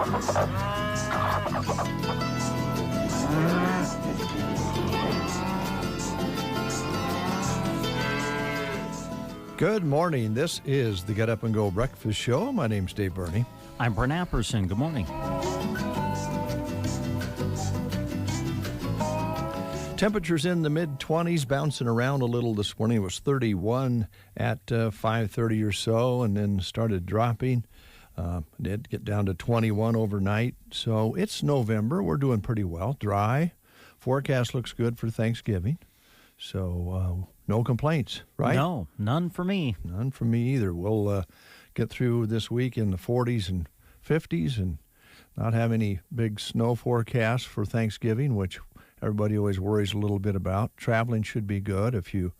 Good morning. This is the Get Up and Go Breakfast Show. My name's Dave Burney. I'm Brent Pearson. Good morning. Temperatures in the mid-20s, bouncing around a little this morning. It was 31 at 5:30 or so, and then started dropping. Did get down to 21 overnight. So it's November. We're doing pretty well. Dry. Forecast looks good for Thanksgiving. So no complaints, right? No, none for me. None for me either. We'll get through this week in the 40s and 50s and not have any big snow forecasts for Thanksgiving, which everybody always worries a little bit about. Traveling should be good. If you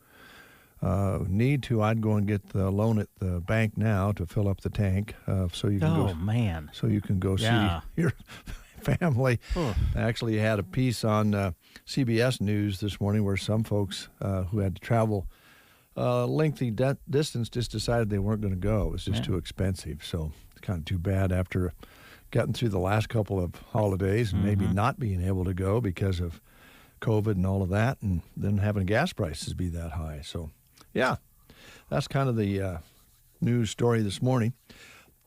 need to, I'd go and get the loan at the bank now to fill up the tank, so you can go. Oh man! So you can go see your family. I actually had a piece on CBS News this morning where some folks who had to travel lengthy distance just decided they weren't going to go. It was just too expensive. So it's kind of too bad after getting through the last couple of holidays and maybe not being able to go because of COVID and all of that, and then having gas prices be that high. So, yeah, that's kind of the news story this morning.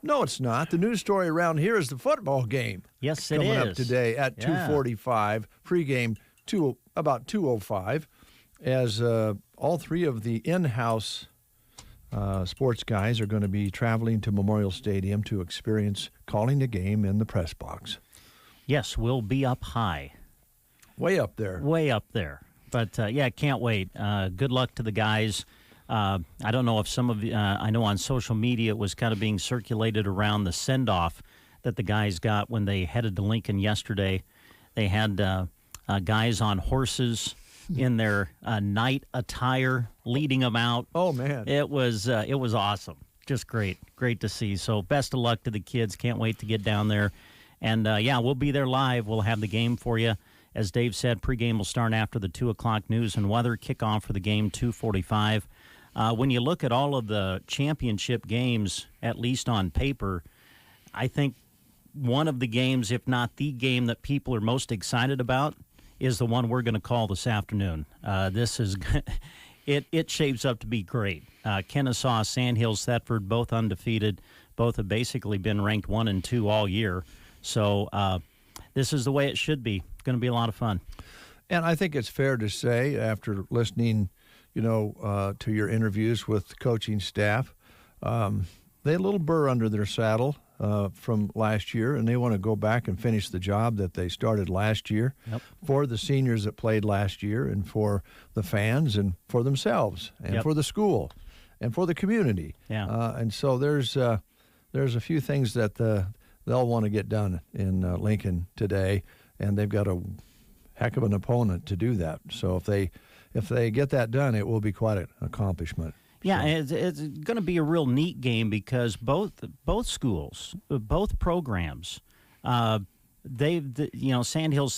No, it's not. The news story around here is the football game. Yes, it coming is. Coming up today at 2:45, pregame about 2:05, as all three of the in-house sports guys are going to be traveling to Memorial Stadium to experience calling the game in the press box. Yes, we'll be up high. Way up there. Way up there. But, can't wait. Good luck to the guys. I don't know if some of I know on social media it was kind of being circulated around the send-off that the guys got when they headed to Lincoln yesterday. They had guys on horses in their night attire leading them out. Oh, man. It was awesome. Just great to see. So best of luck to the kids. Can't wait to get down there. And, we'll be there live. We'll have the game for you. As Dave said, pregame will start after the 2 o'clock news and weather. Kickoff for the game, 2:45. When you look at all of the championship games, at least on paper, I think one of the games, if not the game that people are most excited about, is the one we're going to call this afternoon. This is it shapes up to be great. Kennesaw, Sandhills, Thetford, both undefeated. Both have basically been ranked 1 and 2 all year. So this is the way it should be. It's going to be a lot of fun. And I think it's fair to say, after listening, to your interviews with the coaching staff, they had a little burr under their saddle from last year, and they want to go back and finish the job that they started last year for the seniors that played last year and for the fans and for themselves and for the school and for the community. And so there's a few things that they'll want to get done in Lincoln today, and they've got a heck of an opponent to do that. So if they get that done, it will be quite an accomplishment. Yeah, it's going to be a real neat game because both schools, both programs, Sandhills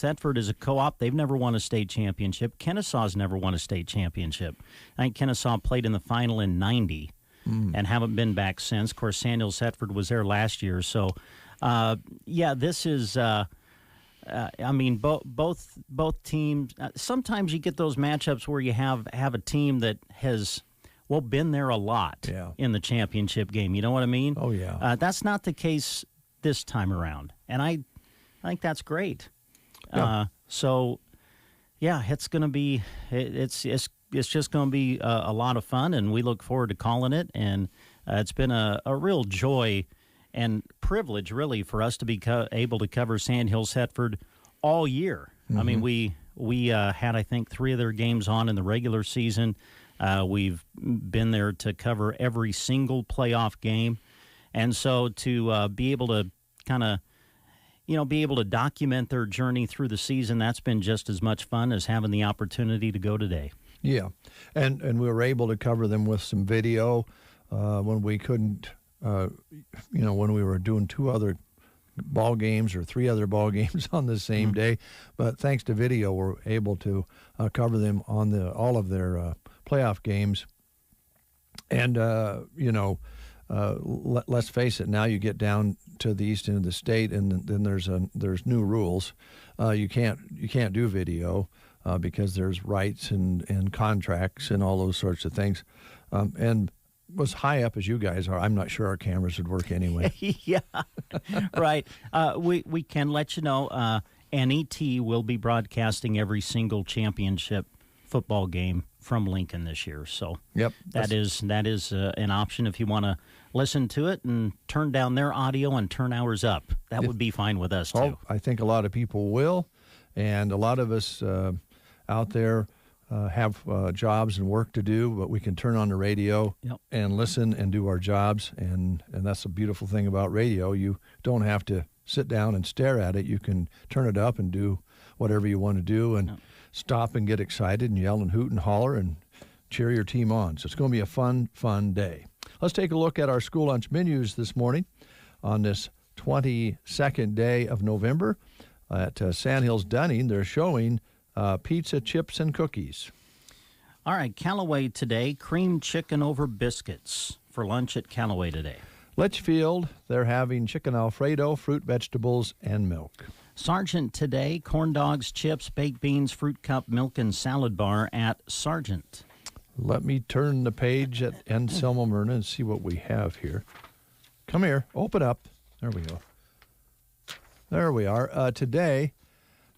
Thetford is a co-op. They've never won a state championship. Kennesaw's never won a state championship. I think Kennesaw played in the final in '90 and haven't been back since. Of course, Sandhills Thetford was there last year. So, this is. Both teams. Sometimes you get those matchups where you have a team that has been there a lot in the championship game. You know what I mean? Oh yeah. That's not the case this time around, and I think that's great. Yeah. It's going to be it's just going to be a lot of fun, and we look forward to calling it. And it's been a real joy and privilege, really, for us to be able to cover Sandhills Thetford all year. I mean, we had, I think, 3 of their games on in the regular season. We've been there to cover every single playoff game. And so to be able to kind of, be able to document their journey through the season, that's been just as much fun as having the opportunity to go today. Yeah, and we were able to cover them with some video when we couldn't, when we were doing 2 other ball games or 3 other ball games on the same day. But thanks to video, we're able to cover them on all of their playoff games. And, let's face it, now you get down to the east end of the state, and then there's new rules. You can't do video because there's rights and contracts and all those sorts of things. And as high up as you guys are, I'm not sure our cameras would work anyway. Yeah, right. We can let you know. NET will be broadcasting every single championship football game from Lincoln this year. So yep, that is an option if you want to listen to it and turn down their audio and turn ours up. That would be fine with us, too. Oh, I think a lot of people will, and a lot of us out there have jobs and work to do, but we can turn on the radio and listen and do our jobs, and that's a beautiful thing about radio. You don't have to sit down and stare at it. You can turn it up and do whatever you want to do and stop and get excited and yell and hoot and holler and cheer your team on. So it's going to be a fun day. Let's take a look at our school lunch menus this morning on this 22nd day of November. At Sandhills Dunning, they're showing pizza, chips, and cookies. All right, Callaway today, cream chicken over biscuits for lunch at Callaway today. Litchfield, they're having chicken Alfredo, fruit, vegetables, and milk. Sargent today, corn dogs, chips, baked beans, fruit cup, milk, and salad bar at Sargent. Let me turn the page at Anselmo Myrna and see what we have here. Come here, open up. There we go. There we are. Today,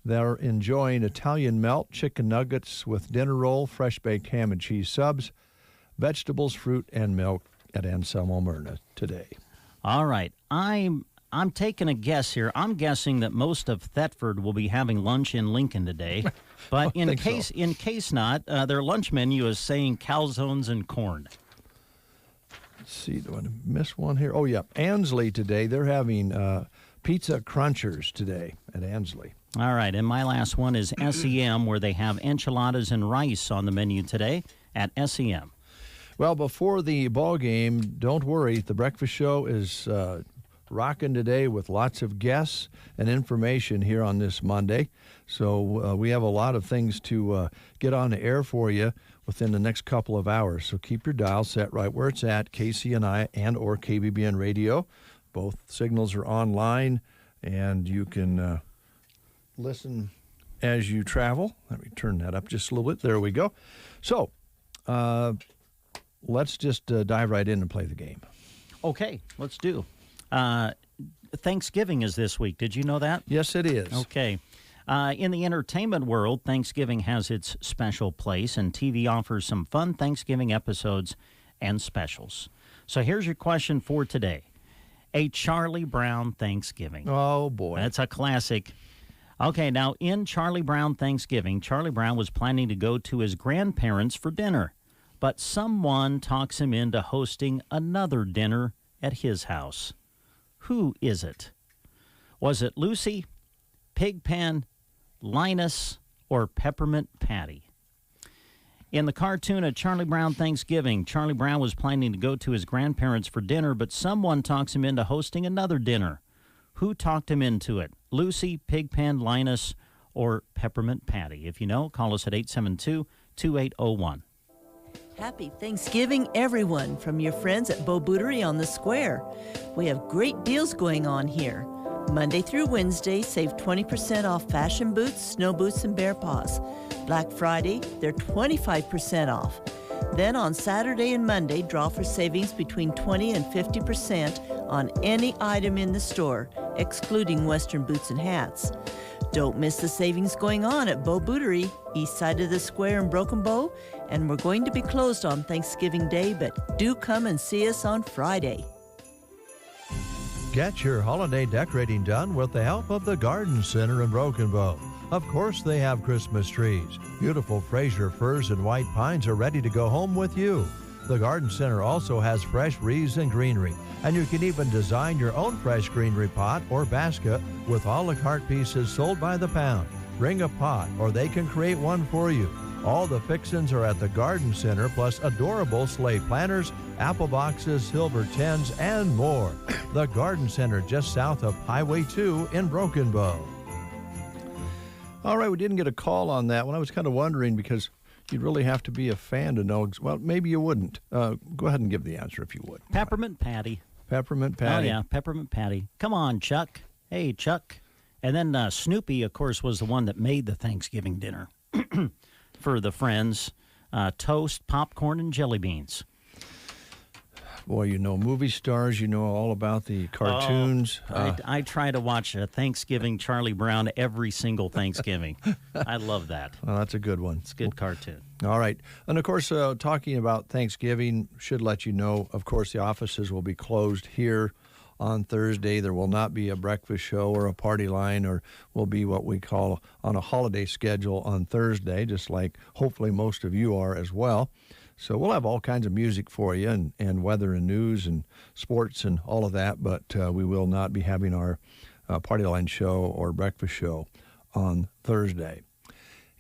they're enjoying Italian melt, chicken nuggets with dinner roll, fresh baked ham and cheese subs, vegetables, fruit, and milk at Anselmo Myrna today. All right. I'm taking a guess here. I'm guessing that most of Thetford will be having lunch in Lincoln today. But in case not, their lunch menu is saying calzones and corn. Let's see, do I miss one here? Oh, yeah. Ansley today, they're having pizza crunchers today at Ansley. All right, and my last one is SEM, where they have enchiladas and rice on the menu today at SEM. Well, before the ball game, don't worry. The breakfast show is rocking today with lots of guests and information here on this Monday. So we have a lot of things to get on the air for you within the next couple of hours. So keep your dial set right where it's at, KCNI and or KBBN Radio. Both signals are online, and you can listen as you travel. Let me turn that up just a little bit. There we go. So let's just dive right in and play the game. Okay, let's do. Thanksgiving is this week. Did you know that? Yes, it is. Okay. In the entertainment world, Thanksgiving has its special place, and TV offers some fun Thanksgiving episodes and specials. So here's your question for today. A Charlie Brown Thanksgiving. Oh, boy. That's a classic. Okay, now in Charlie Brown Thanksgiving, Charlie Brown was planning to go to his grandparents for dinner, but someone talks him into hosting another dinner at his house. Who is it? Was it Lucy, Pigpen, Linus, or Peppermint Patty? In the cartoon of Charlie Brown Thanksgiving, Charlie Brown was planning to go to his grandparents for dinner, but someone talks him into hosting another dinner. Who talked him into it? Lucy, Pigpen, Linus, or Peppermint Patty? If you know, call us at 872-2801. Happy Thanksgiving, everyone, from your friends at Bo Bootery on the Square. We have great deals going on here. Monday through Wednesday, save 20% off fashion boots, snow boots, and bear paws. Black Friday, they're 25% off. Then on Saturday and Monday, draw for savings between 20 and 50% on any item in the store, excluding Western boots and hats. Don't miss the savings going on at Bo Bootery, east side of the square in Broken Bow, and we're going to be closed on Thanksgiving Day, but do come and see us on Friday. Get your holiday decorating done with the help of the Garden Center in Broken Bow. Of course, they have Christmas trees. Beautiful Fraser firs and white pines are ready to go home with you. The Garden Center also has fresh wreaths and greenery, and you can even design your own fresh greenery pot or basket with a la carte pieces sold by the pound. Bring a pot, or they can create one for you. All the fixins are at the Garden Center, plus adorable sleigh planters, apple boxes, silver tins, and more. The Garden Center, just south of Highway 2 in Broken Bow. All right, we didn't get a call on that one. I was kind of wondering because, you'd really have to be a fan to know. Well, maybe you wouldn't. Go ahead and give the answer if you would. Peppermint Patty. Peppermint Patty. Oh, yeah, Peppermint Patty. Come on, Chuck. Hey, Chuck. And then Snoopy, of course, was the one that made the Thanksgiving dinner for the friends. Toast, popcorn, and jelly beans. Boy, you know movie stars. You know all about the cartoons. I try to watch Thanksgiving Charlie Brown every single Thanksgiving. I love that. Well, that's a good one. It's a good cartoon. All right. And, of course, talking about Thanksgiving, should let you know, of course, the offices will be closed here on Thursday. There will not be a breakfast show or a party line, or will be what we call on a holiday schedule on Thursday, just like hopefully most of you are as well. So we'll have all kinds of music for you and weather and news and sports and all of that, but we will not be having our party line show or breakfast show on Thursday.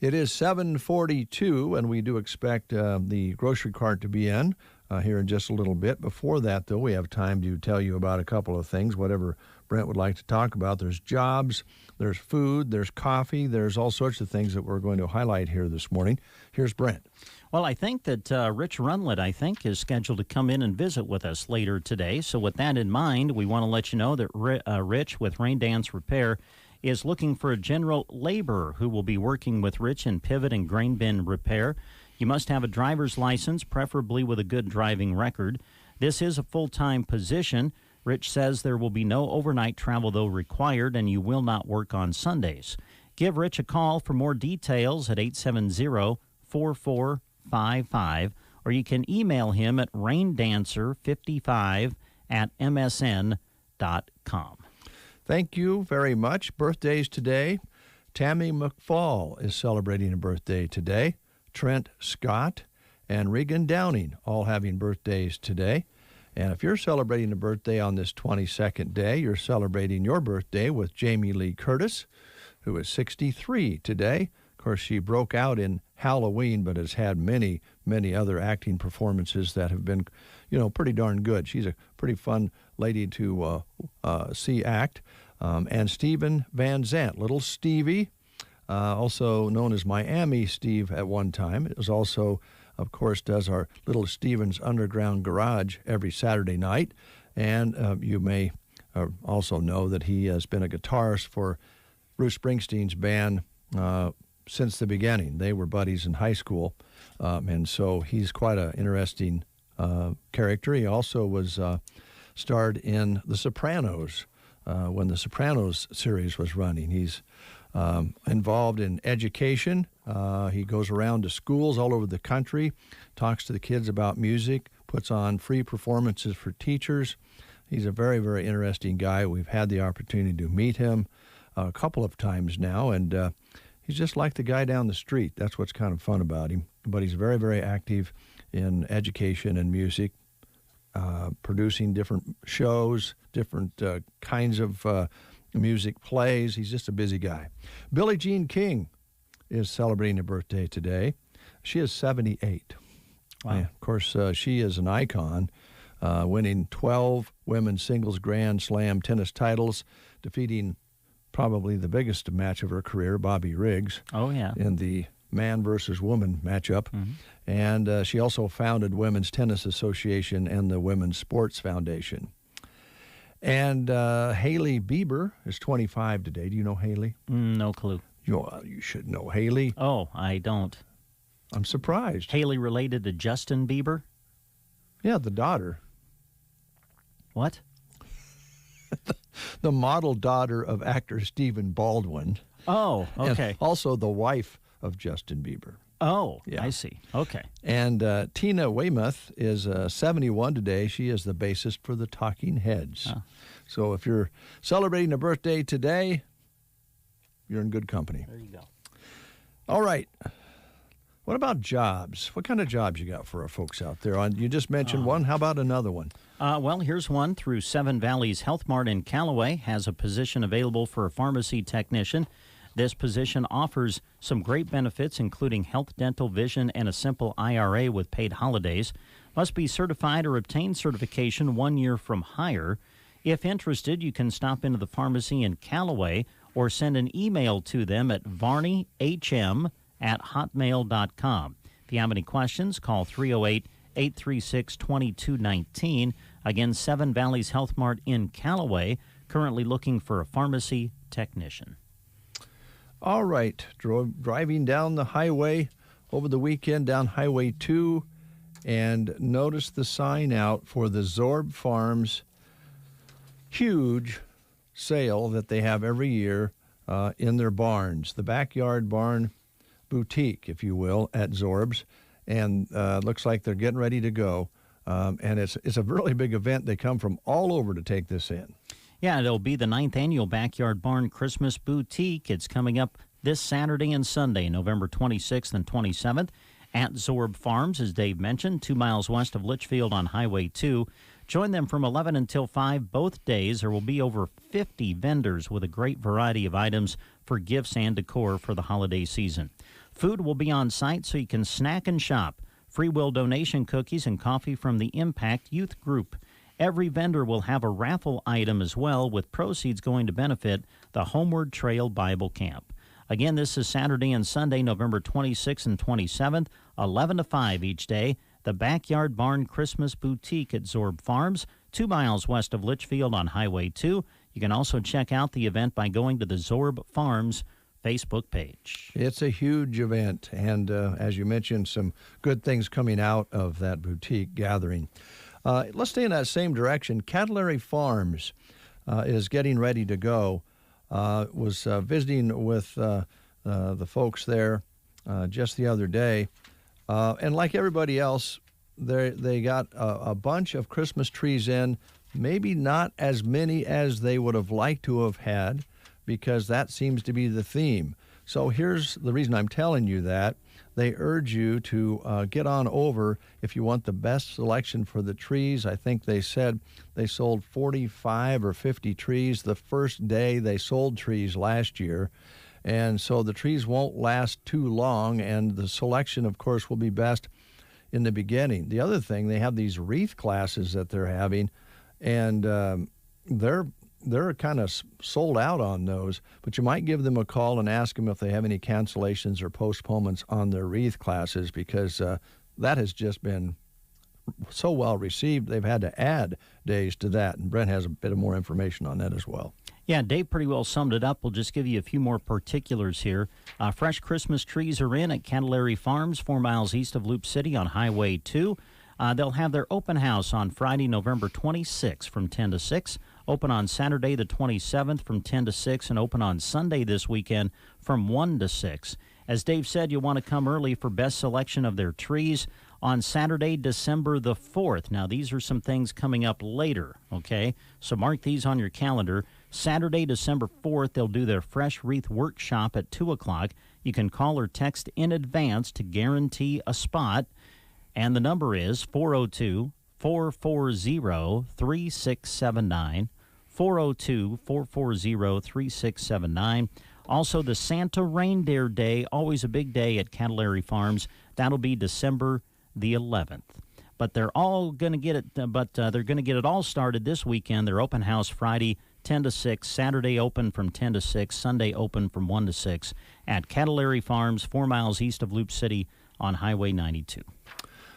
It is 7:42, and we do expect the grocery cart to be in here in just a little bit. Before that, though, we have time to tell you about a couple of things, whatever Brent would like to talk about. There's jobs, there's food, there's coffee, there's all sorts of things that we're going to highlight here this morning. Here's Brent. Well, I think that Rich Runlet, is scheduled to come in and visit with us later today. So with that in mind, we want to let you know that Rich with Rain Dance Repair is looking for a general laborer who will be working with Rich in pivot and grain bin repair. You must have a driver's license, preferably with a good driving record. This is a full-time position. Rich says there will be no overnight travel, though, required, and you will not work on Sundays. Give Rich a call for more details at 870-4455, or you can email him at raindancer55@msn.com. Thank you very much. Birthdays today. Tammy McFall is celebrating a birthday today. Trent Scott and Regan Downing all having birthdays today. And if you're celebrating a birthday on this 22nd day, you're celebrating your birthday with Jamie Lee Curtis, who is 63 today. Of course, she broke out in Halloween, but has had many, many other acting performances that have been, pretty darn good. She's a pretty fun lady to see act. And Stephen Van Zandt, Little Stevie, also known as Miami Steve at one time. It was also, of course, does our Little Steven's Underground Garage every Saturday night. And you may also know that he has been a guitarist for Bruce Springsteen's band since the beginning. They were buddies in high school, and so he's quite an interesting character. He also was starred in The Sopranos when The Sopranos series was running. He's involved in education. He goes around to schools all over the country, talks to the kids about music, puts on free performances for teachers. He's a very, very interesting guy. We've had the opportunity to meet him a couple of times now, and he's just like the guy down the street. That's what's kind of fun about him. But he's very, very active in education and music, producing different shows, different kinds of music plays. He's just a busy guy. Billie Jean King is celebrating a birthday today. She is 78. Wow. And of course, she is an icon, winning 12 women's singles Grand Slam tennis titles, defeating probably the biggest match of her career, Bobby Riggs. Oh, yeah. In the man versus woman matchup. Mm-hmm. And she also founded Women's Tennis Association and the Women's Sports Foundation. And Hailey Bieber is 25 today. Do you know Hailey? No clue. You should know Hailey. Oh, I don't. I'm surprised. Hailey related to Justin Bieber? Yeah, the daughter. What? The model daughter of actor Stephen Baldwin. Oh, okay. And also the wife of Justin Bieber. Oh, yeah. I see. Okay. And Tina Weymouth is 71 today. She is the bassist for the Talking Heads. Oh. So if you're celebrating a birthday today, you're in good company. There you go. All right. What about jobs? What kind of jobs you got for our folks out there? You just mentioned one. How about another one? Well, here's one through Seven Valleys Health Mart in Callaway has a position available for a pharmacy technician. This position offers some great benefits, including health, dental, vision, and a simple IRA with paid holidays. Must be certified or obtain certification 1 year from hire. If interested, you can stop into the pharmacy in Callaway or send an email to them at varneyhm@hotmail.com. you have any questions, call 308-836-2219. Again, Seven Valleys Health Mart in Callaway, currently looking for a pharmacy technician. All right, driving down the highway over the weekend, down Highway 2, and notice the sign out for the Zorb Farms huge sale that they have every year in their barns, the backyard barn boutique, if you will, at Zorb's, and looks like they're getting ready to go. And it's a really big event. They come from all over to take this in. Yeah, it'll be the 9th annual Backyard Barn Christmas Boutique. It's coming up this Saturday and Sunday, November 26th and 27th, at Zorb Farms, as Dave mentioned, 2 miles west of Litchfield on Highway 2. Join them from 11 until 5 both days. There will be over 50 vendors with a great variety of items for gifts and decor for the holiday season. Food will be on site so you can snack and shop. Free will donation cookies and coffee from the Impact Youth Group. Every vendor will have a raffle item as well, with proceeds going to benefit the Homeward Trail Bible Camp. Again, this is Saturday and Sunday, November 26th and 27th, 11 to 5 each day. The Backyard Barn Christmas Boutique at Zorb Farms, 2 miles west of Litchfield on Highway 2. You can also check out the event by going to the Zorb Farms Facebook page. It's a huge event, and as you mentioned, some good things coming out of that boutique gathering. Let's stay in that same direction. Cattlary Farms is getting ready to go. Was visiting with the folks there just the other day, and like everybody else, they got a bunch of Christmas trees in, maybe not as many as they would have liked to have had, because that seems to be the theme. So here's the reason I'm telling you that. They urge you to get on over if you want the best selection for the trees. I think they said they sold 45 or 50 trees the first day they sold trees last year. And so the trees won't last too long, and the selection, of course, will be best in the beginning. The other thing, they have these wreath classes that they're having, and they're kind of sold out on those, but you might give them a call and ask them if they have any cancellations or postponements on their wreath classes, because that has just been so well received. They've had to add days to that, and Brent has a bit of more information on that as well. Yeah, Dave pretty well summed it up. We'll just give you a few more particulars here. Fresh Christmas trees are in at Cattlary Farms, 4 miles east of Loop City on Highway 2. They'll have their open house on Friday, November 26th from 10 to 6. Open on Saturday the 27th from 10 to 6, and open on Sunday this weekend from 1 to 6. As Dave said, you'll want to come early for best selection of their trees on Saturday, December the 4th. Now, these are some things coming up later, okay? So mark these on your calendar. Saturday, December 4th, they'll do their Fresh Wreath Workshop at 2 o'clock. You can call or text in advance to guarantee a spot, and the number is 402-440-3679. 402-440-3679. Also, the Santa Reindeer Day, always a big day at Cattlary Farms. That'll be December the 11th. But they're all going to get it. They're going to get it all started this weekend. Their open house Friday 10 to 6, Saturday open from 10 to 6, Sunday open from 1 to 6 at Cattlary Farms, 4 miles east of Loop City on Highway 92.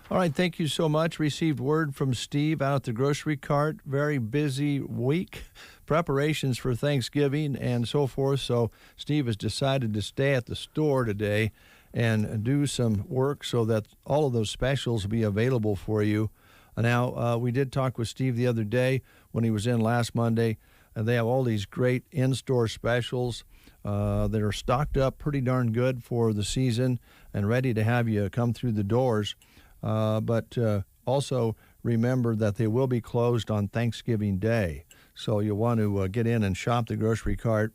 All right, thank you so much. Received word from Steve out at the grocery cart. Very busy week, preparations for Thanksgiving and so forth. So Steve has decided to stay at the store today and do some work so that all of those specials will be available for you. Now, we did talk with Steve the other day when he was in last Monday, and they have all these great in-store specials that are stocked up pretty darn good for the season and ready to have you come through the doors. But also remember that they will be closed on Thanksgiving Day. So you'll want to get in and shop the grocery cart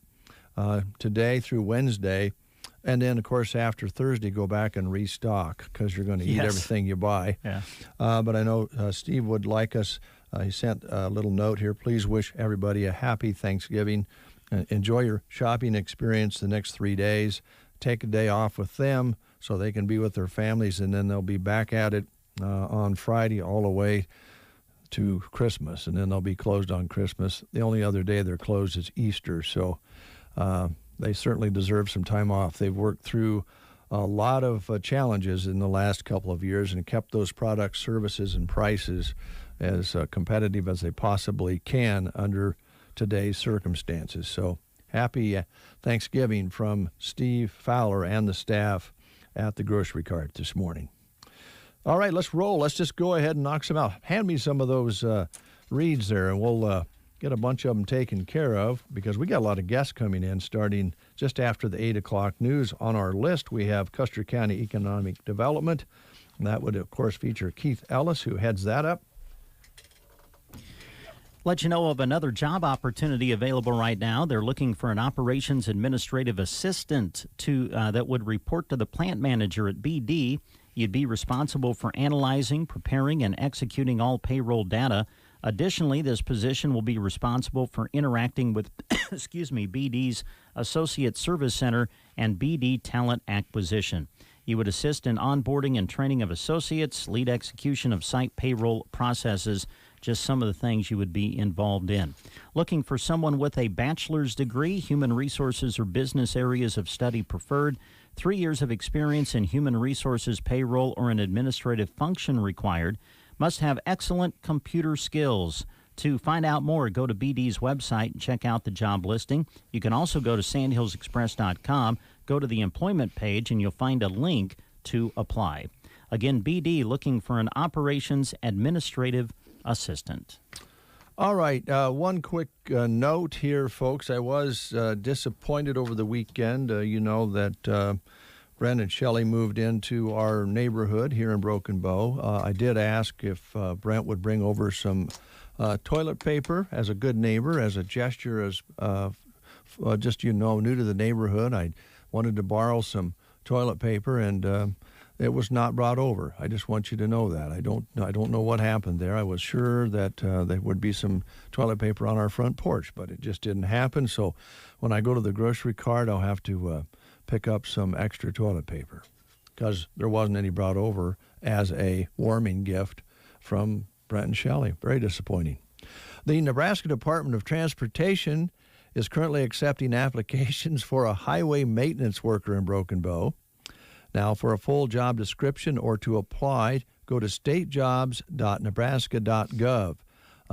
today through Wednesday. And then, of course, after Thursday, go back and restock because you're going to eat everything you buy. Yeah. But I know Steve would like us. He sent a little note here. Please wish everybody a happy Thanksgiving. Enjoy your shopping experience the next 3 days. Take a day off with them so they can be with their families, and then they'll be back at it on Friday all the way to Christmas, and then they'll be closed on Christmas. The only other day they're closed is Easter, so they certainly deserve some time off. They've worked through a lot of challenges in the last couple of years and kept those products, services, and prices as competitive as they possibly can under today's circumstances. So happy Thanksgiving from Steve Fowler and the staff at the grocery cart this morning. All right, let's roll. Let's just go ahead and knock some out. Hand me some of those reads there, and we'll get a bunch of them taken care of because we got a lot of guests coming in starting just after the 8 o'clock news. On our list, we have Custer County Economic Development, and that would, of course, feature Keith Ellis, who heads that up. Let you know of another job opportunity available right now. They're looking for an operations administrative assistant that would report to the plant manager at BD. You'd be responsible for analyzing, preparing, and executing all payroll data. Additionally, this position will be responsible for interacting with BD's Associate Service Center and BD Talent Acquisition. You would assist in onboarding and training of associates, lead execution of site payroll processes, just some of the things you would be involved in. Looking for someone with a bachelor's degree, human resources or business areas of study preferred, 3 years of experience in human resources, payroll, or an administrative function required, must have excellent computer skills. To find out more, go to BD's website and check out the job listing. You can also go to sandhillsexpress.com, go to the employment page, and you'll find a link to apply. Again, BD looking for an operations administrative assistant. All right, one quick note here, folks. I was disappointed over the weekend. You know that Brent and Shelley moved into our neighborhood here in Broken Bow. I did ask if Brent would bring over some toilet paper as a good neighbor, as a gesture, as just, new to the neighborhood. I wanted to borrow some toilet paper, and it was not brought over. I just want you to know that. I don't know what happened there. I was sure that there would be some toilet paper on our front porch, but it just didn't happen. So when I go to the grocery cart, I'll have to pick up some extra toilet paper because there wasn't any brought over as a warming gift from Brent and Shelley. Very disappointing. The Nebraska Department of Transportation is currently accepting applications for a highway maintenance worker in Broken Bow. Now, for a full job description or to apply, go to statejobs.nebraska.gov.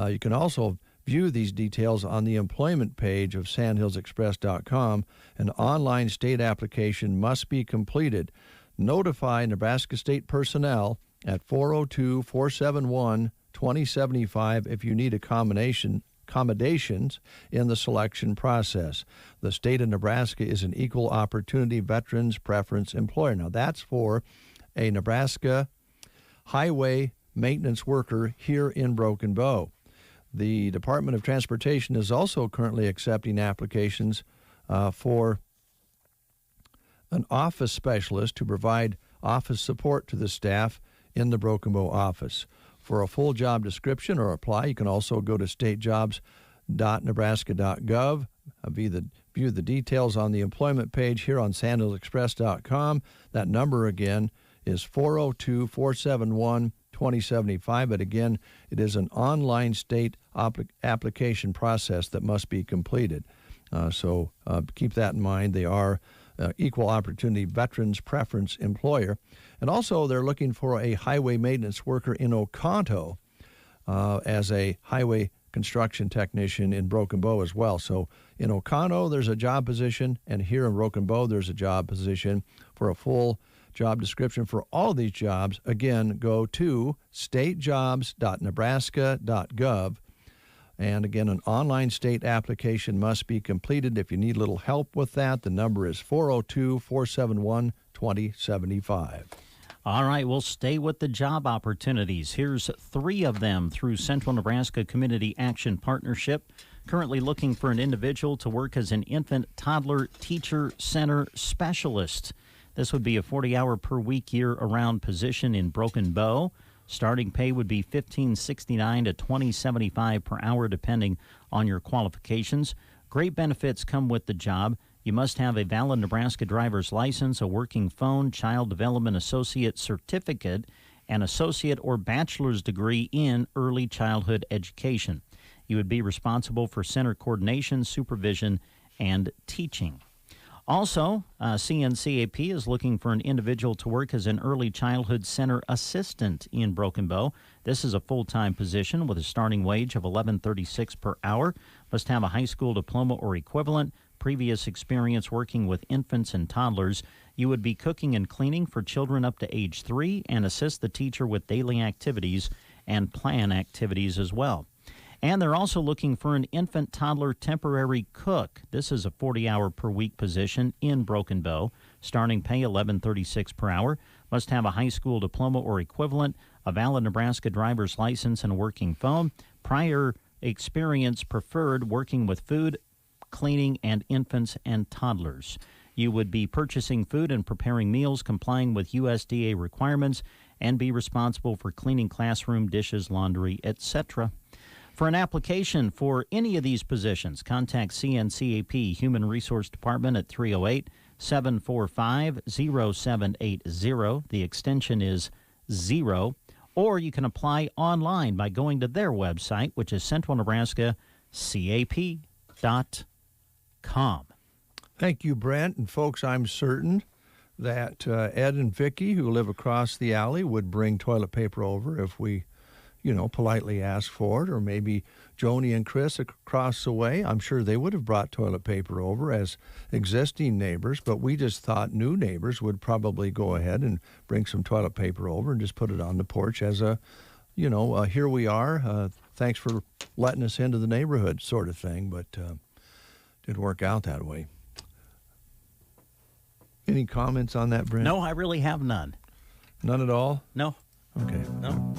You can also view these details on the employment page of sandhillsexpress.com. An online state application must be completed. Notify Nebraska State personnel at 402-471-2075 if you need accommodations in the selection process. The state of Nebraska is an equal opportunity veterans preference employer. Now, that's for a Nebraska highway maintenance worker here in Broken Bow. The Department of Transportation is also currently accepting applications for an office specialist to provide office support to the staff in the Broken Bow office. For a full job description or apply, you can also go to statejobs.nebraska.gov. View the details on the employment page here on sandhillsexpress.com. That number again is 402-471-2075. But again, it is an online state application process that must be completed. So keep that in mind. They are equal opportunity veterans preference employer. And also they're looking for a highway maintenance worker in Oconto as a highway construction technician in Broken Bow as well. So in Oconto, there's a job position, and here in Broken Bow, there's a job position. For a full job description for all of these jobs, again, go to statejobs.nebraska.gov. And again, an online state application must be completed. If you need a little help with that, the number is 402-471-2075. All right, we'll stay with the job opportunities. Here's 3 of them through Central Nebraska Community Action Partnership. Currently looking for an individual to work as an infant toddler teacher center specialist. This would be a 40-hour per week year-around position in Broken Bow. Starting pay would be $15.69 to $20.75 per hour, depending on your qualifications. Great benefits come with the job. You must have a valid Nebraska driver's license, a working phone, child development associate certificate, an associate or bachelor's degree in early childhood education. You would be responsible for center coordination, supervision, and teaching. Also, CNCAP is looking for an individual to work as an early childhood center assistant in Broken Bow. This is a full-time position with a starting wage of $11.36 per hour. Must have a high school diploma or equivalent, previous experience working with infants and toddlers. You would be cooking and cleaning for children up to age 3 and assist the teacher with daily activities and plan activities as well. And they're also looking for an infant toddler temporary cook. This is a 40-hour per week position in Broken Bow. Starting pay $11.36 per hour. Must have a high school diploma or equivalent, a valid Nebraska driver's license and a working phone. Prior experience preferred working with food, cleaning, and infants and toddlers. You would be purchasing food and preparing meals, complying with USDA requirements, and be responsible for cleaning classroom dishes, laundry, etc. For an application for any of these positions, contact CNCAP Human Resource Department at 308-745-0780. The extension is 0. Or you can apply online by going to their website, which is centralnebraskacap.com. Thank you, Brent. And folks, I'm certain that Ed and Vicki, who live across the alley, would bring toilet paper over if we politely ask for it, or maybe Joni and Chris across the way. I'm sure they would have brought toilet paper over as existing neighbors, but we just thought new neighbors would probably go ahead and bring some toilet paper over and just put it on the porch as a, here we are, thanks for letting us into the neighborhood sort of thing, but didn't work out that way. Any comments on that, Brent? No, I really have none. None at all? No. Okay. No.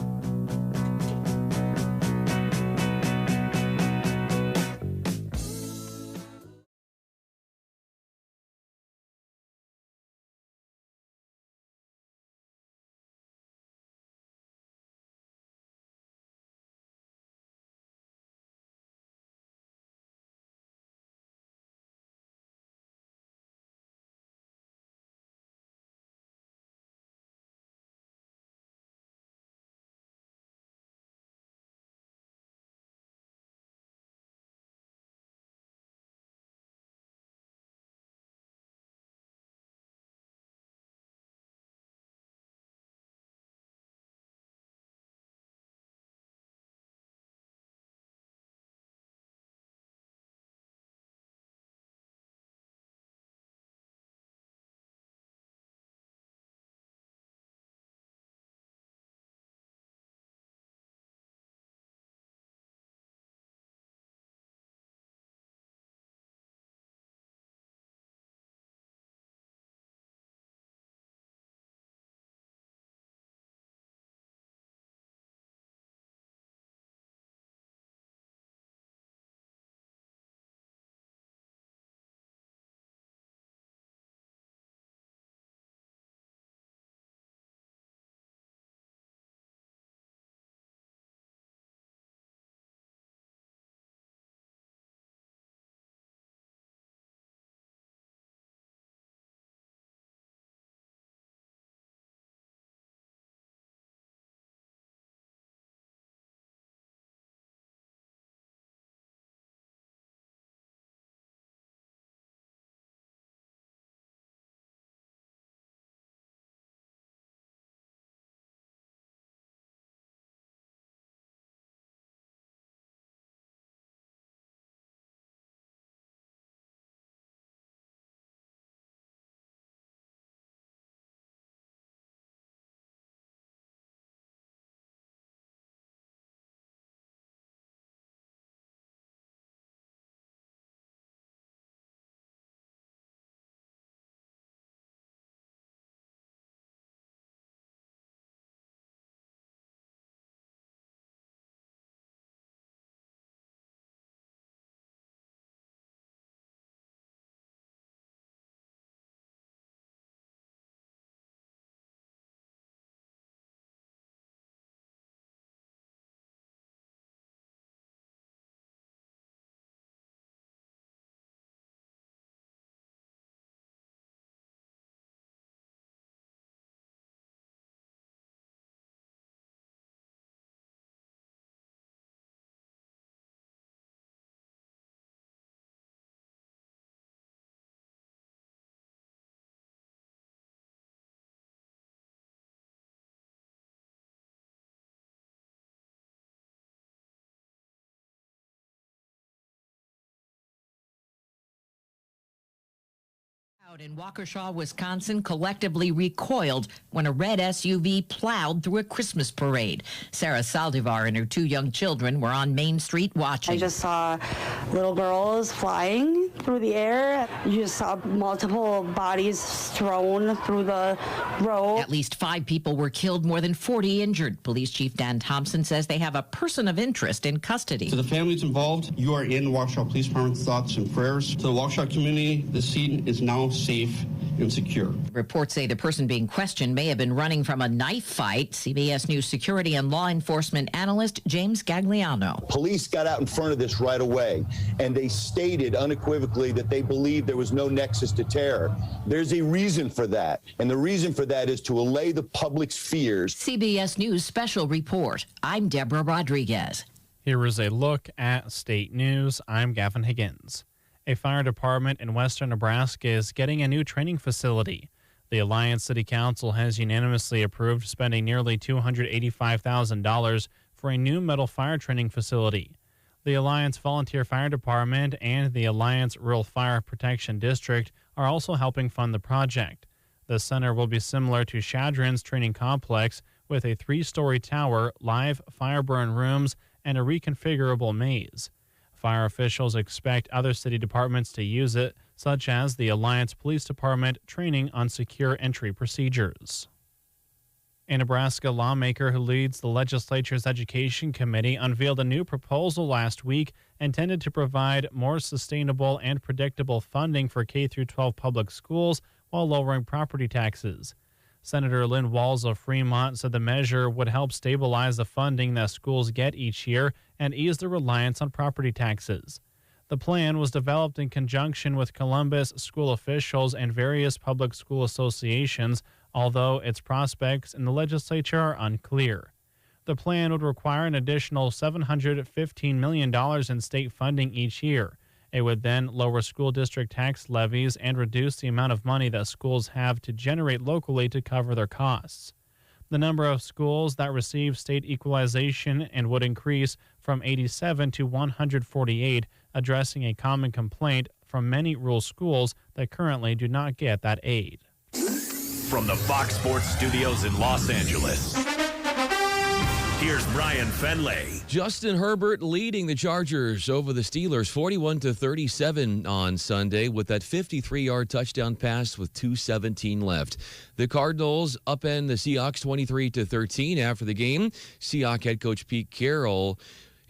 Out in Waukesha, Wisconsin, collectively recoiled when a red SUV plowed through a Christmas parade. Sarah Saldivar and her 2 young children were on Main Street watching. I just saw little girls flying through the air. You just saw multiple bodies thrown through the road. At least 5 people were killed, more than 40 injured. Police Chief Dan Thompson says they have a person of interest in custody. To the families involved, you are in Waukesha Police Department's thoughts and prayers. To the Waukesha community, the scene is now safe and secure. Reports say the person being questioned may have been running from a knife fight. CBS News security and law enforcement analyst James Gagliano. Police got out in front of this right away, and they stated unequivocally that they believed there was no nexus to terror. There's a reason for that, and the reason for that is to allay the public's fears. CBS News special report. I'm Deborah Rodriguez. Here is a look at state news. I'm Gavin Higgins. A fire department in western Nebraska is getting a new training facility. The Alliance City Council has unanimously approved spending nearly $285,000 for a new metal fire training facility. The Alliance Volunteer Fire Department and the Alliance Rural Fire Protection District are also helping fund the project. The center will be similar to Shadron's training complex with a 3-story tower, live fire burn rooms, and a reconfigurable maze. Fire officials expect other city departments to use it, such as the Alliance Police Department training on secure entry procedures. A Nebraska lawmaker who leads the legislature's Education Committee unveiled a new proposal last week intended to provide more sustainable and predictable funding for K-12 public schools while lowering property taxes. Senator Lynn Walls of Fremont said the measure would help stabilize the funding that schools get each year and ease the reliance on property taxes. The plan was developed in conjunction with Columbus school officials and various public school associations, although its prospects in the legislature are unclear. The plan would require an additional $715 million in state funding each year. It would then lower school district tax levies and reduce the amount of money that schools have to generate locally to cover their costs. The number of schools that receive state equalization and would increase from 87 to 148, addressing a common complaint from many rural schools that currently do not get that aid. From the Fox Sports Studios in Los Angeles, here's Brian Fenley. Justin Herbert leading the Chargers over the Steelers 41-37 on Sunday with that 53-yard touchdown pass with 2:17 left. The Cardinals upend the Seahawks 23-13 after the game. Seahawks head coach Pete Carroll,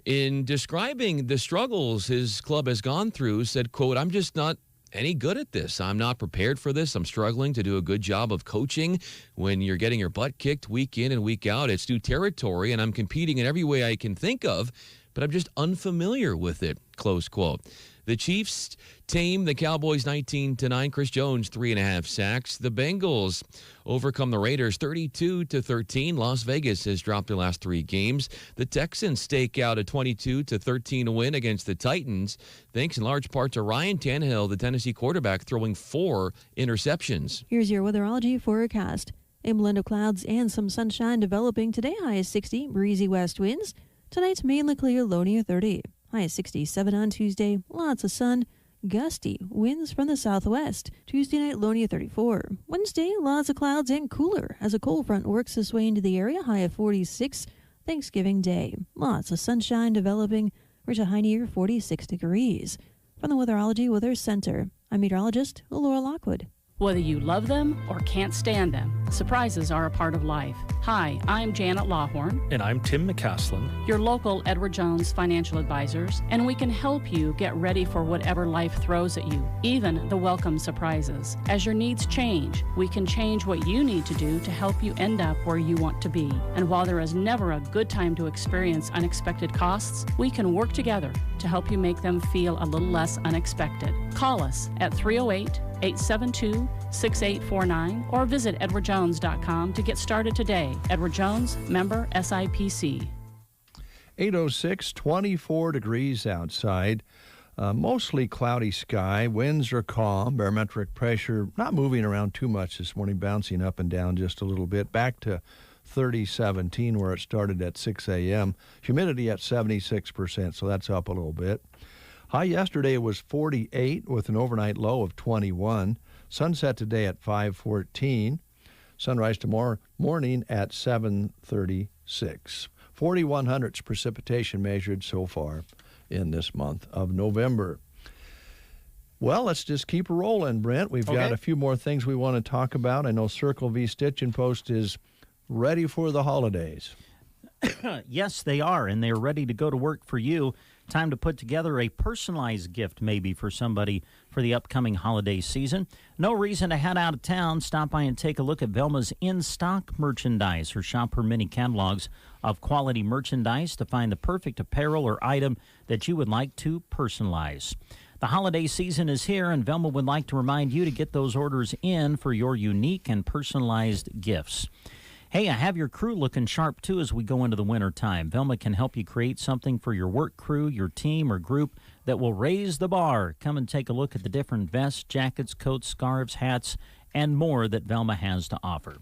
in describing the struggles his club has gone through, said, quote, "I'm just not any good at this. I'm not prepared for this. I'm struggling to do a good job of coaching when you're getting your butt kicked week in and week out. It's new territory, and I'm competing in every way I can think of, but I'm just unfamiliar with it," close quote. The Chiefs tame the Cowboys 19-9. Chris Jones, 3.5 sacks. The Bengals overcome the Raiders 32-13. Las Vegas has dropped their last 3 games. The Texans stake out a 22-13 win against the Titans, thanks in large part to Ryan Tannehill, the Tennessee quarterback, throwing 4 interceptions. Here's your weatherology forecast. A blend of clouds and some sunshine developing today. High is 60, breezy west winds. Tonight's mainly clear, low near 30. High is 67 on Tuesday, lots of sun, gusty winds from the southwest. Tuesday night, low near 34. Wednesday, lots of clouds and cooler as a cold front works its way into the area. High of 46. Thanksgiving Day, lots of sunshine developing, reach a high near 46 degrees. From the Weatherology Weather Center, I'm meteorologist Laura Lockwood. Whether you love them or can't stand them, surprises are a part of life. Hi, I'm Janet Lawhorn. And I'm Tim McCaslin. Your local Edward Jones financial advisors, and we can help you get ready for whatever life throws at you, even the welcome surprises. As your needs change, we can change what you need to do to help you end up where you want to be. And while there is never a good time to experience unexpected costs, we can work together to help you make them feel a little less unexpected. Call us at 308-872-6849 or visit edwardjones.com to get started today. Edward Jones, member SIPC. 8:06, 24 degrees outside. Mostly cloudy sky. Winds are calm. Barometric pressure not moving around too much this morning, bouncing up and down just a little bit. Back to 3017 where it started at 6 a.m. Humidity at 76%, so that's up a little bit. High yesterday was 48 with an overnight low of 21. Sunset today at 5:14. Sunrise tomorrow morning at 7:36. 4,100 precipitation measured so far in this month of November. Well, let's just keep rolling, Brent. We've got a few more things we want to talk about. I know Circle V Stitch and Post is ready for the holidays. Yes, they are, and they're ready to go to work for you. Time to put together a personalized gift maybe for somebody for the upcoming holiday season. No reason to head out of town. Stop by and take a look at Velma's in-stock merchandise or shop her mini catalogs of quality merchandise to find the perfect apparel or item that you would like to personalize. The holiday season is here, and Velma would like to remind you to get those orders in for your unique and personalized gifts. Hey, I have your crew looking sharp, too, as we go into the winter time. Velma can help you create something for your work crew, your team, or group that will raise the bar. Come and take a look at the different vests, jackets, coats, scarves, hats, and more that Velma has to offer.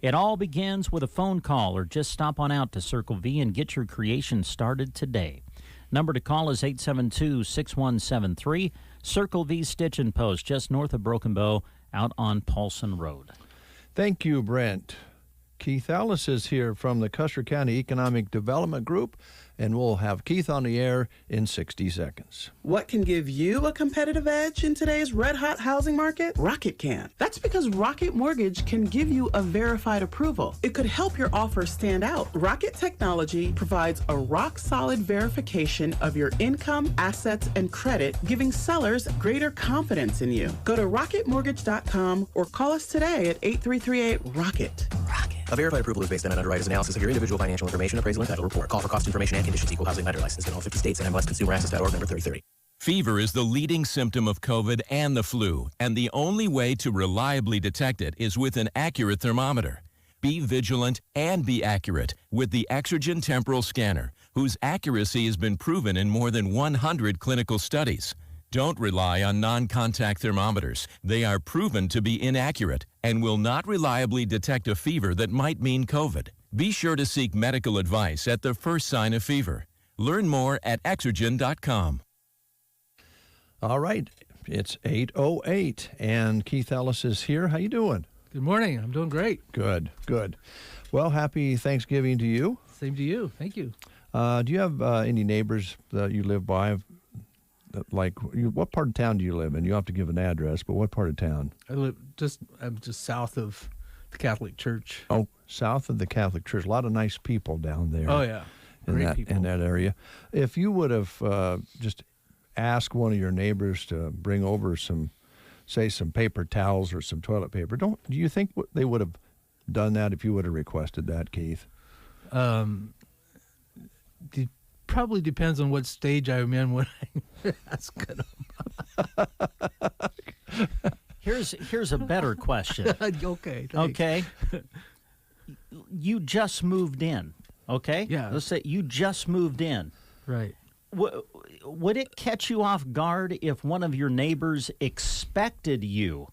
It all begins with a phone call, or just stop on out to Circle V and get your creation started today. Number to call is 872-6173. Circle V Stitch and Post, just north of Broken Bow, out on Paulson Road. Thank you, Brent. Keith Ellis is here from the Custer County Economic Development Group, and we'll have Keith on the air in 60 seconds. What can give you a competitive edge in today's red-hot housing market? Rocket can. That's because Rocket Mortgage can give you a verified approval. It could help your offer stand out. Rocket Technology provides a rock-solid verification of your income, assets, and credit, giving sellers greater confidence in you. Go to rocketmortgage.com or call us today at 8338-ROCKET. A verified approval is based on an underwriter's analysis of your individual financial information, appraisal, and title report. Call for cost information and conditions. Equal housing lender licensed in all 50 states and MLSConsumerAccess.org number 3030. Fever is the leading symptom of COVID and the flu, and the only way to reliably detect it is with an accurate thermometer. Be vigilant and be accurate with the Exergen Temporal Scanner, whose accuracy has been proven in more than 100 clinical studies. Don't rely on non-contact thermometers. They are proven to be inaccurate and will not reliably detect a fever that might mean COVID. Be sure to seek medical advice at the first sign of fever. Learn more at Exergen.com. All right, it's 8:08, and Keith Ellis is here. How you doing? Good morning. I'm doing great. Good, good. Well, happy Thanksgiving to you. Same to you. Thank you. Do you have any neighbors that you live by? What part of town do you live in? You don't have to give an address, but what part of town? I'm just south of the Catholic Church. Oh, south of the Catholic Church. A lot of nice people down there. Oh, yeah. Great people. In that area. If you would have just asked one of your neighbors to bring over some paper towels or some toilet paper, do you think they would have done that if you would have requested that, Keith? Probably depends on what stage I'm in when I ask them. Here's a better question. Okay. Thanks. Okay. You just moved in. Okay. Yeah. Let's say you just moved in. Right. Would it catch you off guard if one of your neighbors expected you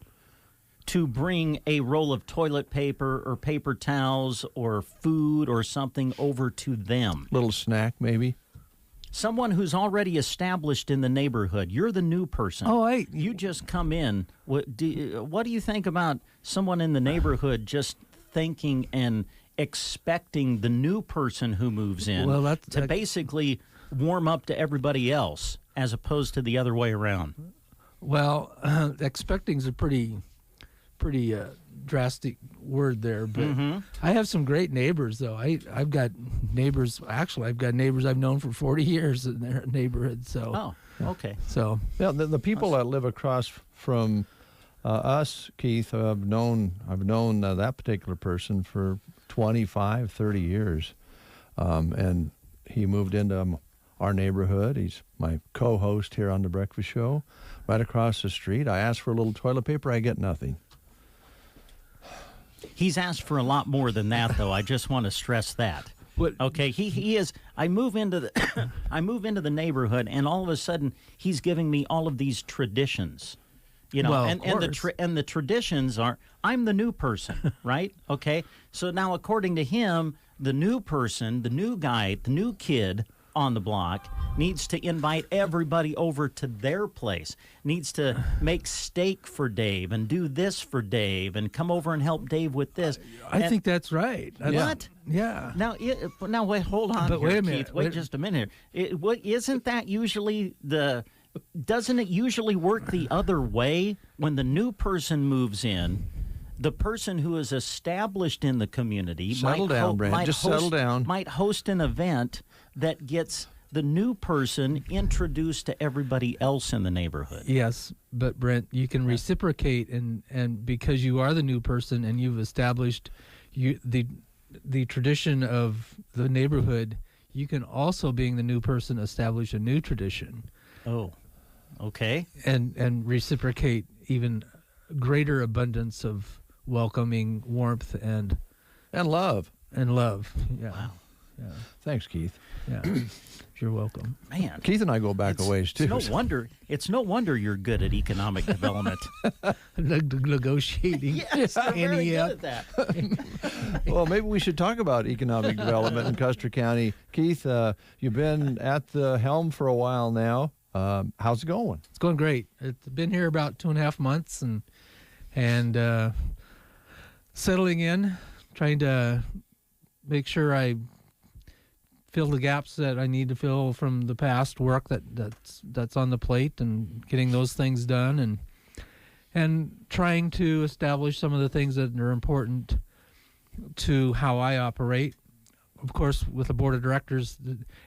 to bring a roll of toilet paper or paper towels or food or something over to them? Little snack, maybe? Someone who's already established in the neighborhood. You're the new person. Oh, you just come in. What do you think about someone in the neighborhood just thinking and expecting the new person who moves in to basically warm up to everybody else as opposed to the other way around? Well, expecting is a pretty drastic word there, but I have some great neighbors, though. I've got neighbors. Actually, I've got neighbors I've known for 40 years in their neighborhood. So, okay. So, yeah, the people that live across from us, Keith, I've known that particular person for 25, 30 years, and he moved into our neighborhood. He's my co-host here on the Breakfast Show. Right across the street, I asked for a little toilet paper. I get nothing. He's asked for a lot more than that, though. I just want to stress that. Okay, he is. I move into the neighborhood, and all of a sudden, he's giving me all of these traditions. You know, well, and the traditions are, I'm the new person, right? Okay, so now according to him, the new person, the new guy, the new kid, on the block, needs to invite everybody over to their place, needs to make steak for Dave and do this for Dave and come over and help Dave with this. I think that's right. What? Yeah. Now, wait, hold on. But here, wait a minute. Keith. Wait just a minute. Isn't that usually doesn't it usually work the other way when the new person moves in? The person who is established in the community settle down, Brent. Just settle down. Might host an event that gets the new person introduced to everybody else in the neighborhood. Yes, but Brent, you can reciprocate, and because you are the new person and you've established the tradition of the neighborhood, you can also, being the new person, establish a new tradition. Oh, okay. And reciprocate even greater abundance of welcoming warmth and love. And love. Yeah. Wow. Yeah. Thanks, Keith. Yeah. You're welcome. Man. Keith and I go back a ways too. It's no wonder you're good at economic development. Negotiating. Yes, you're very good at that. Well, maybe we should talk about economic development in Custer County. Keith, you've been at the helm for a while now. How's it going? It's going great. It's been here about 2.5 months and settling in, trying to make sure I fill the gaps that I need to fill from the past work that's on the plate, and getting those things done, and trying to establish some of the things that are important to how I operate. Of course, with the board of directors,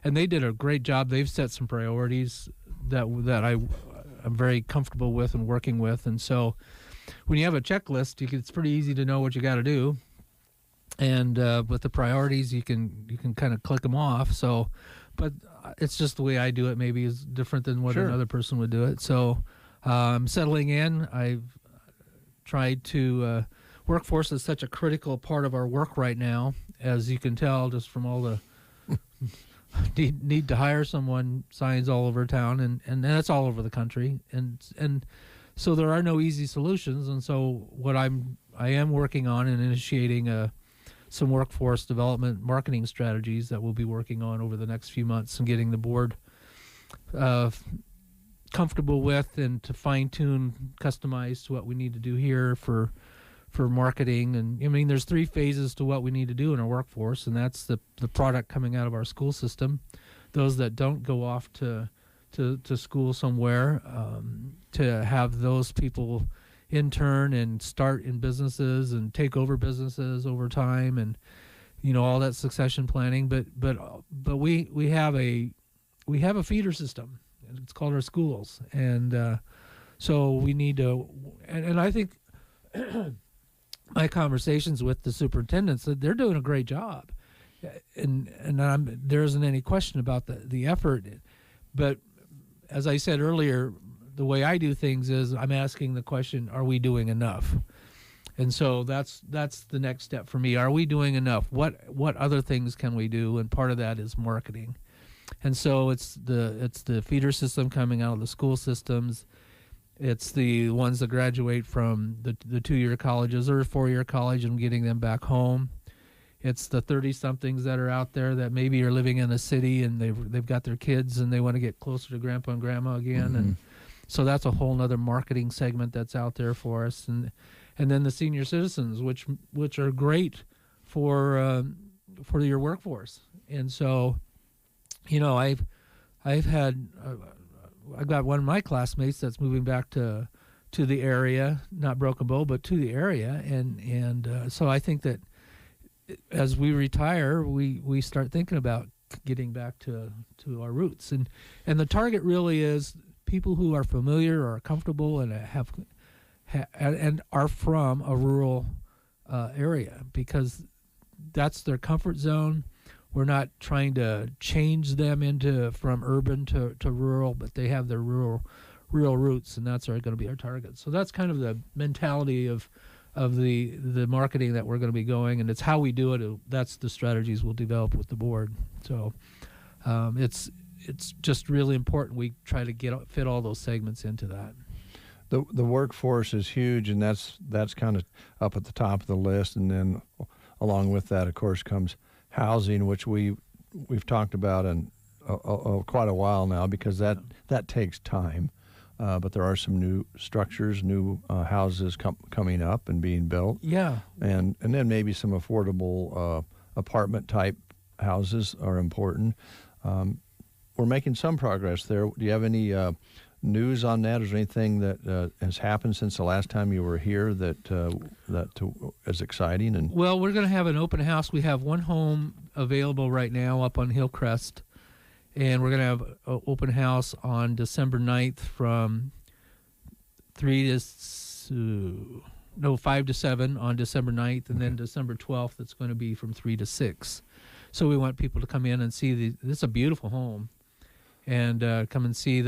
and they did a great job. They've set some priorities that I'm very comfortable with and working with, and so when you have a checklist, it's pretty easy to know what you got to do. And with the priorities, you can kind of click them off. So, but it's just the way I do it. Maybe is different than what another person would do it. So, I'm settling in. I've tried to. Workforce is such a critical part of our work right now, as you can tell just from all the need to hire someone signs all over town, and that's all over the country. And so there are no easy solutions. And so what I am working on and initiating some workforce development marketing strategies that we'll be working on over the next few months, and getting the board comfortable with, and to fine-tune, customize to what we need to do here for marketing. And I mean, there's 3 phases to what we need to do in our workforce, and that's the product coming out of our school system, those that don't go off to school somewhere, to have those people intern and start in businesses and take over businesses over time, and all that succession planning. But we have a feeder system. It's called our schools, and so we need to. And I think my conversations with the superintendents, that they're doing a great job, and there isn't any question about the effort. But as I said earlier, the way I do things is I'm asking the question, are we doing enough? And so that's the next step for me. Are we doing enough? What other things can we do? And part of that is marketing. And so it's the feeder system coming out of the school systems. It's the ones that graduate from the 2-year colleges or 4-year college and getting them back home. It's the 30-somethings that are out there that maybe are living in the city, and they've got their kids and they want to get closer to grandpa and grandma again. Mm-hmm. And so that's a whole other marketing segment that's out there for us. And then the senior citizens, which are great for your workforce. And so, I've got one of my classmates that's moving back to the area, not Broken Bow, but to the area. And so I think that as we retire, we start thinking about getting back to our roots. And the target really is people who are familiar or are comfortable and and are from a rural area, because that's their comfort zone. We're not trying to change them from urban to rural, but they have their rural roots, and that's going to be our target. So that's kind of the mentality of the marketing that we're going to be going, and it's how we do it. That's the strategies we'll develop with the board. So it's just really important we try to fit all those segments into that. The workforce is huge, and that's kind of up at the top of the list. And then along with that, of course, comes housing, which we've talked about quite a while now because that takes time. But there are some new structures, new houses coming up and being built. Yeah. And then maybe some affordable apartment type houses are important. We're making some progress there. Do you have any news on that? Is there anything that has happened since the last time you were here that is exciting? And well, we're going to have an open house. We have one home available right now up on Hillcrest, and we're going to have an open house on December 9th from 5 to 7 on December 9th, and then December 12th it's going to be from 3 to 6. So we want people to come in and see this is a beautiful home, and come and see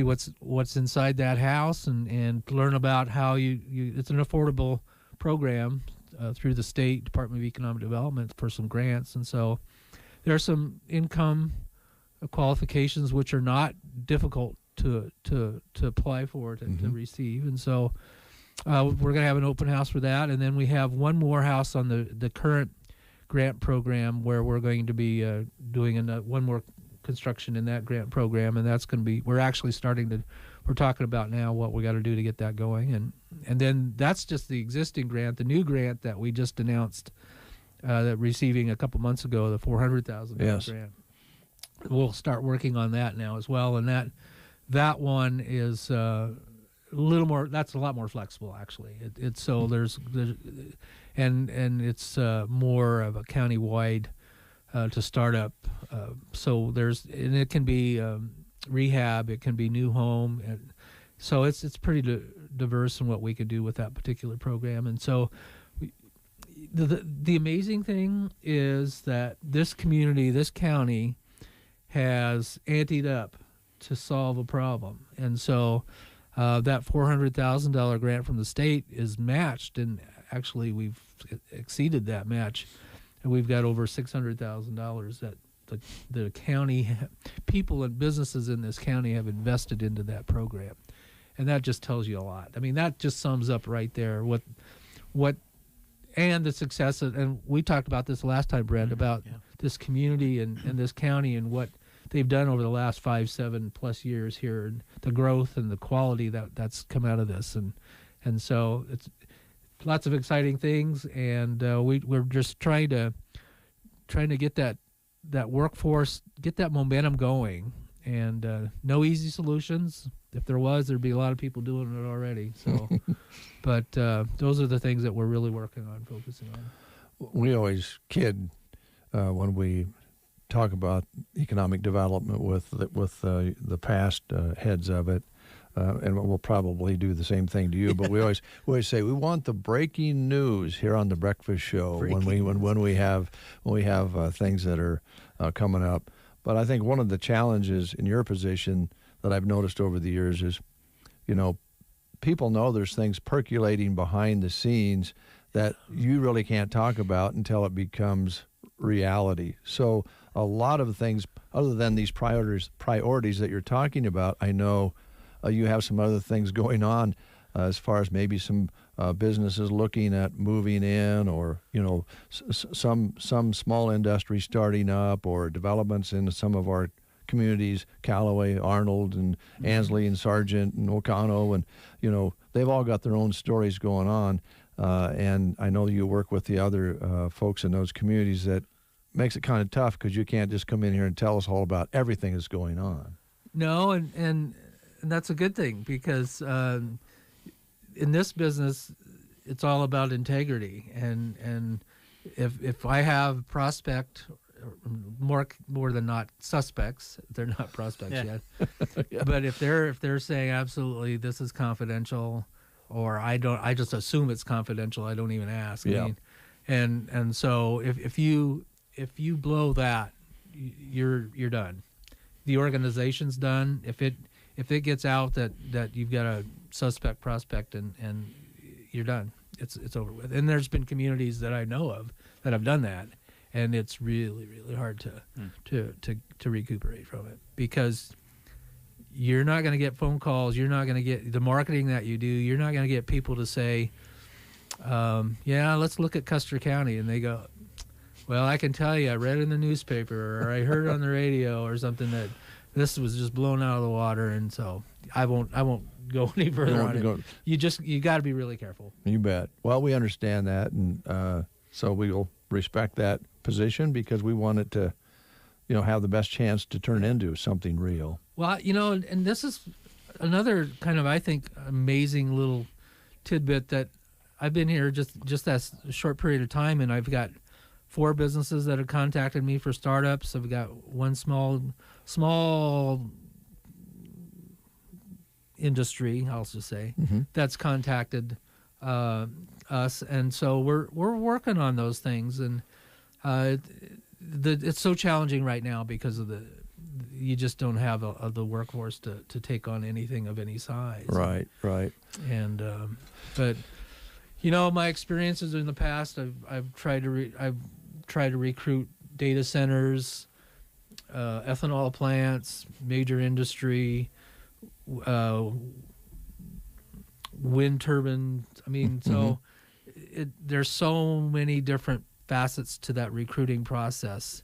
what's inside that house and learn about how it's an affordable program through the State Department of Economic Development for some grants. And so there are some income qualifications which are not difficult to apply for, to receive. And so we're going to have an open house for that. And then we have one more house on the current grant program where we're going to be doing one more construction in that grant program, and that's going to be, we're talking about now what we got to do to get that going. And then that's just the existing grant. The new grant that we just announced that receiving a couple months ago, the $400,000 grant. We'll start working on that now as well, and that one is a little more. That's a lot more flexible, actually. It's so there's and it's more of a county-wide to start up. So and it can be rehab, it can be new home, and so it's pretty diverse in what we could do with that particular program. And so the amazing thing is that this community, this county, has anteed up to solve a problem. And so that $400,000 grant from the state is matched, and actually we've exceeded that match, and we've got over $600,000 that the county, people and businesses in this county have invested into that program. And that just tells you a lot. I mean, that just sums up right there what and the success of, and we talked about this last time, Brent, about this community and this county and what they've done over the last 5-7+ years here, and the growth and the quality that's come out of this. And so it's lots of exciting things, and we're just trying to get that workforce, get that momentum going, and no easy solutions. If there was, there'd be a lot of people doing it already. So, but those are the things that we're really working on, focusing on. We always kid when we talk about economic development with the past heads of it, and we'll probably do the same thing to you. But we always say we want the breaking news here on the Breakfast Show when we have things that are coming up. But I think one of the challenges in your position that I've noticed over the years is, people know there's things percolating behind the scenes that you really can't talk about until it becomes reality. So a lot of things, other than these priorities that you're talking about, I know you have some other things going on as far as maybe some businesses looking at moving in, or some small industry starting up, or developments in some of our communities, Callaway, Arnold, and Ansley, and Sargent, and Ocano, and they've all got their own stories going on. And I know you work with the other folks in those communities. That makes it kind of tough because you can't just come in here and tell us all about everything that's going on. No, and that's a good thing, because in this business, it's all about integrity. And if I have prospect, more than not suspects, they're not prospects yet. Yeah. But if they're saying absolutely this is confidential, or I just assume it's confidential, I don't even ask. Yeah. I mean, and so if you blow that, you're done. The organization's done. If it gets out that you've got a suspect prospect, and you're done. It's over with. And there's been communities that I know of that have done that, and it's really, really hard to recuperate from it, because you're not going to get phone calls. You're not going to get the marketing that you do. You're not going to get people to say, yeah, let's look at Custer County. And they go, Well, I can tell you, I read in the newspaper or I heard on the radio or something that this was just blown out of the water, and so I won't go any further on it. You got to be really careful. You bet. Well, we understand that, and so we will respect that position because we want it to, have the best chance to turn into something real. Well, and this is another kind of, I think, amazing little tidbit that I've been here just that short period of time, and I've got 4 businesses that have contacted me for startups. I've got one small industry, I'll just say, that's contacted us, and so we're working on those things, and it's so challenging right now because of you just don't have the workforce to take on anything of any size. Right. And but my experiences in the past, I've tried to recruit data centers, ethanol plants, major industry, wind turbines. I mean, so there's so many different facets to that recruiting process,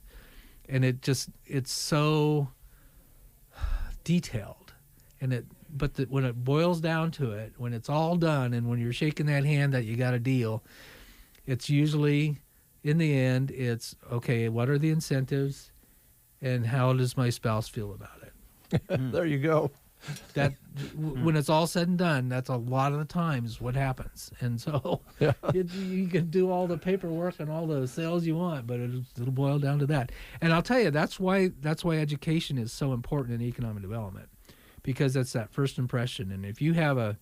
and it's so detailed, and when it boils down to it, when it's all done, and when you're shaking that hand that you got a deal, it's usually, in the end, it's okay. What are the incentives, and how does my spouse feel about it? There you go. That when it's all said and done, that's a lot of the times what happens, and so you can do all the paperwork and all the sales you want, but it'll boil down to that. And I'll tell you, that's why education is so important in economic development, because that's that first impression. And if you have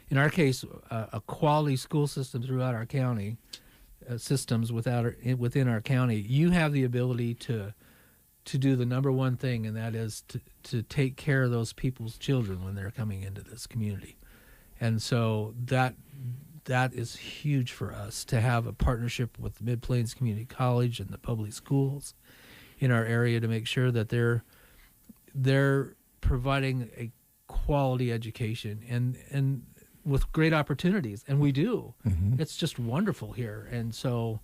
in our case, a quality school system throughout our county, systems within our county, you have the ability to do the number one thing, and that is to take care of those people's children when they're coming into this community. And so that is huge for us, to have a partnership with Mid-Plains Community College and the public schools in our area to make sure that they're providing a quality education and with great opportunities. And we do. It's just wonderful here. And so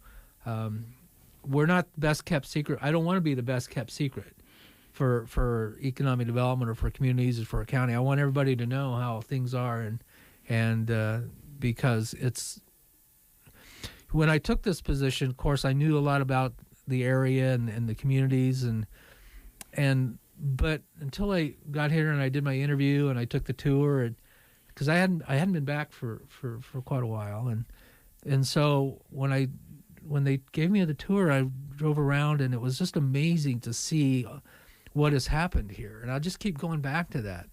we're not best kept secret. I don't want to be the best kept secret for economic development or for communities or for a county. I want everybody to know how things are, and because it's, when I took this position, of course, I knew a lot about the area and the communities, but until I got here and I did my interview and I took the tour, and because I hadn't been back for quite a while, and so when they gave me the tour, I drove around, and it was just amazing to see what has happened here. And I'll just keep going back to that.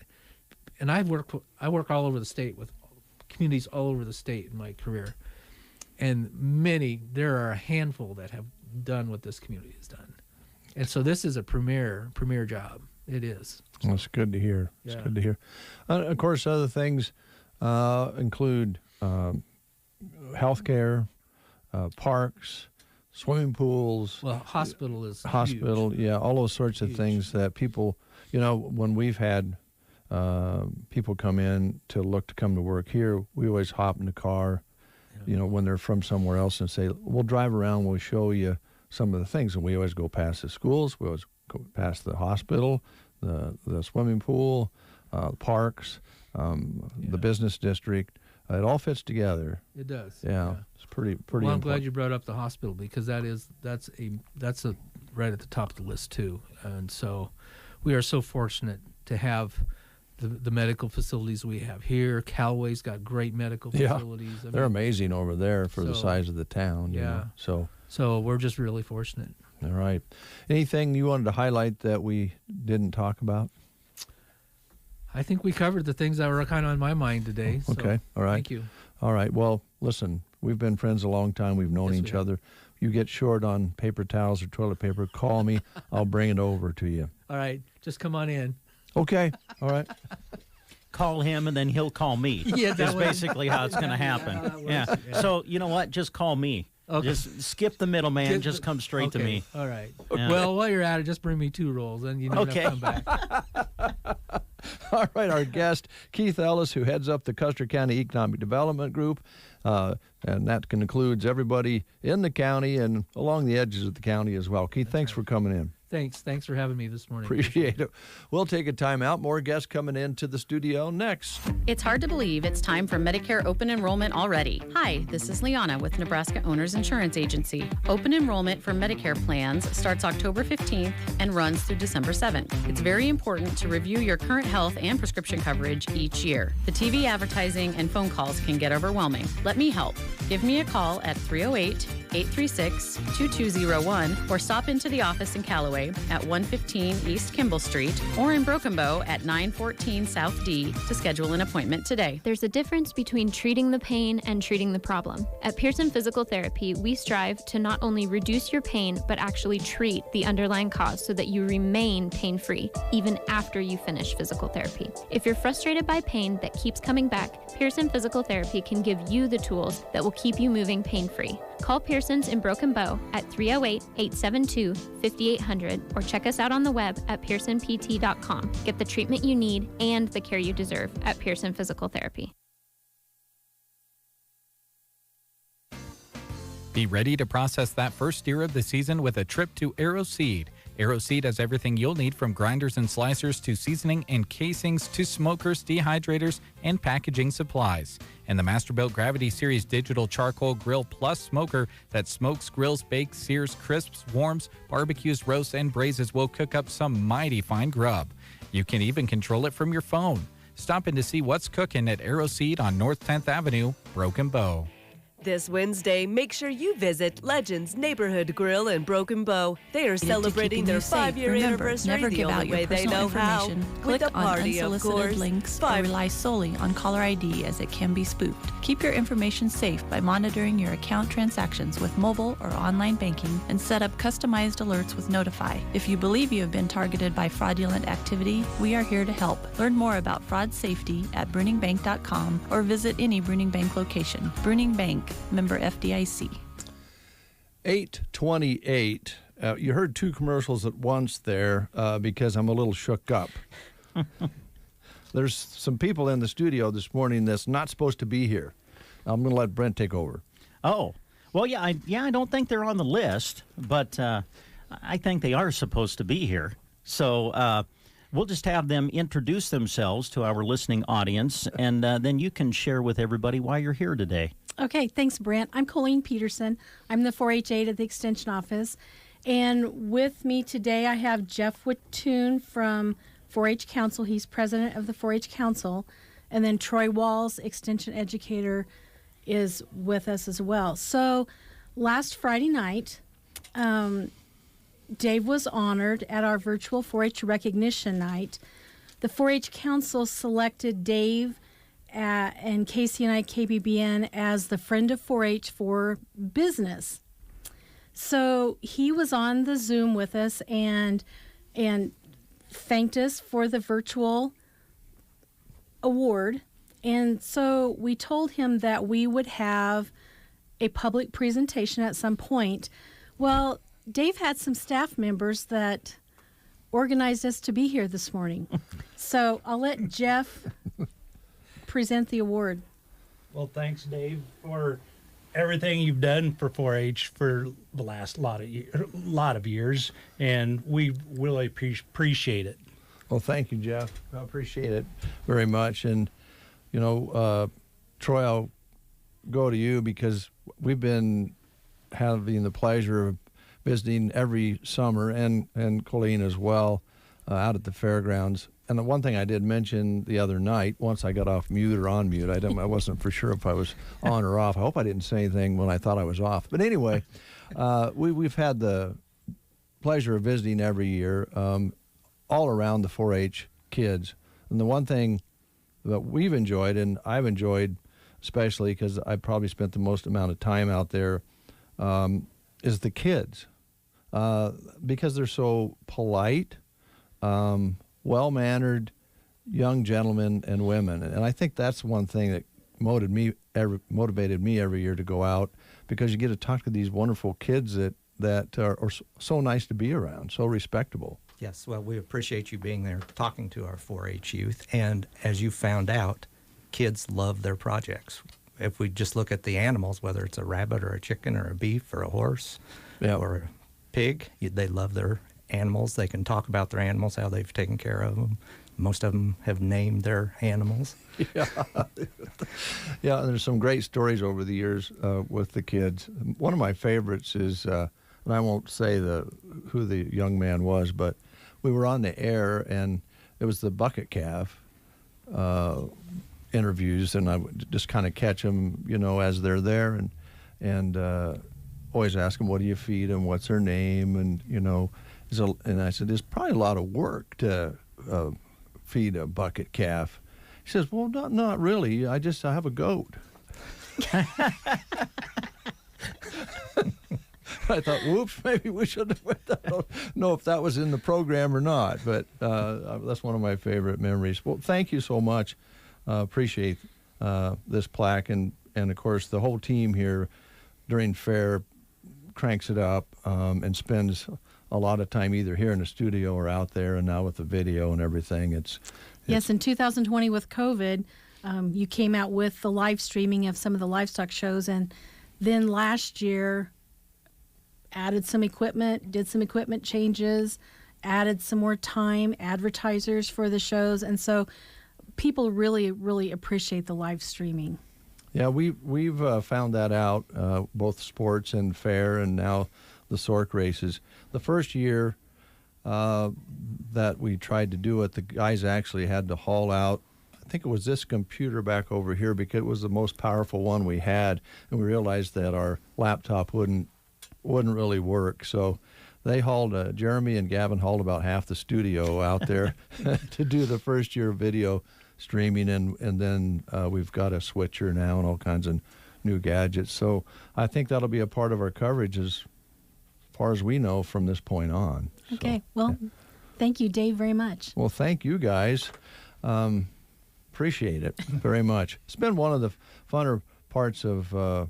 And I work all over the state with communities all over the state in my career, and there are a handful that have done what this community has done. And so this is a premier job. It is. Well, it's good to hear. It's good to hear. Of course, other things include healthcare, parks, swimming pools. Well, hospital, huge. Yeah, all those sorts of things that people, when we've had people come in to come to work here, we always hop in the car, when they're from somewhere else, and say, we'll drive around, we'll show you some of the things. And we always go past the schools, we always go past the hospital, the swimming pool, parks, the business district. It all fits together. It does. Yeah. It's pretty well, I'm important. glad you brought up the hospital, because that's right at the top of the list too. And so we are so fortunate to have the medical facilities we have here. Callaway's got great medical facilities. Yeah. They're amazing over there for the size of the town. Yeah. So we're just really fortunate. All right. Anything you wanted to highlight that we didn't talk about? I think we covered the things that were kind of on my mind today. So okay. All right. Thank you. All right. Well, listen, we've been friends a long time. We've known each other. You get short on paper towels or toilet paper, call me. I'll bring it over to you. All right. Just come on in. Okay. All right. Call him, and then he'll call me. Yeah, that's basically how it's going to happen. Yeah. So, you know what? Just call me. Okay. Just skip the middleman. Just come straight to me. All right. Yeah. Well, while you're at it, just bring me 2 rolls, and you don't have to come back. All right, our guest, Keith Ellis, who heads up the Custer County Economic Development Group, and that includes everybody in the county and along the edges of the county as well. Keith, thanks for coming in. Thanks for having me this morning. Appreciate it. We'll take a time out. More guests coming into the studio next. It's hard to believe it's time for Medicare open enrollment already. Hi, this is Liana with Nebraska Owners Insurance Agency. Open enrollment for Medicare plans starts October 15th and runs through December 7th. It's very important to review your current health and prescription coverage each year. The TV advertising and phone calls can get overwhelming. Let me help. Give me a call at 308-836-2201 or stop into the office in Callaway at 115 East Kimball Street or in Broken Bow at 914 South D to schedule an appointment today. There's a difference between treating the pain and treating the problem. At Pearson Physical Therapy, we strive to not only reduce your pain, but actually treat the underlying cause so that you remain pain-free, even after you finish physical therapy. If you're frustrated by pain that keeps coming back, Pearson Physical Therapy can give you the tools that will keep you moving pain-free. Call Pearson's in Broken Bow at 308-872-5800 or check us out on the web at pearsonpt.com. Get the treatment you need and the care you deserve at Pearson Physical Therapy. Be ready to process that first steer of the season with a trip to AeroSeed. AeroSeed has everything you'll need from grinders and slicers to seasoning and casings to smokers, dehydrators, and packaging supplies. And the Masterbuilt Gravity Series Digital Charcoal Grill Plus Smoker that smokes, grills, bakes, sears, crisps, warms, barbecues, roasts, and braises will cook up some mighty fine grub. You can even control it from your phone. Stop in to see what's cooking at AeroSeed on North 10th Avenue, Broken Bow. This Wednesday, make sure you visit Legends Neighborhood Grill in Broken Bow. They are celebrating their 5-year anniversary never the give only out your way they personal know how. information. With Click a party, on of unsolicited course. links or rely solely on caller ID as it can be spoofed. Keep your information safe by monitoring your account transactions with mobile or online banking and set up customized alerts with Notify. If you believe you have been targeted by fraudulent activity, we are here to help. Learn more about fraud safety at bruningbank.com or visit any Bruning Bank location. Bruning Bank, member FDIC. 8:28. You heard two commercials at once there because I'm a little shook up. There's some people in the studio this morning that's not supposed to be here. I'm going to let Brent take over. Oh, well, yeah, I don't think they're on the list, but I think they are supposed to be here. So we'll just have them introduce themselves to our listening audience, and then you can share with everybody why you're here today. Okay, thanks, Brent. I'm Colleen Peterson. I'm the 4-H aide at the Extension Office. And with me today, I have Jeff Wattoon from 4-H Council. He's president of the 4-H Council. And then Troy Walls, Extension Educator, is with us as well. So last Friday night, Dave was honored at our virtual 4-H recognition night. The 4-H Council selected Dave and Casey and I, KBBN, as the Friend of 4-H for Business. So he was on the Zoom with us and thanked us for the virtual award. And so we told him that we would have a public presentation at some point. Well, Dave had some staff members that organized us to be here this morning. So I'll let Jeff present the award. Well, thanks, Dave, for everything you've done for 4-H for the last lot of years, and we really appreciate it. Well, thank you, Jeff. I appreciate it very much. And, you know, Troy, I'll go to you because we've been having the pleasure of visiting every summer, and Colleen as well, out at the fairgrounds. And the one thing I did mention the other night, once I got off mute or on mute, I wasn't for sure if I was on or off. I hope I didn't say anything when I thought I was off. But anyway, we've had the pleasure of visiting every year all around the 4-H kids. And the one thing that we've enjoyed, and I've enjoyed especially because I probably spent the most amount of time out there, is the kids. Because they're so polite, well-mannered young gentlemen and women. And I think that's one thing that motivated me every year to go out, because you get to talk to these wonderful kids that are so nice to be around, so respectable. Yes, well, we appreciate you being there talking to our 4-H youth. And as you found out, kids love their projects. If we just look at the animals, whether it's a rabbit or a chicken or a beef or a horse or a pig, they love their animals. They can talk about their animals, how they've taken care of them. Most of them have named their animals. Yeah, yeah. There's some great stories over the years with the kids. One of my favorites is, and I won't say who the young man was, but we were on the air, and it was the bucket calf interviews, and I would just kind of catch them, as they're there, and always ask them, what do you feed them? What's their name? And and I said, there's probably a lot of work to feed a bucket calf. He says, well, not really. I have a goat. I thought, whoops, maybe we should have. I don't know if that was in the program or not, but that's one of my favorite memories. Well, thank you so much. Appreciate this plaque, and of course the whole team here during fair cranks it up and spends a lot of time either here in the studio or out there, and now with the video and everything. Yes, in 2020 with COVID, you came out with the live streaming of some of the livestock shows, and then last year added some equipment, did some equipment changes, added some more time, advertisers for the shows, and so people really, really appreciate the live streaming. Yeah, we've found that out, both sports and fair, and now the Sork races. The first year that we tried to do it, the guys actually had to haul out, I think it was this computer back over here, because it was the most powerful one we had, and we realized that our laptop wouldn't really work. So they hauled, Jeremy and Gavin hauled about half the studio out there to do the first year video streaming, and then we've got a switcher now and all kinds of new gadgets. So I think that'll be a part of our coverage as far as we know from this point on. Okay, well, thank you, Dave, very much. Well, thank you guys. Appreciate it very much. It's been one of the funner parts of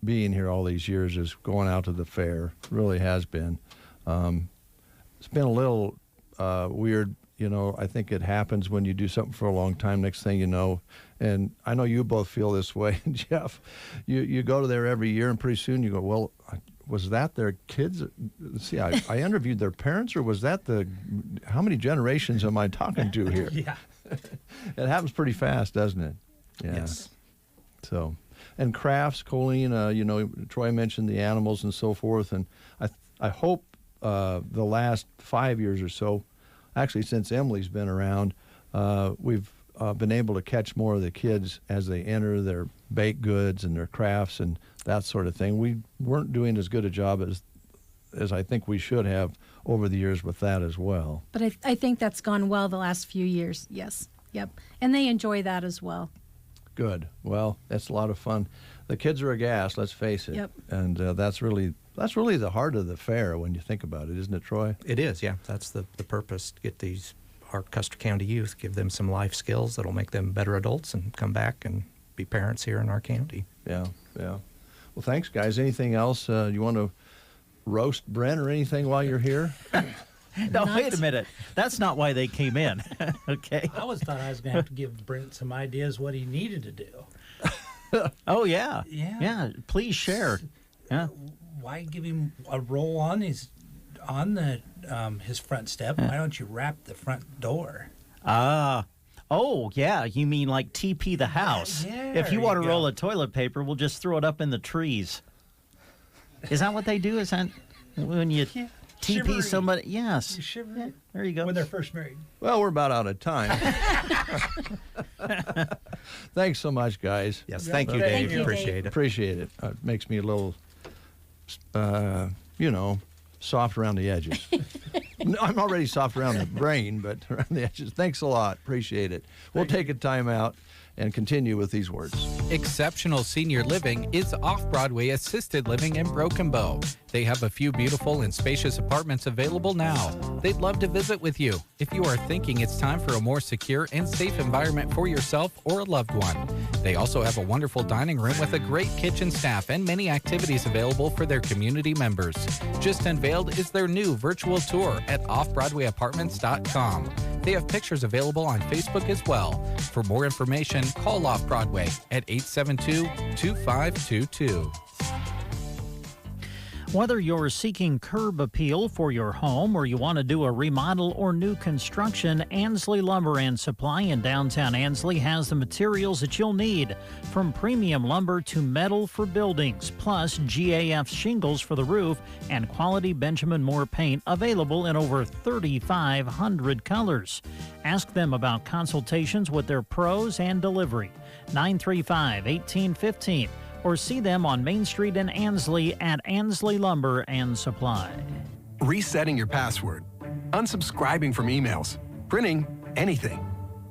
being here all these years, is going out to the fair. It really has been. It's been a little weird. I think it happens when you do something for a long time. Next thing you know, and I know you both feel this way, Jeff, you go to there every year, and pretty soon you go, well, was that their kids? See, I interviewed their parents, or was that how many generations am I talking to here? Yeah. It happens pretty fast, doesn't it? Yeah. Yes. So, and crafts, Colleen, Troy mentioned the animals and so forth, and I hope the last 5 years or so, actually since Emily's been around, we've been able to catch more of the kids as they enter their baked goods and their crafts and that sort of thing. We weren't doing as good a job as I think we should have over the years with that as well. But I think that's gone well the last few years, yes. Yep. And they enjoy that as well. Good. Well, that's a lot of fun. The kids are aghast, let's face it. Yep. And that's really the heart of the fair when you think about it, isn't it, Troy? It is, yeah. That's the purpose, to get our Custer County youth, give them some life skills that'll make them better adults and come back and be parents here in our county. Yeah. Well, thanks, guys. Anything else you want to roast Brent or anything while you're here? No, wait a minute. That's not why they came in. Okay. I always thought I was going to have to give Brent some ideas what he needed to do. Oh, yeah. Yeah. Please share. Yeah. Why give him a roll on his front step? Why don't you wrap the front door? Oh, yeah. You mean like TP the house? Yeah, if you there want you to go. roll of toilet paper, we'll just throw it up in the trees. Is that what they do? Is that when you TP Shivery. somebody? Yes. You shiver There you go. when they're first married. Well, we're about out of time. Thanks so much, guys. Yes, thank you, Dave. Appreciate it. Appreciate it. It makes me a little, soft around the edges. No, I'm already soft around the brain, but around the edges. Thanks a lot. Appreciate it. We'll take a time out, and continue with these words. Exceptional senior living is off-Broadway assisted living in Broken Bow. They have a few beautiful and spacious apartments available now. They'd love to visit with you if you are thinking it's time for a more secure and safe environment for yourself or a loved one. They also have a wonderful dining room with a great kitchen staff and many activities available for their community members. Just unveiled is their new virtual tour at offbroadwayapartments.com. They have pictures available on Facebook as well. For more information, call Off Broadway at 872-2522. Whether you're seeking curb appeal for your home or you want to do a remodel or new construction, Ansley Lumber and Supply in downtown Ansley has the materials that you'll need, from premium lumber to metal for buildings, plus GAF shingles for the roof and quality Benjamin Moore paint available in over 3,500 colors. Ask them about consultations with their pros and delivery. 935-1815. Or see them on Main Street in Ansley at Ansley Lumber and Supply. Resetting your password, unsubscribing from emails, printing anything.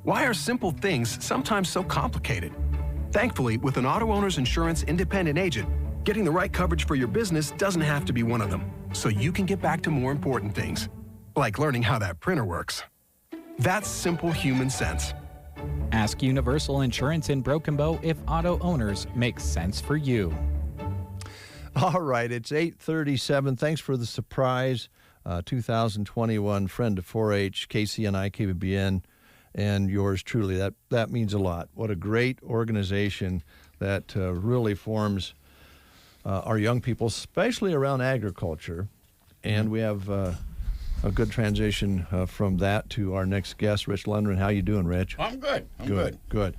Why are simple things sometimes so complicated? Thankfully, with an auto owner's insurance independent agent, getting the right coverage for your business doesn't have to be one of them, so you can get back to more important things, like learning how that printer works. That's simple human sense. Ask Universal Insurance in Broken Bow if auto owners make sense for you. All right, it's 8:37. Thanks for the surprise 2021 Friend of 4-H, KCNI, KBBN, and yours truly. That means a lot. What a great organization that really forms our young people, especially around agriculture. And we have a good transition from that to our next guest, Rich Lundgren. How you doing, Rich? I'm good. Good.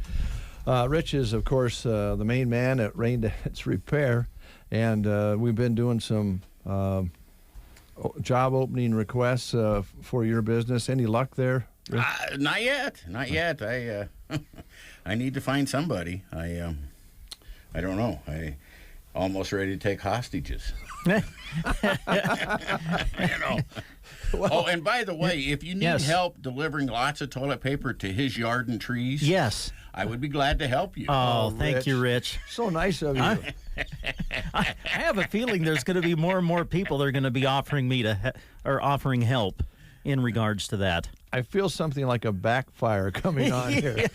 Rich is, of course, the main man at Rain Dance Repair, and we've been doing some job opening requests for your business. Any luck there, Rich? Not yet. I need to find somebody. I don't know. I almost ready to take hostages. Well, and by the way, if you need help delivering lots of toilet paper to his yard and trees, yes, I would be glad to help you. Oh, thank you, Rich. So nice of you. I have a feeling there's going to be more and more people that are going to be offering offering help in regards to that. I feel something like a backfire coming on here.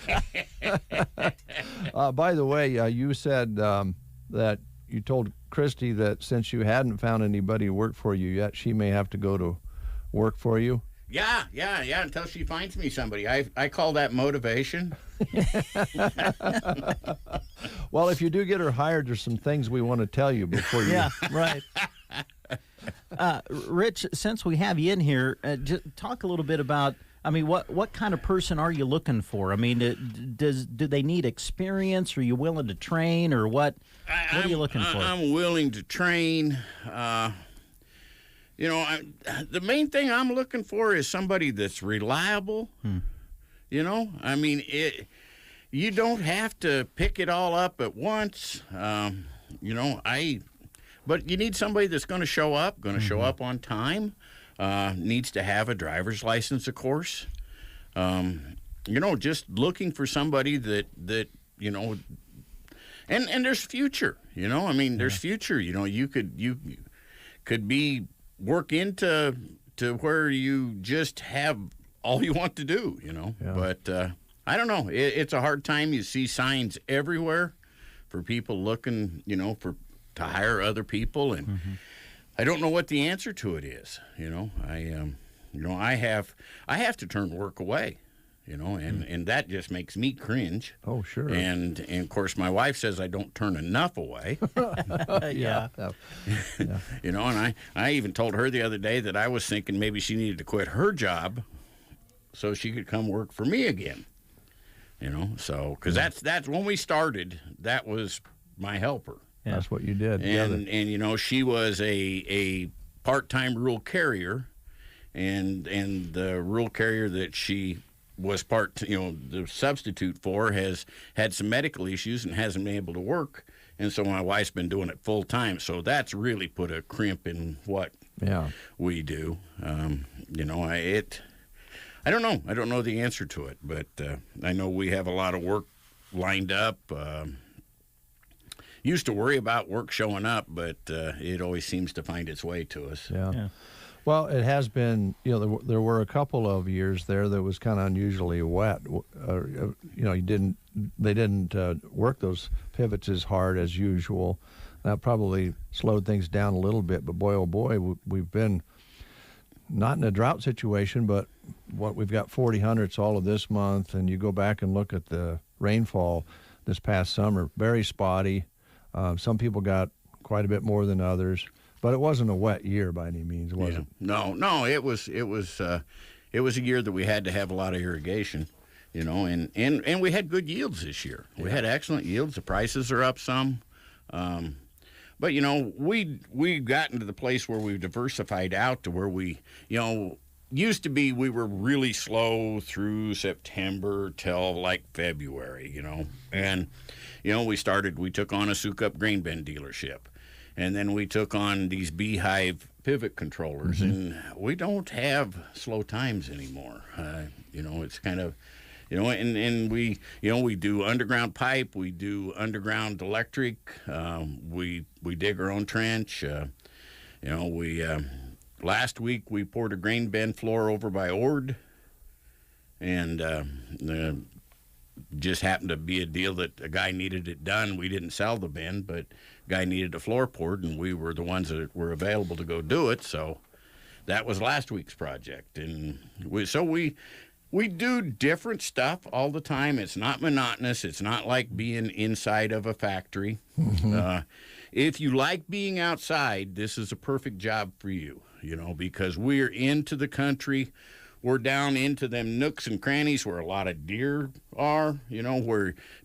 By the way, you said that you told Christy that since you hadn't found anybody to work for you yet, she may have to go to work for you. Yeah, until she finds me somebody. I call that motivation. Well, if you do get her hired, there's some things we want to tell you before you... Yeah, right. Rich, since we have you in here, just talk a little bit about, what kind of person are you looking for? Do they need experience? Are you willing to train, or what? What are you looking for? I'm willing to train. The main thing I'm looking for is somebody that's reliable. You don't have to pick it all up at once. But you need somebody that's going to show up, on time. Needs to have a driver's license, of course. Just looking for somebody that and there's future. There's future. You could be work into where you just have all you want to do. But I don't know. It's a hard time. You see signs everywhere for people looking, to hire other people, and I don't know what the answer to it is. I have to turn work away, and that just makes me cringe. Oh, sure. And of course, my wife says I don't turn enough away. Yeah. And I even told her the other day that I was thinking maybe she needed to quit her job so she could come work for me again. Because that's when we started. That was my helper. Yeah. That's what you did. And she was a part-time rural carrier, and the rural carrier that she was the substitute for has had some medical issues and hasn't been able to work, and so my wife's been doing it full-time. So that's really put a crimp in what we do. I don't know. I don't know the answer to it, but I know we have a lot of work lined up. Used to worry about work showing up, but it always seems to find its way to us. Yeah. Well, it has been, there were a couple of years there that was kind of unusually wet. They didn't work those pivots as hard as usual. That probably slowed things down a little bit, but boy, oh boy, we've been not in a drought situation, but we've got 40 hundredths all of this month, and you go back and look at the rainfall this past summer, very spotty. Some people got quite a bit more than others. But it wasn't a wet year by any means, was it? No. It was a year that we had to have a lot of irrigation, and we had good yields this year. We had excellent yields. The prices are up some, but we got into the place where we've diversified out to where we, used to be we were really slow through September till like February, and we took on a Sukup grain bin dealership. And then we took on these beehive pivot controllers, and we don't have slow times anymore. It's kind of, and we do underground pipe, we do underground electric, we dig our own trench. Last week we poured a grain bin floor over by Ord, and just happened to be a deal that a guy needed it done. We didn't sell the bin, but guy needed a floor poured, and we were the ones that were available to go do it. So that was last week's project, and we do different stuff all the time. It's not monotonous. It's not like being inside of a factory. If you like being outside, this is a perfect job for you. Because we're into the country. We're down into them nooks and crannies where a lot of deer are,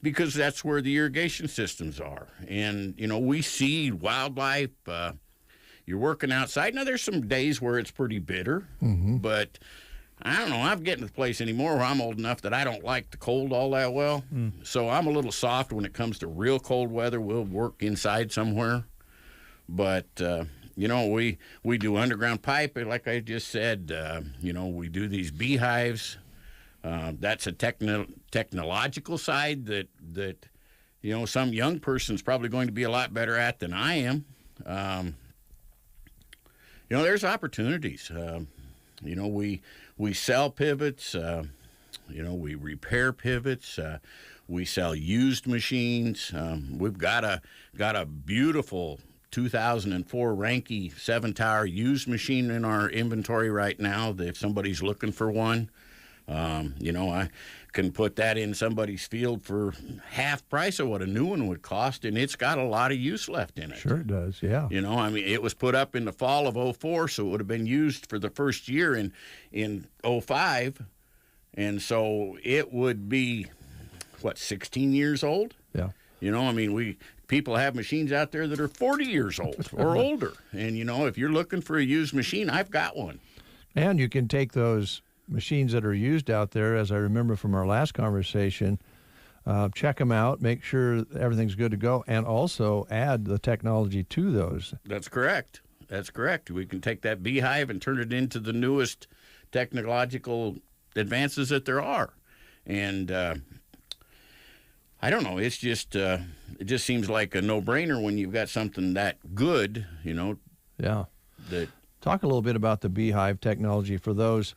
because that's where the irrigation systems are. And, we see wildlife. You're working outside. Now, there's some days where it's pretty bitter, but I don't know. I'm getting to the place anymore where I'm old enough that I don't like the cold all that well. So I'm a little soft when it comes to real cold weather. We'll work inside somewhere. But, we do underground pipe, like I just said. We do these beehives. That's a technological side that some young person's probably going to be a lot better at than I am. There's opportunities. We sell pivots. We repair pivots. We sell used machines. We've got a beautiful 2004 Ranke 7-tower used machine in our inventory right now. If somebody's looking for one, I can put that in somebody's field for half price of what a new one would cost, and it's got a lot of use left in it. Sure it does, yeah. It was put up in the fall of 04, so it would have been used for the first year in 05, and so it would be, 16 years old? Yeah. People have machines out there that are 40 years old or older. And, if you're looking for a used machine, I've got one. And you can take those machines that are used out there, as I remember from our last conversation, check them out, make sure everything's good to go, and also add the technology to those. That's correct. We can take that beehive and turn it into the newest technological advances that there are. And I don't know. It's just it just seems like a no-brainer when you've got something that good, Yeah. That talk a little bit about the beehive technology for those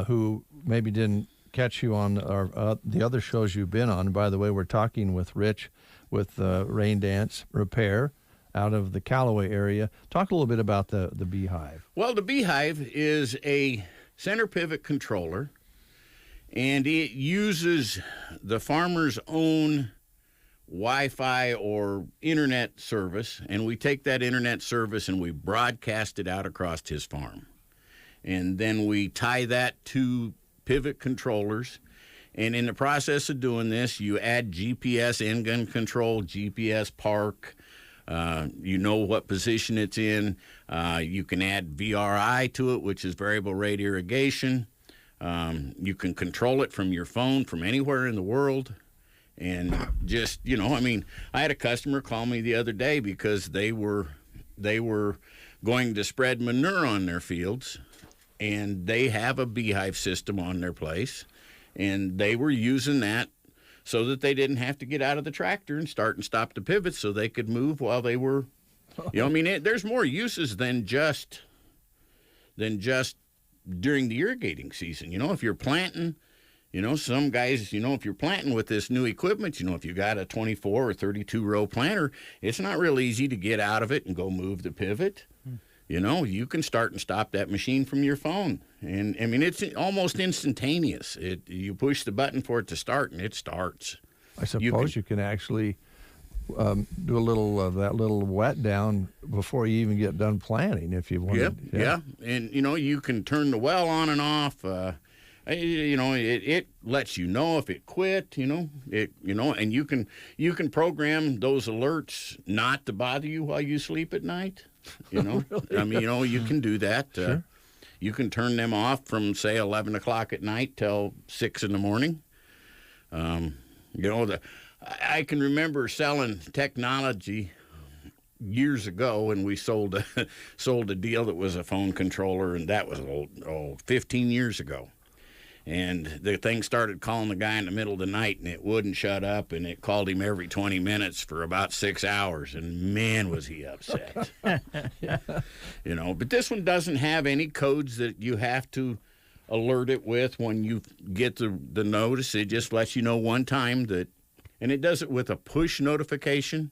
who maybe didn't catch you on the other shows you've been on. By the way, we're talking with Rich with Rain Dance Repair out of the Callaway area. Talk a little bit about the beehive. Well, the beehive is a center pivot controller, and it uses the farmer's own Wi-Fi or internet service, and we take that internet service and we broadcast it out across his farm. And then we tie that to pivot controllers. And in the process of doing this, you add GPS in-gun control, GPS park. You know what position it's in. You can add VRI to it, which is variable rate irrigation. You can control it from your phone from anywhere in the world. And just, I had a customer call me the other day because they were going to spread manure on their fields, and they have a beehive system on their place, and they were using that so that they didn't have to get out of the tractor and start and stop the pivots so they could move while they were, you know, I mean, there's more uses than just during the irrigating season. You know, if you're planting, you know, some guys, you know, if you're planting with this new equipment, you know, if you got a 24 or 32 row planter, it's not real easy to get out of it and go move the pivot. You know, you can start and stop that machine from your phone. And, I mean, it's almost instantaneous. You push the button for it to start, and it starts. I suppose you can actually do a little of that little wet down before you even get done planting if you want. Yeah. And, you know, you can turn the well on and off. You know, it lets you know if it quit, you know, and you can program those alerts not to bother you while you sleep at night. You know, really? I mean, you know, you can do that. Sure. You can turn them off from, say, 11 o'clock at night till 6 in the morning. You know, I can remember selling technology years ago, and we sold a deal that was a phone controller, and that was 15 years ago. And the thing started calling the guy in the middle of the night, and it wouldn't shut up, and it called him every 20 minutes for about 6 hours, and man, was he upset. You know, but this one doesn't have any codes that you have to alert it with when you get the notice. It just lets you know one time that, and it does it with a push notification,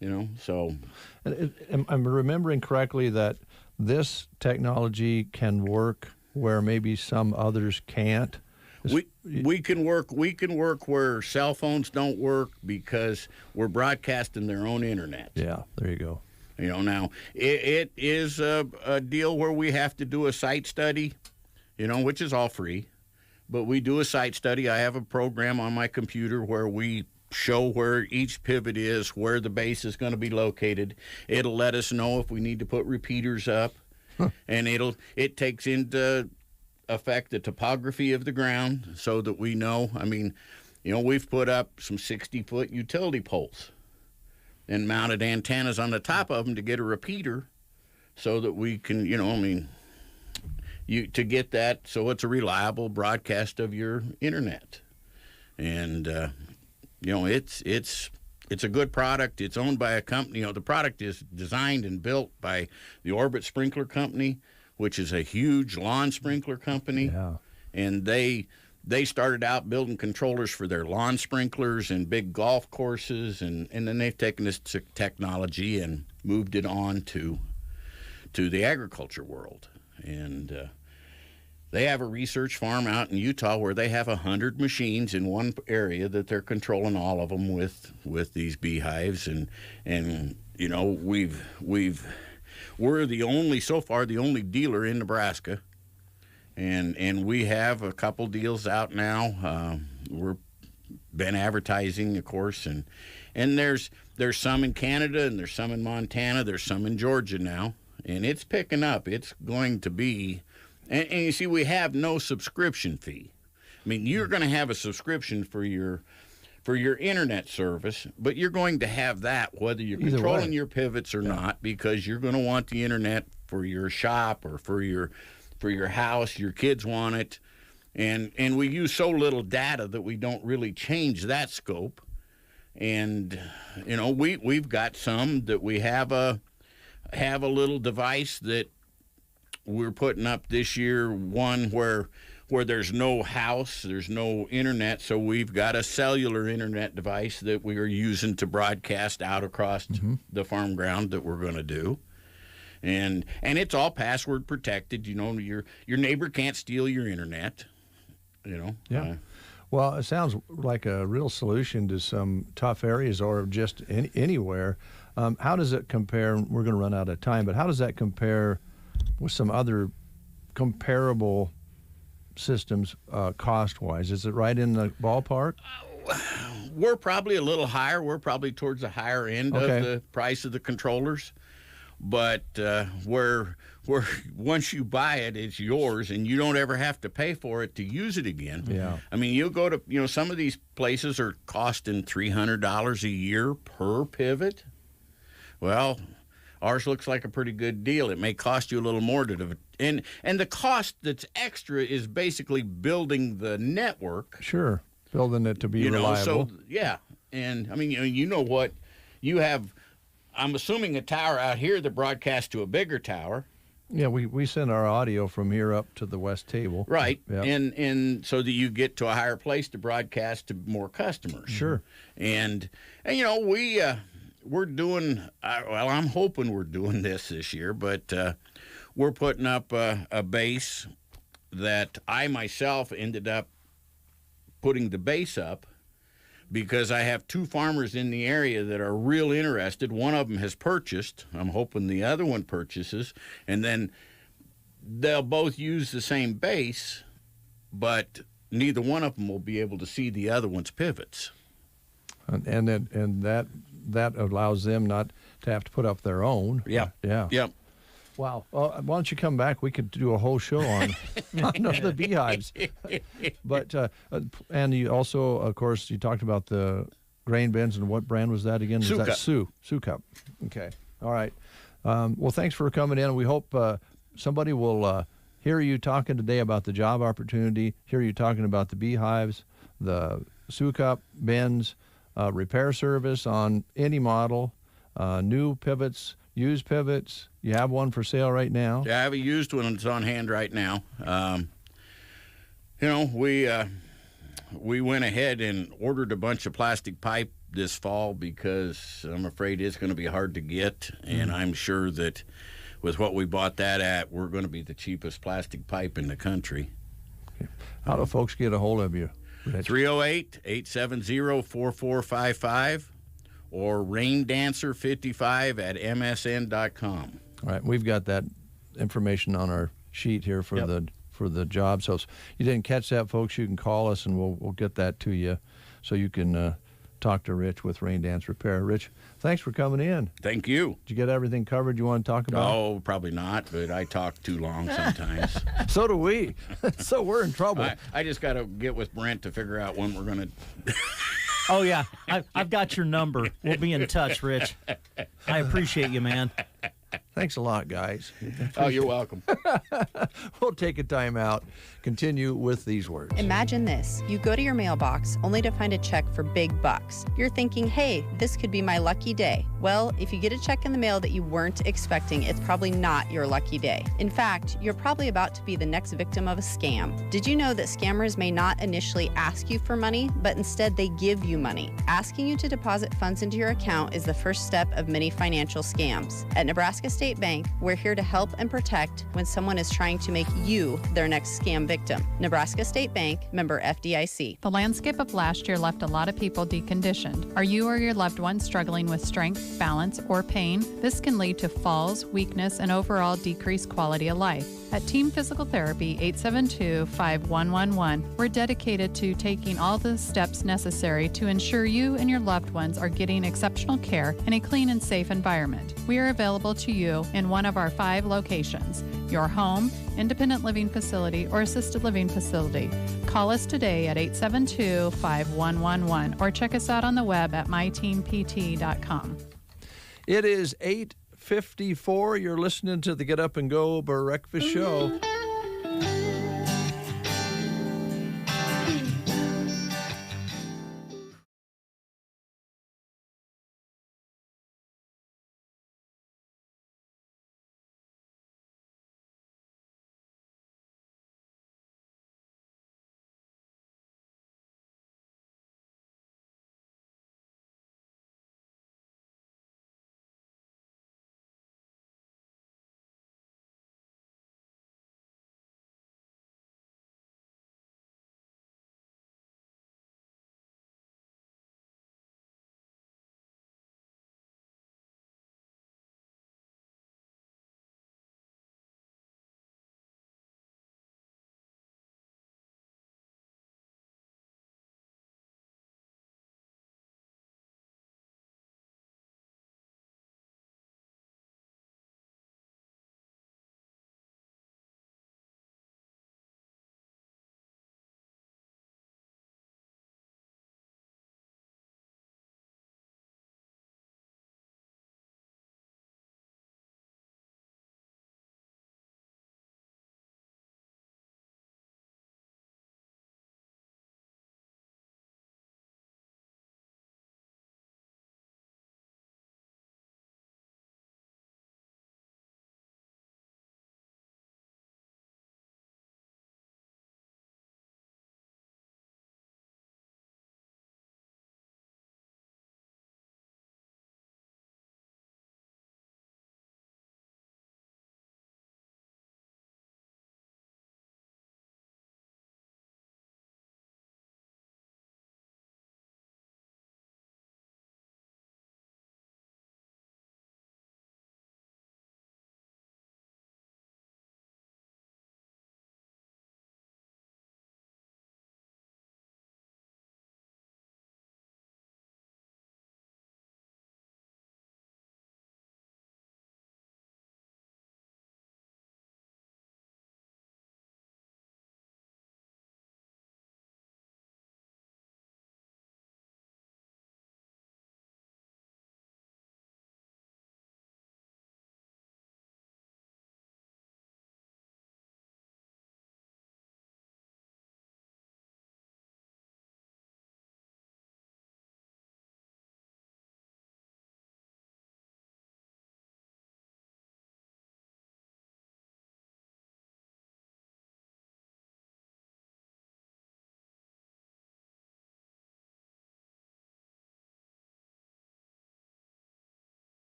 you know, so. I'm remembering correctly that this technology can work where maybe some others can't. We can work where cell phones don't work because we're broadcasting their own internet. Yeah, there you go. You know, now it is a deal where we have to do a site study, you know, which is all free, but we do a site study. I have a program on my computer where we show where each pivot is, where the base is going to be located. It'll let us know if we need to put repeaters up. And it takes into effect the topography of the ground so that we know. I mean, you know, we've put up some 60-foot utility poles and mounted antennas on the top of them to get a repeater so that we can, you know, I mean, to get that so it's a reliable broadcast of your internet. And, you know, it's a good product. It's owned by a company. You know, the product is designed and built by the Orbit Sprinkler Company, which is a huge lawn sprinkler company. Yeah. And they started out building controllers for their lawn sprinklers and big golf courses, and then they've taken this technology and moved it on to the agriculture world. And they have a research farm out in Utah where they have 100 machines in one area that they're controlling all of them with these beehives. And you know, we're so far the only dealer in Nebraska. And we have a couple deals out now. We're been advertising, of course, and there's some in Canada, and there's some in Montana, there's some in Georgia now, and it's picking up. It's going to be. And you see, we have no subscription fee. I mean, you're going to have a subscription for your internet service, but you're going to have that whether you're controlling your pivots or not, because you're going to want the internet for your shop or for your house. Your kids want it, and we use so little data that we don't really change that scope. And you know, we've got some that we have a little device that we're putting up this year, one where there's no house, there's no internet, so we've got a cellular internet device that we are using to broadcast out across the farm ground that we're going to do. And it's all password protected. You know, your neighbor can't steal your internet, you know. Yeah. Well, it sounds like a real solution to some tough areas or just anywhere. How does it compare? We're going to run out of time, but how does that compare with some other comparable systems cost-wise? Is it right in the ballpark? We're probably a little higher. We're probably towards the higher end of the price of the controllers. But where once you buy it, it's yours, and you don't ever have to pay for it to use it again. Yeah. I mean, you'll go to, you know, some of these places are costing $300 a year per pivot. Well, ours looks like a pretty good deal. It may cost you a little more and the cost that's extra is basically building the network. Sure. Building it to be reliable. So yeah, and I mean, you know what, you have. I'm assuming a tower out here that broadcasts to a bigger tower. Yeah, we send our audio from here up to the west table. Right, Yep. and so that you get to a higher place to broadcast to more customers. Sure. And you know, we're doing, well, I'm hoping we're doing this year, but we're putting up a base that I myself ended up putting the base up because I have two farmers in the area that are real interested. One of them has purchased. I'm hoping the other one purchases, and then they'll both use the same base, but neither one of them will be able to see the other one's pivots. And that allows them not to have to put up their own. Yeah. Yeah. Yep. Wow. Well, why don't you come back? We could do a whole show on the beehives. But and you also, of course, you talked about the grain bins, and what brand was that again? Was that Sioux Cup? Okay. All right. Well, thanks for coming in. We hope somebody will hear you talking today about the job opportunity, hear you talking about the beehives, the Sioux Cup bins, repair service on any model, new pivots, used pivots. You have one for sale right now? Yeah, I have a used one that's on hand right now. You know, we went ahead and ordered a bunch of plastic pipe this fall because I'm afraid it's going to be hard to get, and I'm sure that with what we bought that at, we're going to be the cheapest plastic pipe in the country. How do folks get a hold of you? 308-870-4455 or raindancer55 at msn.com. All right, we've got that information on our sheet here for the job. So if you didn't catch that, folks, you can call us and we'll get that to you, so you can talk to Rich with Rain Dance Repair. Rich, thanks for coming in. Thank you. Did you get everything covered you want to talk about? Oh, probably not, but I talk too long sometimes. So do we. So we're in trouble. I just got to get with Brent to figure out when we're going to. Oh, yeah. I've got your number. We'll be in touch, Rich. I appreciate you, man. Thanks a lot, guys. Oh, you're welcome. We'll take a time out. Continue with these words. Imagine this. You go to your mailbox only to find a check for big bucks. You're thinking, hey, this could be my lucky day. Well, if you get a check in the mail that you weren't expecting, it's probably not your lucky day. In fact, you're probably about to be the next victim of a scam. Did you know that scammers may not initially ask you for money, but instead they give you money? Asking you to deposit funds into your account is the first step of many financial scams. At Nebraska State Bank, we're here to help and protect when someone is trying to make you their next scam victim. Nebraska State Bank, member FDIC. The landscape of last year left a lot of people deconditioned. Are you or your loved one struggling with strength, balance, or pain? This can lead to falls, weakness, and overall decreased quality of life. At Team Physical Therapy 872-5111, we're dedicated to taking all the steps necessary to ensure you and your loved ones are getting exceptional care in a clean and safe environment. We are available to you in one of our 5 locations: your home, independent living facility, or assisted living facility. Call us today at 872-5111 or check us out on the web at myteampt.com. It is 8:54. You're listening to the Get Up and Go Breakfast Show.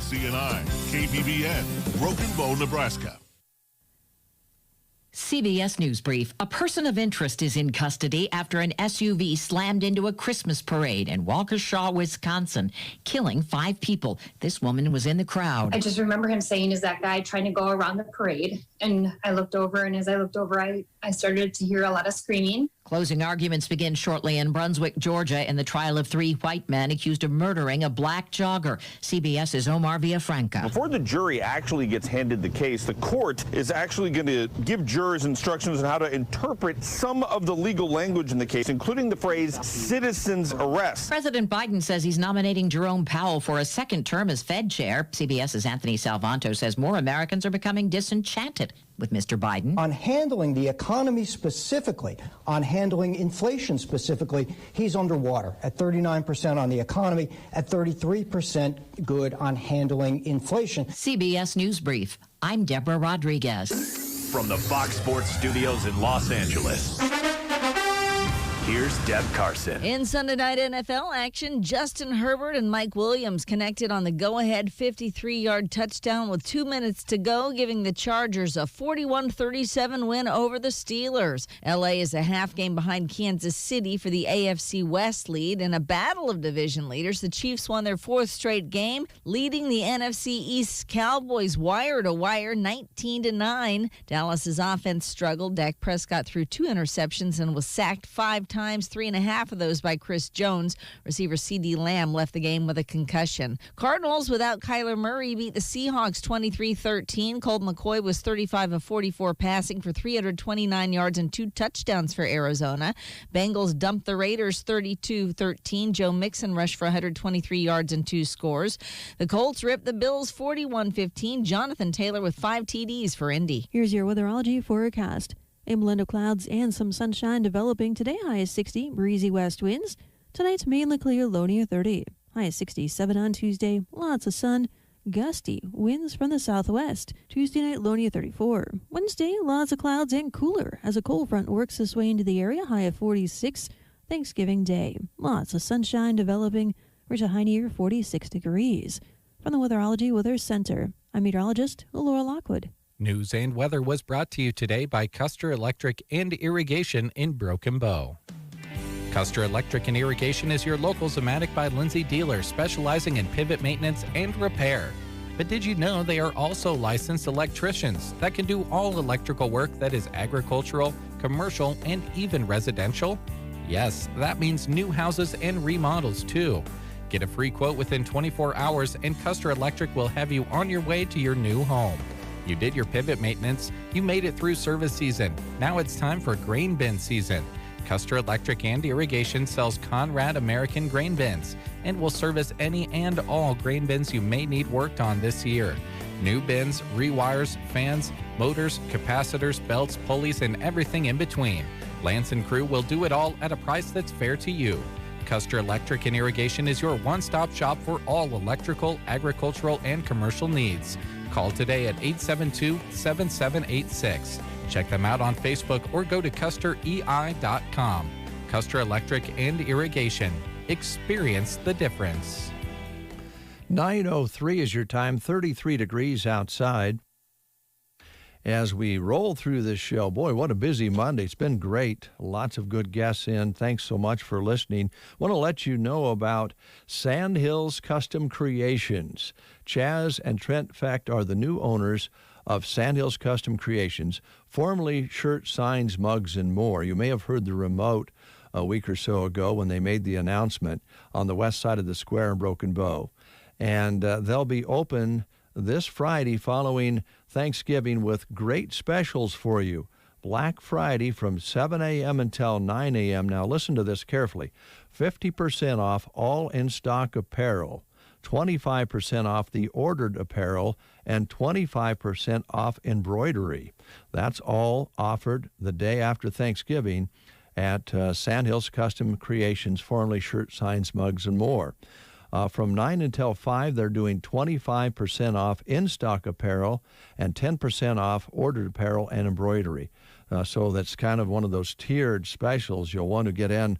KCNI, KBBN, Broken Bow, Nebraska. CBS News Brief. A person of interest is in custody after an SUV slammed into a Christmas parade in Waukesha, Wisconsin, killing 5 people. This woman was in the crowd. I just remember him saying, "Is that guy trying to go around the parade?" And I looked over, and as I looked over, I started to hear a lot of screaming. Closing arguments begin shortly in Brunswick, Georgia, in the trial of 3 white men accused of murdering a black jogger. CBS's Omar Villafranca. Before the jury actually gets handed the case, the court is actually going to give jurors instructions on how to interpret some of the legal language in the case, including the phrase citizen's arrest. President Biden says he's nominating Jerome Powell for a second term as Fed chair. CBS's Anthony Salvanto says more Americans are becoming disenchanted with Mr. Biden. On handling the economy specifically, on handling inflation specifically, he's underwater at 39% on the economy, at 33% good on handling inflation. CBS News Brief. I'm Deborah Rodriguez. From the Fox Sports Studios in Los Angeles, here's Deb Carson. In Sunday night NFL action, Justin Herbert and Mike Williams connected on the go-ahead 53-yard touchdown with 2 minutes to go, giving the Chargers a 41-37 win over the Steelers. L.A. is a half game behind Kansas City for the AFC West lead. In a battle of division leaders, the Chiefs won their 4th straight game, leading the NFC East Cowboys wire to wire 19-9. Dallas's offense struggled. Dak Prescott threw 2 interceptions and was sacked 5 times, 3.5 of those by Chris Jones. Receiver C.D. Lamb left the game with a concussion. Cardinals without Kyler Murray beat the Seahawks 23-13. Colt McCoy was 35 of 44 passing for 329 yards and 2 touchdowns for Arizona. Bengals dumped the Raiders 32-13. Joe Mixon rushed for 123 yards and 2 scores. The Colts ripped the Bills 41-15. Jonathan Taylor with 5 TDs for Indy. Here's your weatherology forecast. A blend of clouds and some sunshine developing today. High is 60, breezy west winds. Tonight's mainly clear, low near 30. High is 67 on Tuesday, lots of sun. Gusty winds from the southwest. Tuesday night, low near 34. Wednesday, lots of clouds and cooler as a cold front works its way into the area. High of 46. Thanksgiving Day, lots of sunshine developing. Reach a high near 46 degrees. From the Weatherology Weather Center, I'm meteorologist Laura Lockwood. News and weather was brought to you today by Custer Electric and Irrigation in Broken Bow. Custer Electric and Irrigation is your local Zematic by Lindsay dealer specializing in pivot maintenance and repair. But did you know they are also licensed electricians that can do all electrical work that is agricultural, commercial, and even residential? Yes, that means new houses and remodels too. Get a free quote within 24 hours and Custer Electric will have you on your way to your new home. You did your pivot maintenance, you made it through service season. Now it's time for grain bin season. Custer Electric and Irrigation sells Conrad American grain bins and will service any and all grain bins you may need worked on this year. New bins, rewires, fans, motors, capacitors, belts, pulleys, and everything in between. Lance and crew will do it all at a price that's fair to you. Custer Electric and Irrigation is your one-stop shop for all electrical, agricultural, and commercial needs. Call today at 872-7786. Check them out on Facebook or go to custerei.com. Custer Electric and Irrigation. Experience the difference. 9:03 is your time, 33 degrees outside. As we roll through this show, boy, what a busy Monday. It's been great. Lots of good guests in. Thanks so much for listening. Want to let you know about Sandhills Custom Creations. Chaz and Trent Fecht are the new owners of Sandhills Custom Creations, formerly Shirt, Signs, Mugs, and More. You may have heard the remote a week or so ago when they made the announcement on the west side of the square in Broken Bow. And they'll be open this Friday following Thanksgiving with great specials for you. Black Friday from 7 a.m. until 9 a.m. Now listen to this carefully. 50% off all in-stock apparel, 25% off the ordered apparel, and 25% off embroidery. That's all offered the day after Thanksgiving at Sandhills Custom Creations, formerly Shirt, Signs, Mugs, and More. From 9 until 5, they're doing 25% off in-stock apparel and 10% off ordered apparel and embroidery. So that's kind of one of those tiered specials. You'll want to get in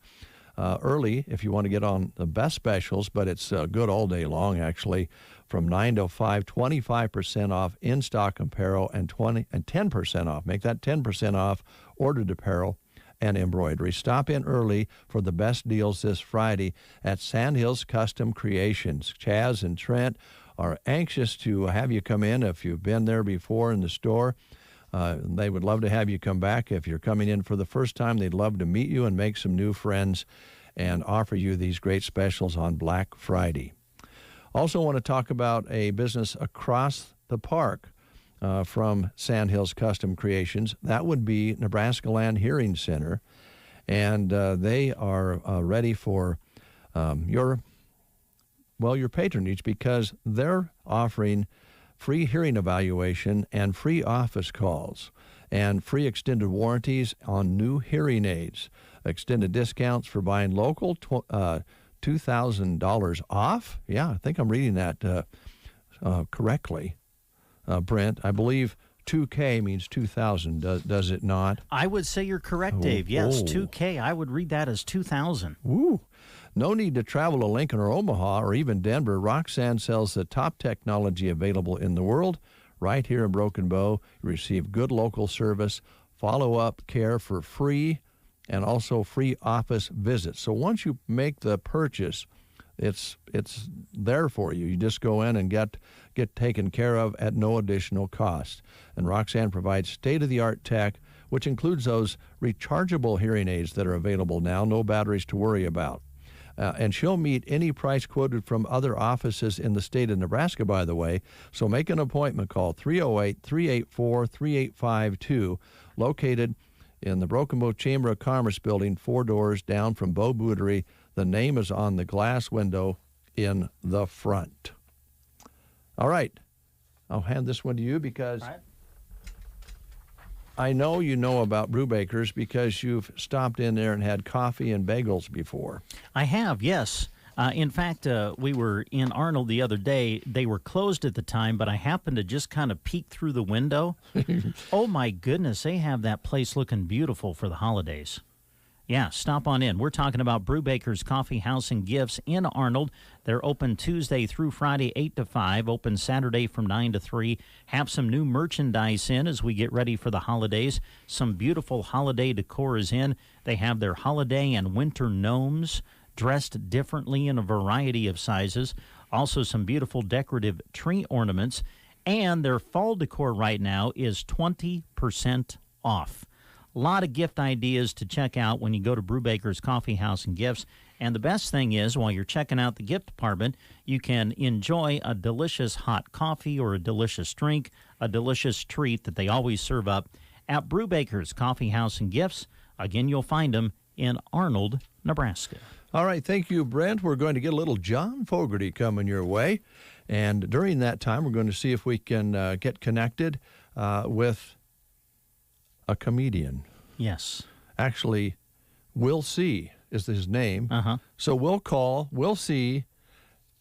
early if you want to get on the best specials, but it's good all day long, actually. From 9 to 5, 25% off in-stock apparel and 10% off. Make that 10% off ordered apparel and embroidery. Stop in early for the best deals this Friday at Sandhills Custom Creations. Chaz and Trent are anxious to have you come in if you've been there before in the store. They would love to have you come back. If you're coming in for the first time, they'd love to meet you and make some new friends and offer you these great specials on Black Friday. Also want to talk about a business across the park from Sandhills Custom Creations. That would be Nebraska Land Hearing Center, and they are ready for your patronage because they're offering free hearing evaluation and free office calls and free extended warranties on new hearing aids, extended discounts for buying local, $2,000 off. Yeah, I think I'm reading that correctly. Brent, I believe 2K means 2,000, does it not? I would say you're correct, Dave. Yes, 2K. I would read that as 2,000. Woo. No need to travel to Lincoln or Omaha or even Denver. Roxanne sells the top technology available in the world. Right here in Broken Bow, you receive good local service, follow-up care for free, and also free office visits. So once you make the purchase, it's there for you. You just go in and get taken care of at no additional cost. And Roxanne provides state-of-the-art tech, which includes those rechargeable hearing aids that are available now, no batteries to worry about. And she'll meet any price quoted from other offices in the state of Nebraska, by the way. So make an appointment. Call 308-384-3852, located in the Broken Bow Chamber of Commerce building, 4 doors down from Bow Bootery. The name is on the glass window in the front. All right. I'll hand this one to you because I know you know about Brewbakers because you've stopped in there and had coffee and bagels before. I have, yes. In fact, we were in Arnold the other day. They were closed at the time, but I happened to just kind of peek through the window. Oh, my goodness, they have that place looking beautiful for the holidays. Yeah, stop on in. We're talking about Brewbaker's Coffee House and Gifts in Arnold. They're open Tuesday through Friday, 8 to 5, open Saturday from 9 to 3. Have some new merchandise in as we get ready for the holidays. Some beautiful holiday decor is in. They have their holiday and winter gnomes dressed differently in a variety of sizes. Also some beautiful decorative tree ornaments. And their fall decor right now is 20% off. A lot of gift ideas to check out when you go to Brewbaker's Coffee House and Gifts. And the best thing is, while you're checking out the gift department, you can enjoy a delicious hot coffee or a delicious drink, a delicious treat that they always serve up at Brewbaker's Coffee House and Gifts. Again, you'll find them in Arnold, Nebraska. All right, thank you, Brent. We're going to get a little John Fogarty coming your way. And during that time, we're going to see if we can get connected with a comedian. Yes. Actually, We'll See is his name. So we'll call, we'll see,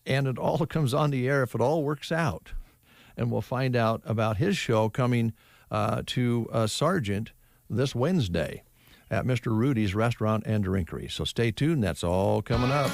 and it all comes on the air if it all works out. And we'll find out about his show coming to Sargent this Wednesday at Mr. Rudy's Restaurant and Drinkery. So stay tuned. That's all coming up.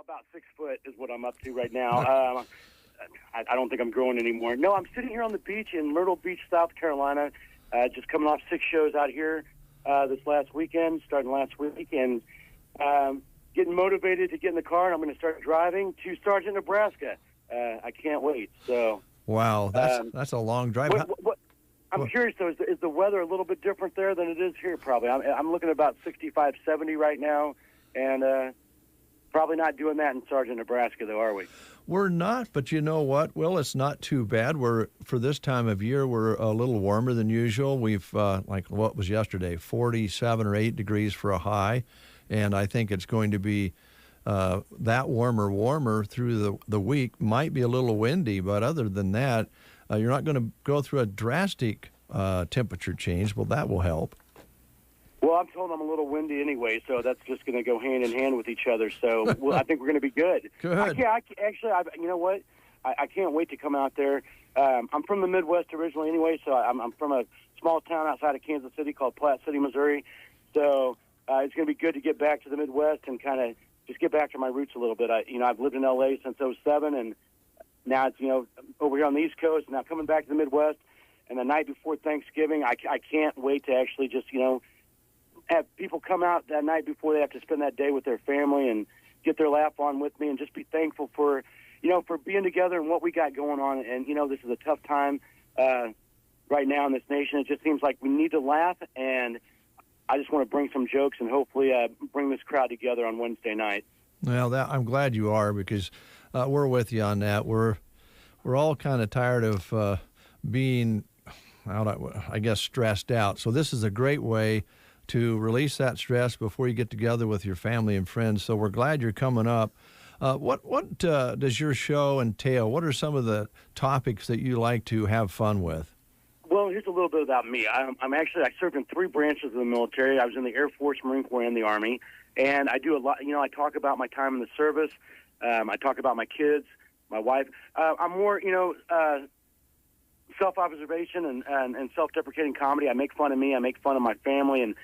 about 6 foot is what I'm up to right now. I don't think I'm growing anymore. No, I'm sitting here on the beach in Myrtle Beach, South Carolina, just coming off 6 shows out here this last weekend, starting last week, and getting motivated to get in the car, and I'm going to start driving to Sargent, Nebraska. I can't wait. So. Wow, that's a long drive. I'm curious, though, is the weather a little bit different there than it is here, probably? I'm looking at about 65, 70 right now, and probably not doing that in Sargent, Nebraska, though, are we? We're not, but you know what? Well, it's not too bad. For this time of year, we're a little warmer than usual. We've, like what was yesterday, 47 or 8 degrees for a high, and I think it's going to be that warmer through the week. Might be a little windy, but other than that, you're not going to go through a drastic temperature change. Well, that will help. Well, I'm told I'm a little windy anyway, so that's just going to go hand in hand with each other. So I think we're going to be good. Good. You know what? I can't wait to come out there. I'm from the Midwest originally anyway, so I'm from a small town outside of Kansas City called Platte City, Missouri. So it's going to be good to get back to the Midwest and kind of just get back to my roots a little bit. I've lived in L.A. since '07, and now it's, over here on the East Coast, now coming back to the Midwest. And the night before Thanksgiving, I can't wait to actually just, have people come out that night before they have to spend that day with their family and get their laugh on with me and just be thankful for, for being together and what we got going on. And, this is a tough time right now in this nation. It just seems like we need to laugh, and I just want to bring some jokes and hopefully bring this crowd together on Wednesday night. Well, I'm glad you are, because we're with you on that. We're all kind of tired of being, I guess, stressed out. So this is a great way to release that stress before you get together with your family and friends. So we're glad you're coming up. What does your show entail? What are some of the topics that you like to have fun with? Well, here's a little bit about me. I served in 3 branches of the military. I was in the Air Force, Marine Corps, and the Army. And I do a lot, I talk about my time in the service. I talk about my kids, my wife. I'm more, self-observation and self-deprecating comedy. I make fun of me. I make fun of my family. And,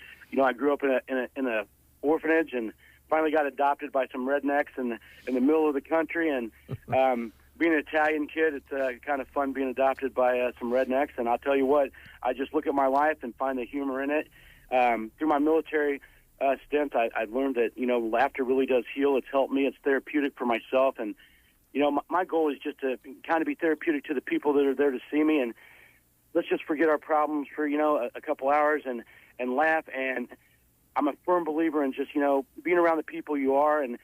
I grew up in a orphanage and finally got adopted by some rednecks in the middle of the country. And being an Italian kid, it's kind of fun being adopted by some rednecks. And I'll tell you what, I just look at my life and find the humor in it. Through my military stint, I learned that, laughter really does heal. It's helped me. It's therapeutic for myself. And, my goal is just to kind of be therapeutic to the people that are there to see me. And let's just forget our problems for, a couple hours and laugh. And I'm a firm believer in just, being around the people you are, and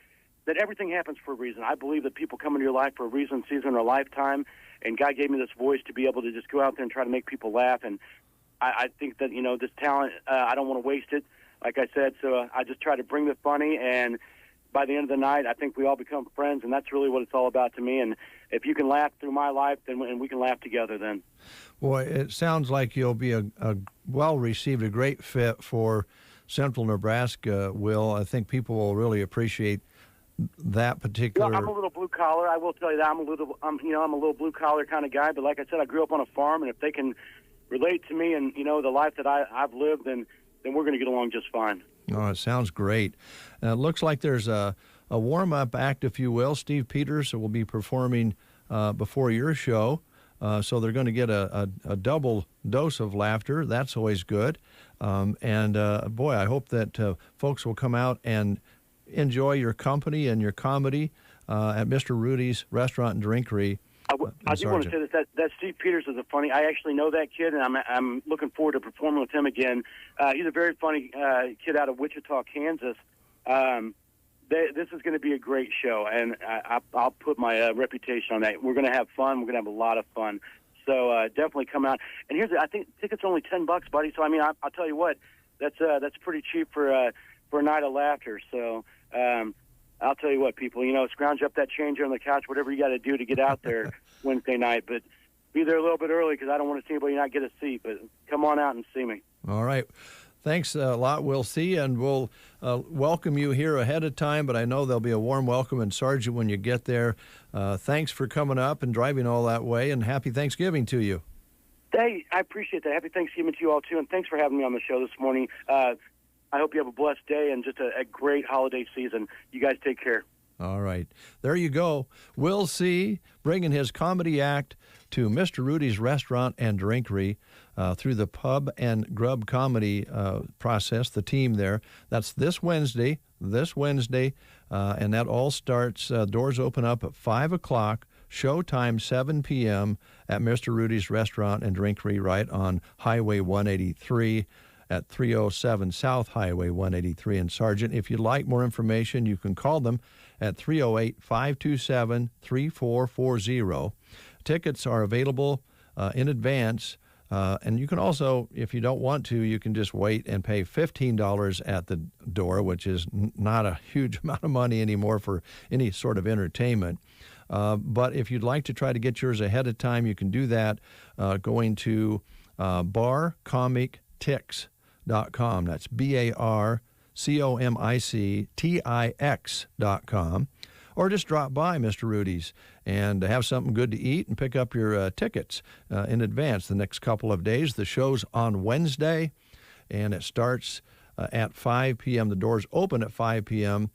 that everything happens for a reason. I believe that people come into your life for a reason, season, or lifetime. And God gave me this voice to be able to just go out there and try to make people laugh. And I think that, this talent, I don't want to waste it, like I said. So I just try to bring the funny, and by the end of the night, I think we all become friends, and that's really what it's all about to me. And if you can laugh through my life, then we can laugh together then. Boy, it sounds like you'll be a well-received, a great fit for Central Nebraska, Will. I think people will really appreciate that particular. Well, I'm a little blue collar. I will tell you that I'm a little blue collar kind of guy. But like I said, I grew up on a farm, and if they can relate to me and the life that I've lived, then we're going to get along just fine. Oh, it sounds great. It looks like there's a warm-up act, if you will. Steve Peters will be performing before your show, so they're going to get a double dose of laughter. That's always good. Boy, I hope that folks will come out and enjoy your company and your comedy at Mr. Rudy's Restaurant and Drinkery. I do want to say that Steve Peters is I actually know that kid, and I'm looking forward to performing with him again. He's a very funny kid out of Wichita, Kansas. This is going to be a great show, and I'll put my reputation on that. We're going to have fun. We're going to have a lot of fun. So definitely come out. And I think tickets are only $10, buddy. So I'll tell you what, that's pretty cheap for a night of laughter. So. I'll tell you what, people, scrounge up that change on the couch, whatever you got to do to get out there Wednesday night. But be there a little bit early, because I don't want to see anybody not get a seat. But come on out and see me. All right. Thanks a lot. We'll see you, and we'll welcome you here ahead of time. But I know there'll be a warm welcome in Sargent when you get there. Thanks for coming up and driving all that way, and happy Thanksgiving to you. Hey, I appreciate that. Happy Thanksgiving to you all, too, and thanks for having me on the show this morning. I hope you have a blessed day and just a great holiday season. You guys take care. All right. There you go. We'll see, bringing his comedy act to Mr. Rudy's Restaurant and Drinkery through the pub and grub comedy process, the team there. That's this Wednesday, and that all starts, doors open up at 5 o'clock, showtime 7 p.m. at Mr. Rudy's Restaurant and Drinkery right on Highway 183 at 307 South Highway 183 in Sargent. If you'd like more information, you can call them at 308-527-3440. Tickets are available in advance, and you can also, if you don't want to, you can just wait and pay $15 at the door, which is not a huge amount of money anymore for any sort of entertainment. But if you'd like to try to get yours ahead of time, you can do that going to barcomictix.com. That's barcomictix.com. Or just drop by Mr. Rudy's and have something good to eat and pick up your tickets in advance the next couple of days. The show's on Wednesday, and it starts at 5 p.m. The doors open at 5 p.m.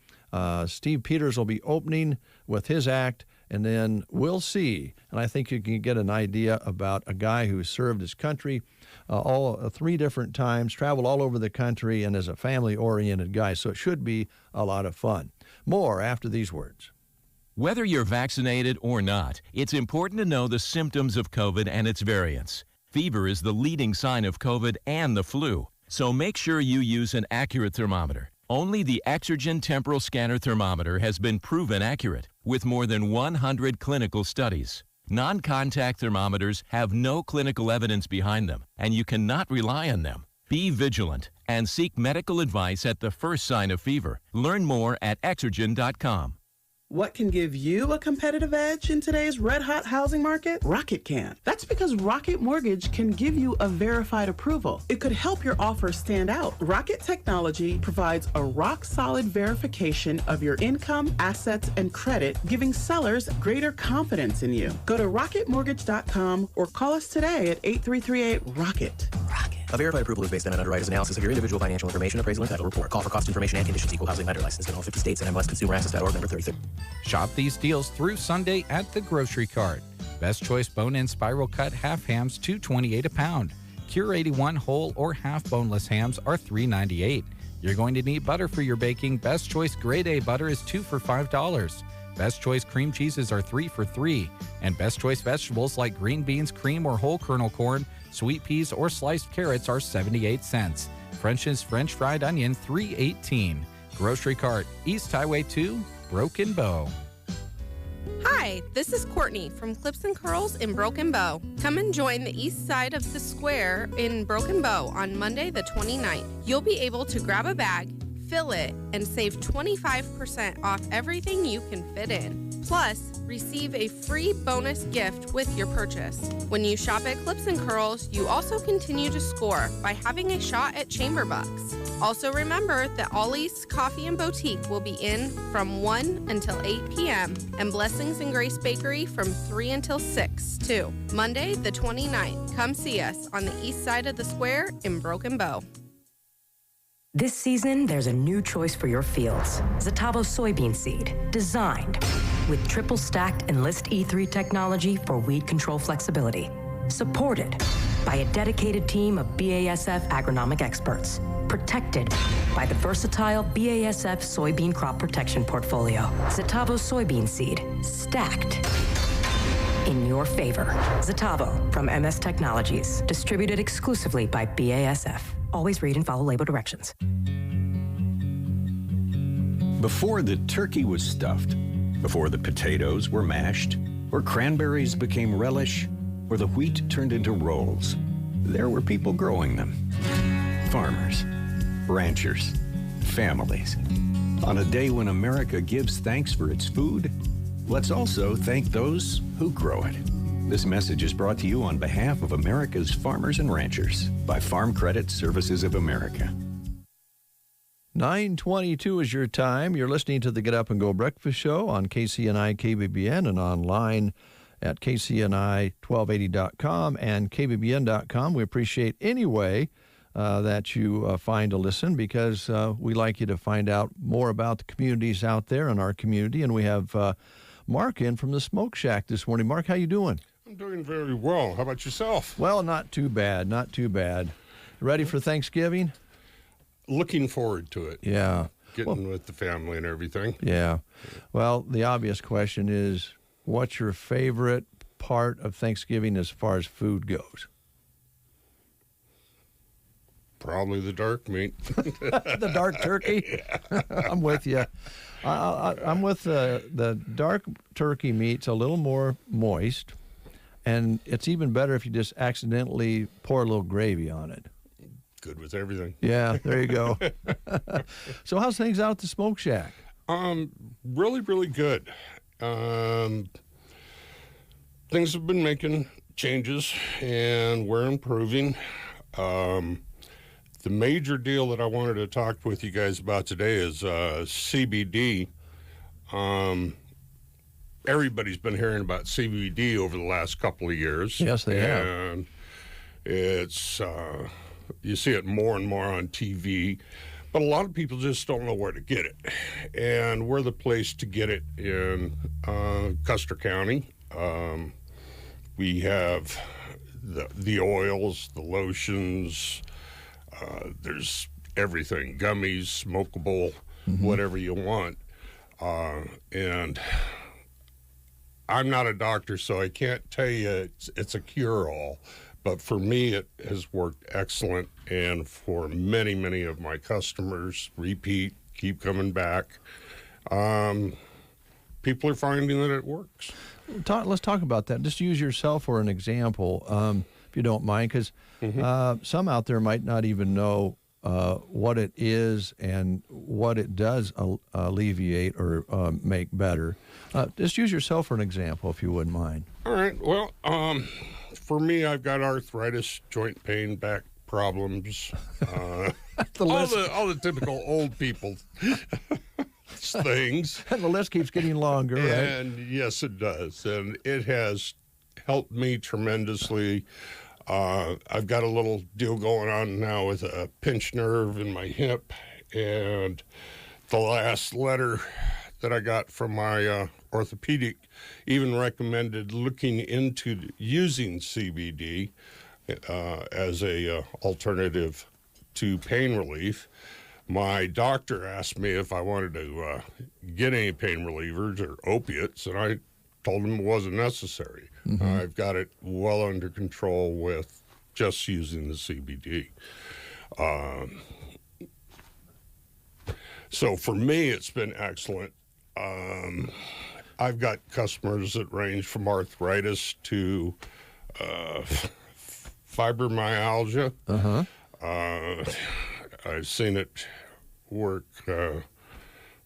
Steve Peters will be opening with his act, and then we'll see. And I think you can get an idea about a guy who served his country all 3 different times, traveled all over the country, and is a family-oriented guy. So it should be a lot of fun. More after these words. Whether you're vaccinated or not, it's important to know the symptoms of COVID and its variants. Fever is the leading sign of COVID and the flu, so make sure you use an accurate thermometer. Only the Exergen Temporal Scanner Thermometer has been proven accurate, with more than 100 clinical studies. Non-contact thermometers have no clinical evidence behind them, and you cannot rely on them. Be vigilant and seek medical advice at the first sign of fever. Learn more at Exergen.com. What can give you a competitive edge in today's red-hot housing market? Rocket can. That's because Rocket Mortgage can give you a verified approval. It could help your offer stand out. Rocket Technology provides a rock-solid verification of your income, assets, and credit, giving sellers greater confidence in you. Go to rocketmortgage.com or call us today at 8338-ROCKET. A verified approval is based on an underwriter's analysis of your individual financial information, appraisal, and title report. Call for cost information and conditions. Equal housing lender licensed in all 50 states and MLSConsumerAccess.org number 33. Shop these deals through Sunday at the Grocery Cart. Best Choice bone-in spiral cut half hams $2.28 a pound. Cure 81 whole or half boneless hams are $3.98. You're going to need butter for your baking. Best Choice Grade A butter is 2 for $5. Best Choice cream cheeses are 3 for $3. And Best Choice vegetables like green beans, cream, or whole kernel corn, sweet peas, or sliced carrots are 78 cents. French's French fried onion, $3.18. Grocery Cart, East Highway 2, Broken Bow. Hi, this is Courtney from Clips and Curls in Broken Bow. Come and join the east side of the square in Broken Bow on Monday the 29th. You'll be able to grab a bag, fill it, and save 25% off everything you can fit in. Plus, receive a free bonus gift with your purchase. When you shop at Clips and Curls, you also continue to score by having a shot at Chamber Bucks. Also remember that Ollie's Coffee and Boutique will be in from 1 until 8 p.m. and Blessings and Grace Bakery from 3 until 6, too. Monday, the 29th. Come see us on the east side of the square in Broken Bow. This season, there's a new choice for your fields. Zetavo soybean seed, designed with triple stacked Enlist E3 technology for weed control flexibility. Supported by a dedicated team of BASF agronomic experts. Protected by the versatile BASF soybean crop protection portfolio. Zetavo soybean seed, stacked in your favor. Zetavo from MS Technologies, distributed exclusively by BASF. Always read and follow label directions. Before the turkey was stuffed, before the potatoes were mashed, or cranberries became relish, or the wheat turned into rolls, there were people growing them. Farmers, ranchers, families. On a day when America gives thanks for its food, let's also thank those who grow it. This message is brought to you on behalf of America's farmers and ranchers by Farm Credit Services of America. 9:22 is your time. You're listening to the Get Up and Go Breakfast Show on KCNI KBBN and online at KCNI1280.com and KBBN.com. We appreciate any way that you find to listen, because we like you to find out more about the communities out there in our community. And we have Mark in from the Smoke Shack this morning. Mark, how you doing? I'm doing very well. How about yourself? Well, not too bad, not too bad. Ready for Thanksgiving? Looking forward to it. Yeah. Getting with the family and everything. Yeah. Well, the obvious question is, what's your favorite part of Thanksgiving as far as food goes? Probably the dark meat. The dark turkey? Yeah. I'm with you. I'm with the dark turkey meat's a little more moist, and it's even better if you just accidentally pour a little gravy on it. Good with everything. Yeah, there you go. So how's things out at the Smoke Shack? Really, really good. Things have been making changes, and we're improving. The major deal that I wanted to talk with you guys about today is CBD. Everybody's been hearing about CBD over the last couple of years. Yes, they have. And it's, you see it more and more on TV, but a lot of people just don't know where to get it. And we're the place to get it in Custer County. We have the oils, the lotions, there's everything, gummies, smokable, whatever you want. And I'm not a doctor, so I can't tell you it's a cure-all. But for me, it has worked excellent. And for many, many of my customers, repeat, keep coming back. People are finding that it works. Let's talk about that. Just use yourself for an example, if you don't mind, because some out there might not even know what it is and what it does alleviate or make better. Just use yourself for an example, if you wouldn't mind. All right. Well, for me, I've got arthritis, joint pain, back problems, all the typical old people things. And the list keeps getting longer, right? And yes, it does. And it has helped me tremendously. I've got a little deal going on now with a pinched nerve in my hip. And the last letter that I got from my orthopedic even recommended looking into using CBD as a alternative to pain relief. My doctor asked me if I wanted to get any pain relievers or opiates, and I told him it wasn't necessary. I've got it well under control with just using the CBD. So for me, it's been excellent. I've got customers that range from arthritis to fibromyalgia. I've seen it work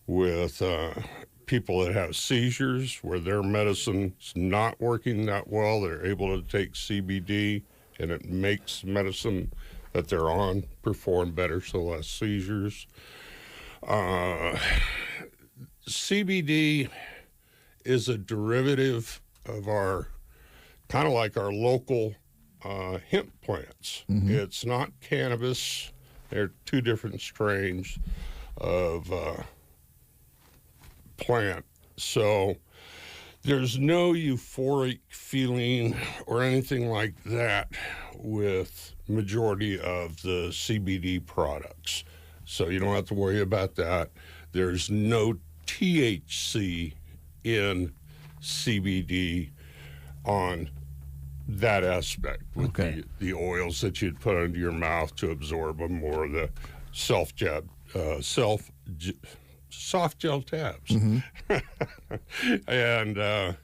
with people that have seizures where their medicine's not working that well. They're able to take CBD, and it makes medicine that they're on perform better, so less seizures. CBD is a derivative of our, kind of like our local hemp plants. It's not cannabis. They're two different strains of plant. So there's no euphoric feeling or anything like that with majority of the CBD products. So you don't have to worry about that. There's no THC in CBD on that aspect with the oils that you'd put under your mouth to absorb them, or the soft gel tabs. And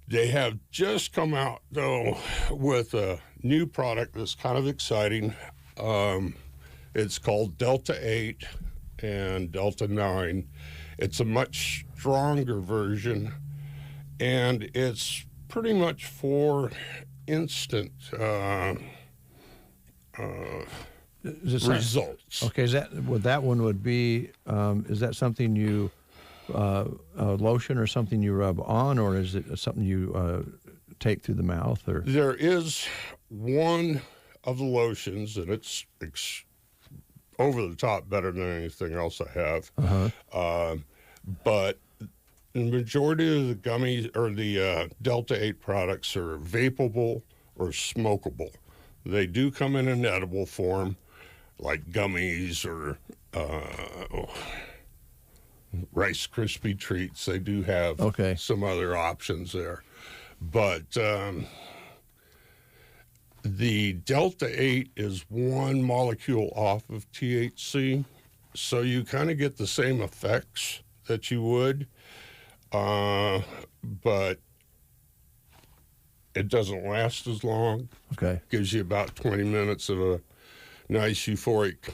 they have just come out, though, with a new product that's kind of exciting. It's called Delta 8 and Delta 9. It's a much stronger version, and it's pretty much for instant results. Okay, is that what that one would be? Is that something you lotion or something you rub on, or is it something you take through the mouth? Or there is one of the lotions, and it's over the top better than anything else I have. But the majority of the gummies or the Delta 8 products are vapable or smokable. They do come in an edible form, like gummies or Rice Krispie treats. They do have some other options there. But the Delta 8 is one molecule off of THC, so you kind of get the same effects that you would, but it doesn't last as long. Gives you about 20 minutes of a nice euphoric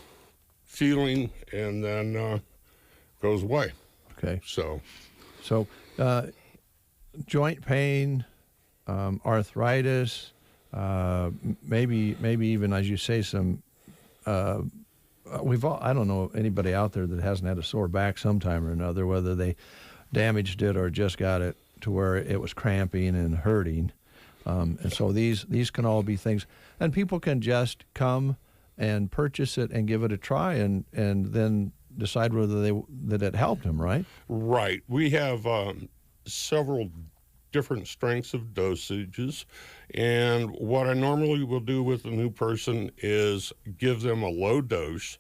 feeling, and then goes away. So joint pain, arthritis, maybe even, as you say, some. I don't know anybody out there that hasn't had a sore back sometime or another, whether they damaged it or just got it to where it was cramping and hurting. And so these can all be things, and people can just come and purchase it and give it a try, and then decide whether that it helped them, right? Right. We have several different strengths of dosages, and what I normally will do with a new person is give them a low dose,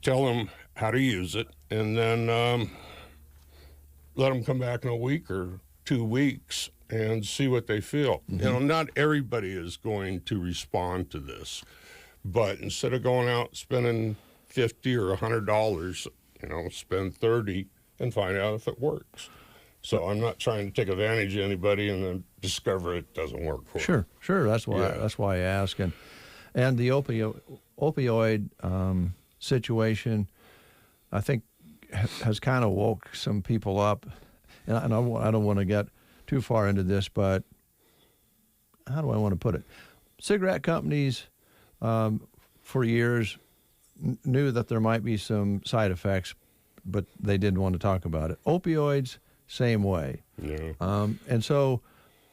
tell them how to use it, and then let them come back in a week or 2 weeks and see what they feel. You know, not everybody is going to respond to this, but instead of going out spending $50 or $100, you know, spend $30 and find out if it works. So I'm not trying to take advantage of anybody and then discover it doesn't work for them. Sure. That's why I ask. And the opioid situation, I think, has kind of woke some people up. And I don't want to get too far into this, but how do I want to put it? Cigarette companies, for years, knew that there might be some side effects, but they didn't want to talk about it. Opioids, same way. And so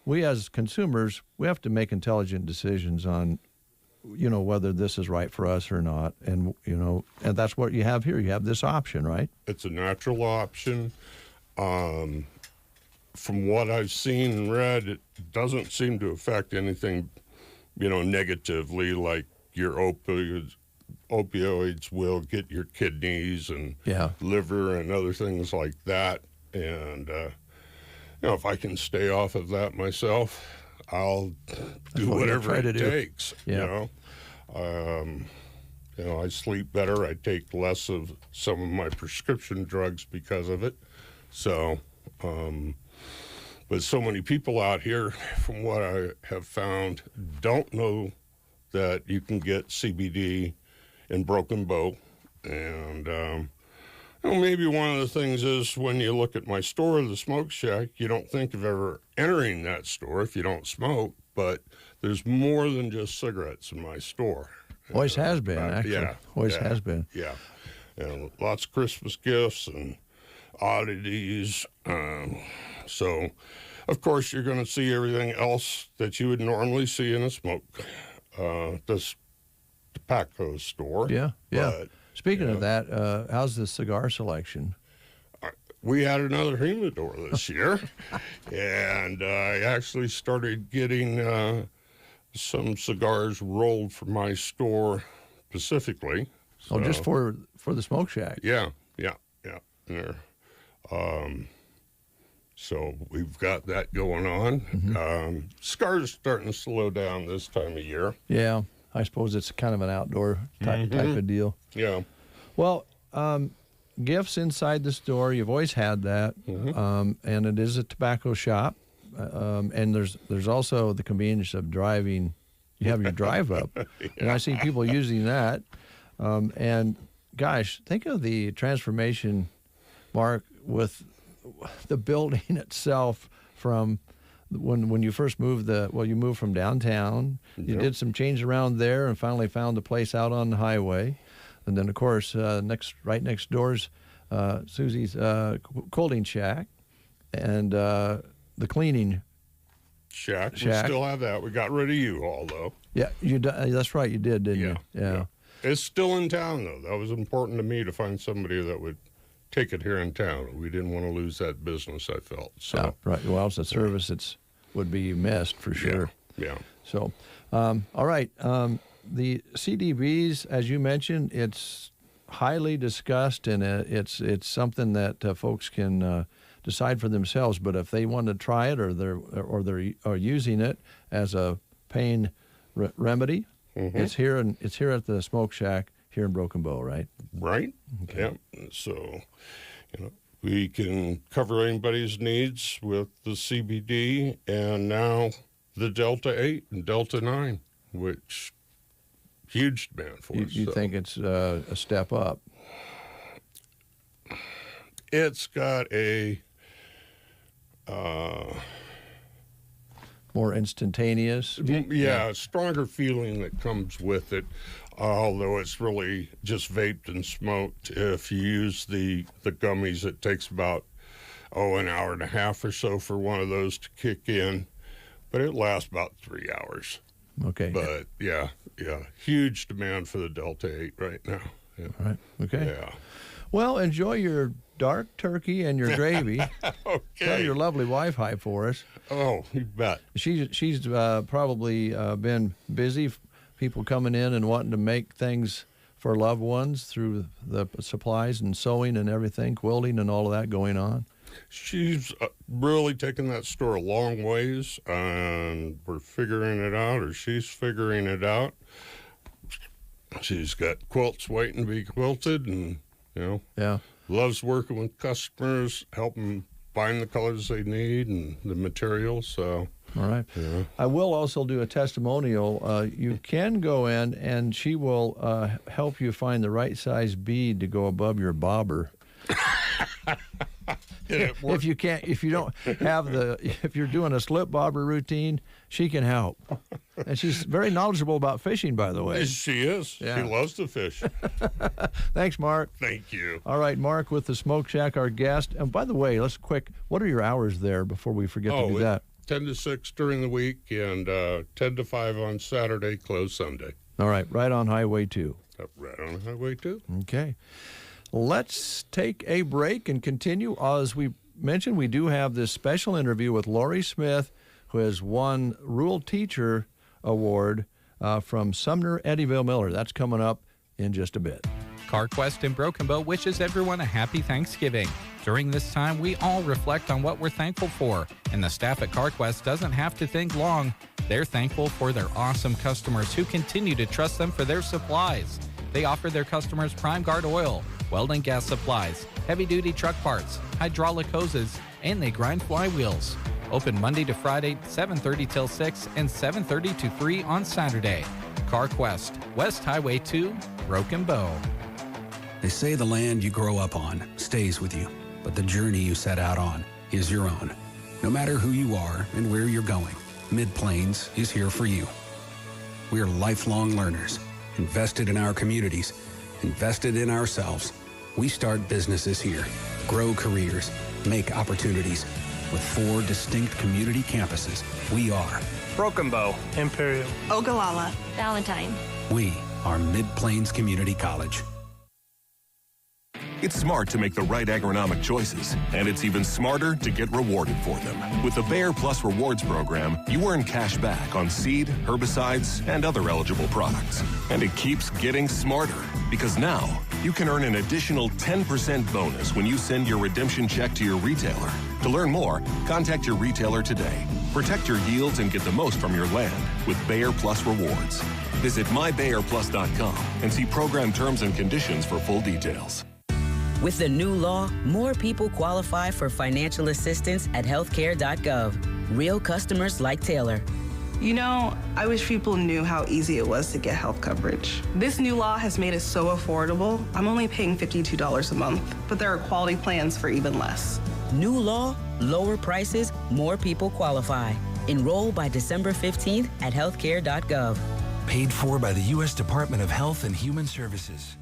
we as consumers, we have to make intelligent decisions on, you know, whether this is right for us or not. And, you know, and that's what you have here. You have this option, right? It's a natural option. From what I've seen and read, it doesn't seem to affect anything, you know, negatively, like your opioids will get your kidneys and liver and other things like that. And, you know, if I can stay off of that myself, I'll do whatever it takes, you know. You know, I sleep better. I take less of some of my prescription drugs because of it. So, but so many people out here, from what I have found, don't know that you can get CBD in Broken Bow. And, you know, maybe one of the things is when you look at my store, the Smoke Shack, you don't think of ever entering that store if you don't smoke, but there's more than just cigarettes in my store. Always has been, actually. Always has been. Yeah. And lots of Christmas gifts and oddities. So, of course, you're going to see everything else that you would normally see in a smoke, this tobacco store. Yeah. But, speaking of that, how's the cigar selection? We had another humidor this year, and I actually started getting some cigars rolled from my store specifically. So, just for the Smoke Shack? Yeah. There. So we've got that going on. Cigars are starting to slow down this time of year. Yeah, I suppose it's kind of an outdoor type of deal. Yeah. Well, gifts inside the store, you've always had that, and it is a tobacco shop. And there's also the convenience of driving. You have your drive up, and I see people using that. And gosh, think of the transformation, Mark, with the building itself from when you first moved. You moved from downtown. You did some change around there, and finally found a place out on the highway. And then, of course, right next door's Susie's Colding Shack, and the cleaning Shack. We Shack. still have that. We got rid of U-Haul, though. Yeah, that's right. You did, didn't you? Yeah. It's still in town, though. That was important to me to find somebody that would take it here in town. We didn't want to lose that business, I felt. So, Yeah, right. Well, it's a service that would be missed for sure. Yeah. So, all right. The CDBs, as you mentioned, it's highly discussed, and it's something that folks can decide for themselves. But if they want to try it, or they're using it as a pain remedy, it's here at the Smoke Shack here in Broken Bow, right? Right. Okay. Yeah. So, we can cover anybody's needs with the CBD, and now the Delta 8 and Delta 9, which huge demand for us. You think it's a step up? It's got a more instantaneous. Stronger feeling that comes with it. Although it's really just vaped and smoked. If you use the gummies, it takes about an hour and a half or so for one of those to kick in, but it lasts about 3 hours. Okay. But yeah, huge demand for the Delta 8 right now. Yeah. All right. Okay. Yeah. Well, enjoy your dark turkey and your gravy. Okay. Tell your lovely wife hi for us. Oh, you bet. She's probably been busy. People coming in and wanting to make things for loved ones through the supplies and sewing and everything, quilting and all of that going on. She's really taken that store a long ways, and we're figuring it out, or she's figuring it out. She's got quilts waiting to be quilted, and, loves working with customers, helping find the colors they need and the materials, so... All right. Yeah. I will also do a testimonial. You can go in, and she will help you find the right size bead to go above your bobber. If you're doing a slip bobber routine, she can help. And she's very knowledgeable about fishing, by the way. She is. Yeah. She loves to fish. Thanks, Mark. Thank you. All right, Mark with the Smoke Shack, our guest. And by the way, what are your hours there before we forget to do that? 10 to 6 during the week, and 10 to 5 on Saturday, closed Sunday. All right, right on Highway 2. Right on Highway 2. Okay. Let's take a break and continue. As we mentioned, we do have this special interview with Lori Smith, who has won Rural Teacher Award from Sumner Eddyville Miller. That's coming up in just a bit. CarQuest in Broken Bow wishes everyone a happy Thanksgiving. During this time, we all reflect on what we're thankful for, and the staff at CarQuest doesn't have to think long. They're thankful for their awesome customers who continue to trust them for their supplies. They offer their customers Prime Guard oil, welding gas supplies, heavy-duty truck parts, hydraulic hoses, and they grind flywheels. Open Monday to Friday, 7:30 till 6 and 7:30 to 3 on Saturday. CarQuest, West Highway 2, Broken Bow. They say the land you grow up on stays with you, but the journey you set out on is your own. No matter who you are and where you're going, Mid-Plains is here for you. We are lifelong learners, invested in our communities, invested in ourselves. We start businesses here, grow careers, make opportunities. With 4 distinct community campuses, we are Broken Bow, Imperial, Ogallala, Valentine. We are Mid-Plains Community College. It's smart to make the right agronomic choices, and it's even smarter to get rewarded for them. With the Bayer Plus Rewards program, you earn cash back on seed, herbicides, and other eligible products. And it keeps getting smarter, because now you can earn an additional 10% bonus when you send your redemption check to your retailer. To learn more, contact your retailer today. Protect your yields and get the most from your land with Bayer Plus Rewards. Visit mybayerplus.com and see program terms and conditions for full details. With the new law, more people qualify for financial assistance at healthcare.gov. Real customers like Taylor. You know, I wish people knew how easy it was to get health coverage. This new law has made it so affordable. I'm only paying $52 a month, but there are quality plans for even less. New law, lower prices, more people qualify. Enroll by December 15th at healthcare.gov. Paid for by the U.S. Department of Health and Human Services.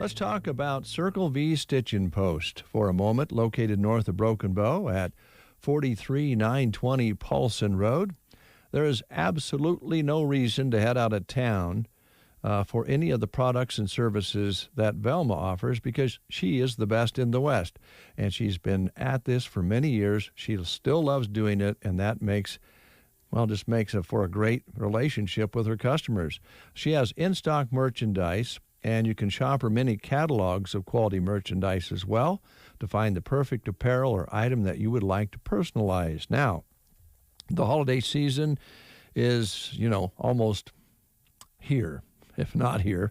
Let's talk about Circle V Stitch and Post for a moment, located north of Broken Bow at 43920 Paulson Road. There is absolutely no reason to head out of town for any of the products and services that Velma offers, because she is the best in the West. And she's been at this for many years. She still loves doing it, and that makes it for a great relationship with her customers. She has in-stock merchandise, and you can shop her many catalogs of quality merchandise as well to find the perfect apparel or item that you would like to personalize. Now, the holiday season is, almost here, if not here.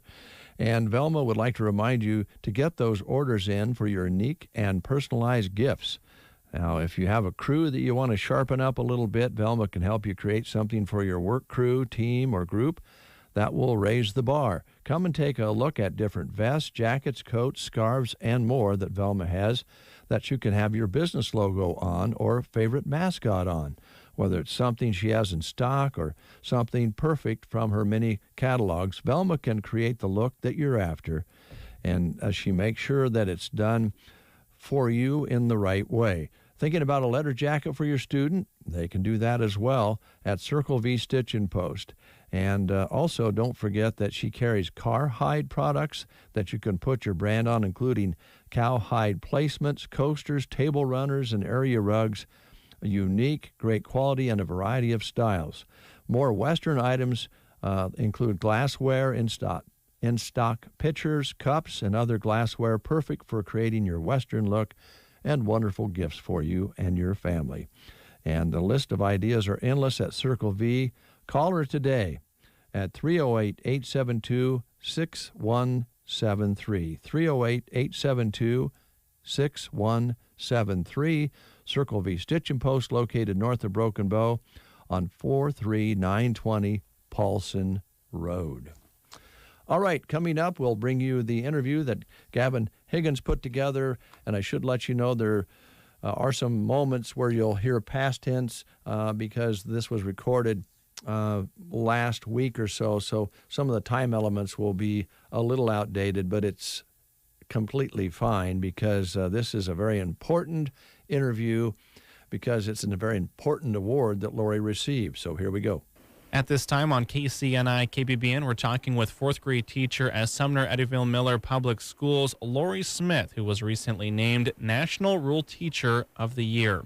And Velma would like to remind you to get those orders in for your unique and personalized gifts. Now, if you have a crew that you want to sharpen up a little bit, Velma can help you create something for your work crew, team, or group that will raise the bar. Come and take a look at different vests, jackets, coats, scarves, and more that Velma has that you can have your business logo on or favorite mascot on. Whether it's something she has in stock or something perfect from her many catalogs, Velma can create the look that you're after, and she makes sure that it's done for you in the right way. Thinking about a letter jacket for your student? They can do that as well at Circle V Stitch and Post. And also, don't forget that she carries car hide products that you can put your brand on, including cowhide placements, coasters, table runners, and area rugs. Unique, great quality, and a variety of styles. More Western items include glassware in stock pitchers, cups, and other glassware, perfect for creating your Western look, and wonderful gifts for you and your family. And the list of ideas are endless at Circle V. Call her today at 308-872-6173. 308-872-6173. Circle V Stitch and Post, located north of Broken Bow on 43920 Paulson Road. All right, coming up, we'll bring you the interview that Gavin Higgins put together, and I should let you know there are some moments where you'll hear past tense because this was recorded last week or so some of the time elements will be a little outdated, but it's completely fine because this is a very important interview because it's a very important award that Lori received. So here we go. At this time on KCNI KBBN, we're talking with fourth grade teacher at Sumner Eddyville Miller Public Schools, Lori Smith, who was recently named National Rural Teacher of the Year.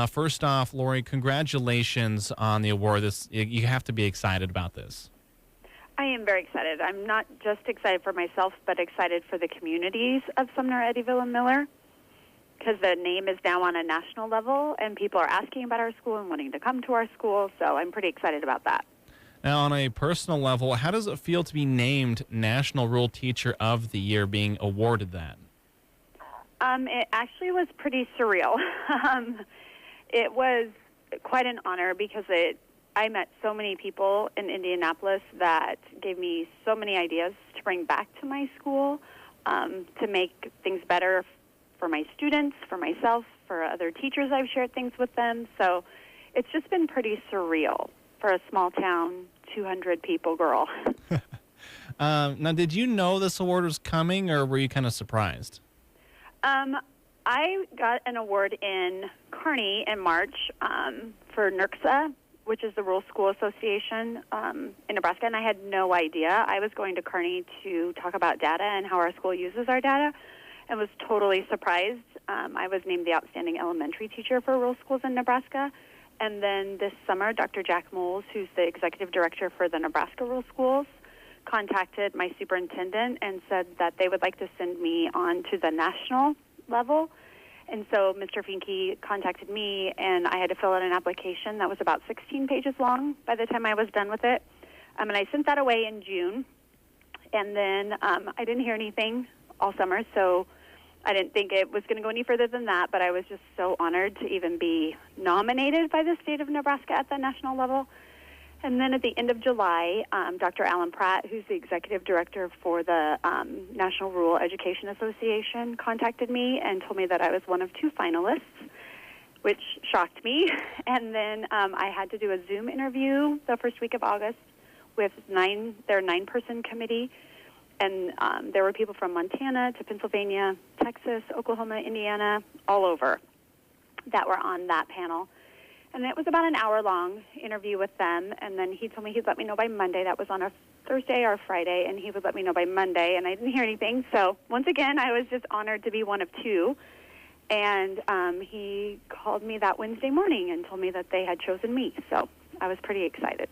First off, Lori, congratulations on the award. You have to be excited about this. I am very excited. I'm not just excited for myself, but excited for the communities of Sumner, Eddyville, and Miller, because the name is now on a national level, and people are asking about our school and wanting to come to our school, so I'm pretty excited about that. Now, on a personal level, how does it feel to be named National Rural Teacher of the Year, being awarded that? It actually was pretty surreal. It was quite an honor because I met so many people in Indianapolis that gave me so many ideas to bring back to my school to make things better for my students, for myself, for other teachers. I've shared things with them. So it's just been pretty surreal for a small town, 200 people girl. Now, did you know this award was coming, or were you kind of surprised? I got an award in Kearney in March for NERCSA, which is the Rural School Association in Nebraska, and I had no idea. I was going to Kearney to talk about data and how our school uses our data, and was totally surprised. I was named the Outstanding Elementary Teacher for rural schools in Nebraska. And then this summer, Dr. Jack Moles, who's the Executive Director for the Nebraska Rural Schools, contacted my superintendent and said that they would like to send me on to the national level. And so Mr. Finke contacted me, and I had to fill out an application that was about 16 pages long by the time I was done with it. And I sent that away in June. And then I didn't hear anything all summer, so I didn't think it was going to go any further than that, but I was just so honored to even be nominated by the state of Nebraska at the national level. And then at the end of July, Dr. Alan Pratt, who's the executive director for the National Rural Education Association, contacted me and told me that I was one of 2 finalists, which shocked me. And then I had to do a Zoom interview the first week of August with their 9-person committee. And there were people from Montana to Pennsylvania, Texas, Oklahoma, Indiana, all over that were on that panel. And it was about an hour-long interview with them, and then he told me he'd let me know by Monday. That was on a Thursday or Friday, and he would let me know by Monday, and I didn't hear anything. So once again, I was just honored to be one of two. And he called me that Wednesday morning and told me that they had chosen me. So I was pretty excited.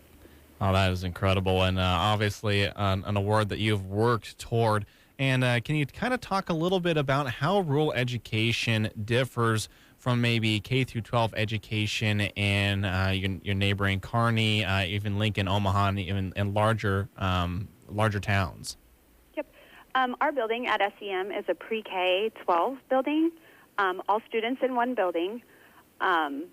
Oh, that is incredible, and obviously an award that you've worked toward. And can you kind of talk a little bit about how rural education differs from maybe K through 12 education in your neighboring Kearney, even Lincoln, Omaha, and even in larger towns? Yep. Our building at SEM is a pre-K 12 building, all students in one building, and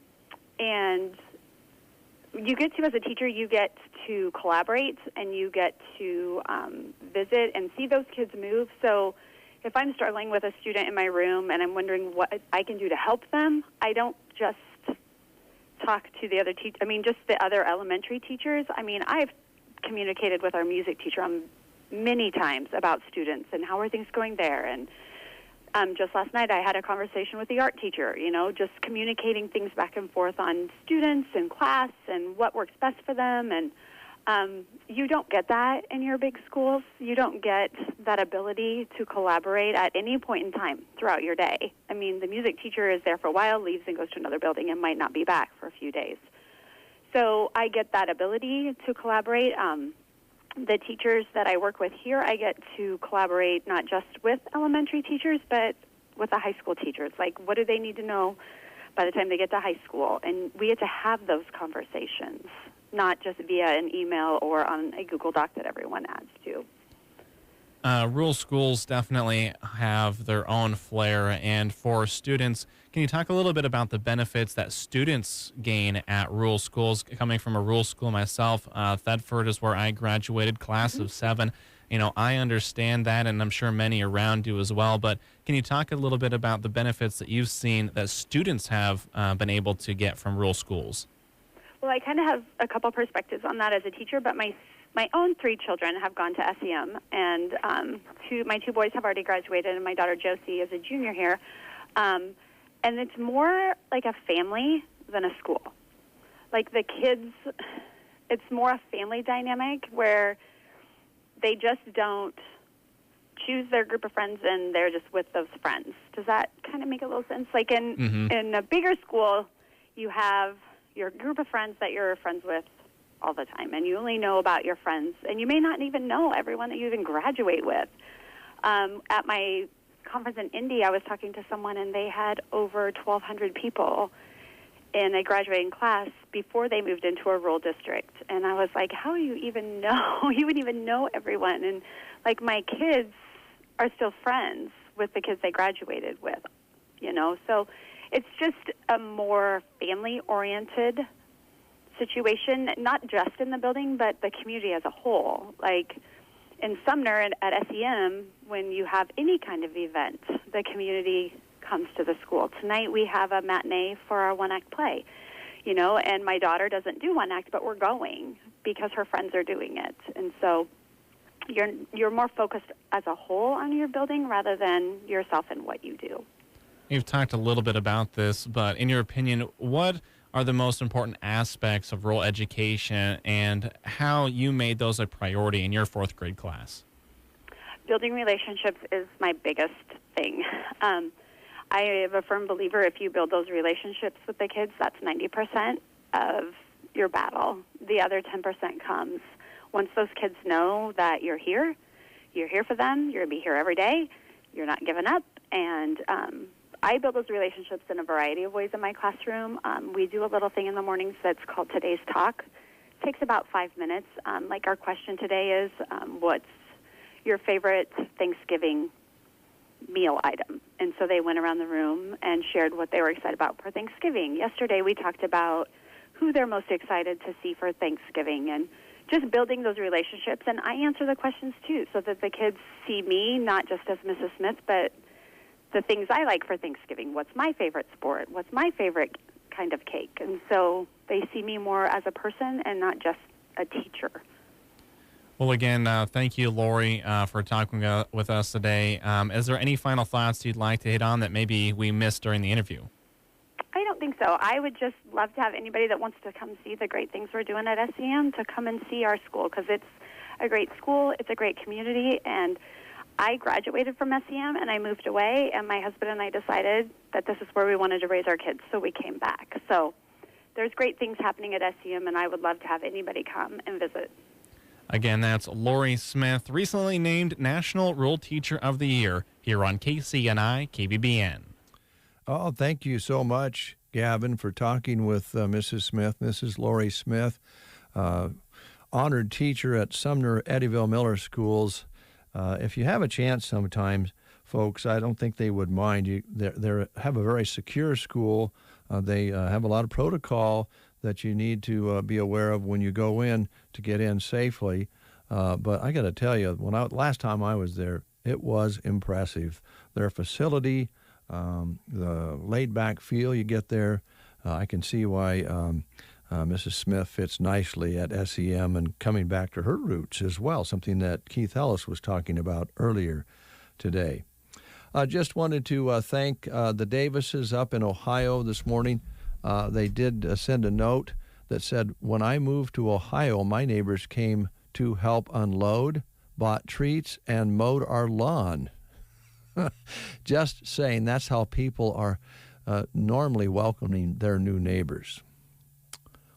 you get to, as a teacher, you get to collaborate and you get to visit and see those kids move. So if I'm struggling with a student in my room and I'm wondering what I can do to help them, I don't just talk to the other just the other elementary teachers. I mean, I've communicated with our music teacher many times about students and how are things going there. And just last night I had a conversation with the art teacher, just communicating things back and forth on students and class and what works best for them. And you don't get that in your big schools. You don't get that ability to collaborate at any point in time throughout your day. I mean, the music teacher is there for a while, leaves and goes to another building and might not be back for a few days. So I get that ability to collaborate. The teachers that I work with here, I get to collaborate not just with elementary teachers, but with the high school teachers. Like, what do they need to know by the time they get to high school? And we get to have those conversations, not just via an email or on a Google Doc that everyone adds to. Rural schools definitely have their own flair, and for students, can you talk a little bit about the benefits that students gain at rural schools? Coming from a rural school myself, Thedford is where I graduated, class of 7. I understand that, and I'm sure many around do as well, but can you talk a little bit about the benefits that you've seen that students have been able to get from rural schools? Well, I kind of have a couple perspectives on that as a teacher, but my own 3 children have gone to SEM, and my 2 boys have already graduated, and my daughter Josie is a junior here. And it's more like a family than a school. Like the kids, it's more a family dynamic where they just don't choose their group of friends and they're just with those friends. Does that kind of make a little sense? Like in a bigger school, you have your group of friends that you're friends with all the time, and you only know about your friends, and you may not even know everyone that you even graduate with. At my conference in Indy, I was talking to someone, and they had over 1,200 people in a graduating class before they moved into a rural district. And I was like, how do you even know? You would even know everyone. And, like, my kids are still friends with the kids they graduated with, So it's just a more family-oriented situation, not just in the building, but the community as a whole. Like, in Sumner at SEM, when you have any kind of event, the community comes to the school. Tonight we have a matinee for our one-act play, and my daughter doesn't do one act, but we're going because her friends are doing it. And so you're more focused as a whole on your building rather than yourself and what you do. You've talked a little bit about this, but in your opinion, what are the most important aspects of rural education and how you made those a priority in your 4th grade class? Building relationships is my biggest thing. I am a firm believer if you build those relationships with the kids, that's 90% of your battle. The other 10% comes once those kids know that you're here for them, you're going to be here every day, you're not giving up, and I build those relationships in a variety of ways in my classroom. We do a little thing in the mornings that's called Today's Talk. It takes about 5 minutes. Like our question today is, what's your favorite Thanksgiving meal item? And so they went around the room and shared what they were excited about for Thanksgiving. Yesterday we talked about who they're most excited to see for Thanksgiving and just building those relationships. And I answer the questions too so that the kids see me not just as Mrs. Smith, but the things I like for Thanksgiving. What's my favorite sport? What's my favorite kind of cake? And so they see me more as a person and not just a teacher. Well, again, thank you, Lori, for talking with us today. Is there any final thoughts you'd like to hit on that maybe we missed during the interview? I don't think so. I would just love to have anybody that wants to come see the great things we're doing at SEM to come and see our school, because it's a great school, it's a great community, and I graduated from SEM and I moved away, and my husband and I decided that this is where we wanted to raise our kids, so we came back. So there's great things happening at SEM, and I would love to have anybody come and visit. Again, that's Lori Smith, recently named National Rural Teacher of the Year here on KCNI KBBN. Oh, thank you so much, Gavin, for talking with Mrs. Smith, Mrs. Lori Smith, honored teacher at Sumner Eddyville Miller Schools. If you have a chance sometimes, folks, I don't think they would mind. They have a very secure school. They have a lot of protocol that you need to be aware of when you go in to get in safely. But I got to tell you, last time I was there, it was impressive. Their facility, the laid-back feel you get there, I can see why Mrs. Smith fits nicely at SEM and coming back to her roots as well, something that Keith Ellis was talking about earlier today. I just wanted to thank the Davises up in Ohio this morning. They did send a note that said, when I moved to Ohio, my neighbors came to help unload, bought treats, and mowed our lawn. Just saying, that's how people are normally welcoming their new neighbors.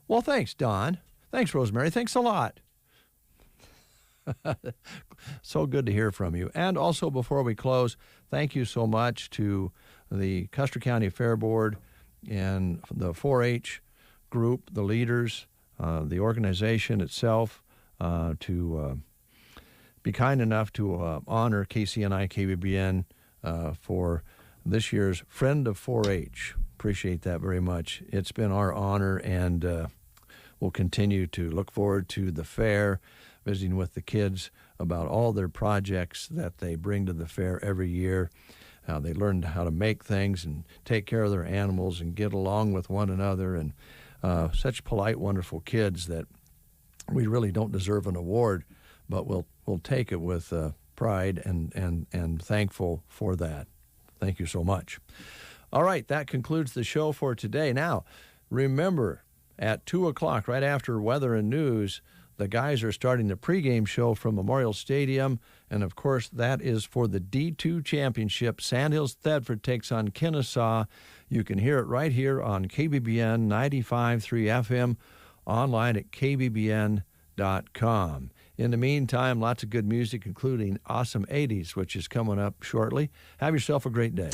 Well, thanks, Don. Thanks, Rosemary. Thanks a lot. So good to hear from you. And also, before we close, thank you so much to the Custer County Fair Board and the 4-H group, the leaders, the organization itself, to be kind enough to honor KCNI KBBN for this year's Friend of 4-H. Appreciate that very much. It's been our honor, and we'll continue to look forward to the fair, visiting with the kids about all their projects that they bring to the fair every year. They learn how to make things and take care of their animals and get along with one another, and such polite, wonderful kids that we really don't deserve an award, but we'll take it with pride and thankful for that. Thank you so much. All right, that concludes the show for today. Now, remember, at 2 o'clock, right after weather and news, the guys are starting the pregame show from Memorial Stadium, and of course, that is for the D2 Championship. Sandhills Thedford takes on Kennesaw. You can hear it right here on KBBN 95.3 FM, online at kbbn.com. In the meantime, lots of good music, including Awesome 80s, which is coming up shortly. Have yourself a great day.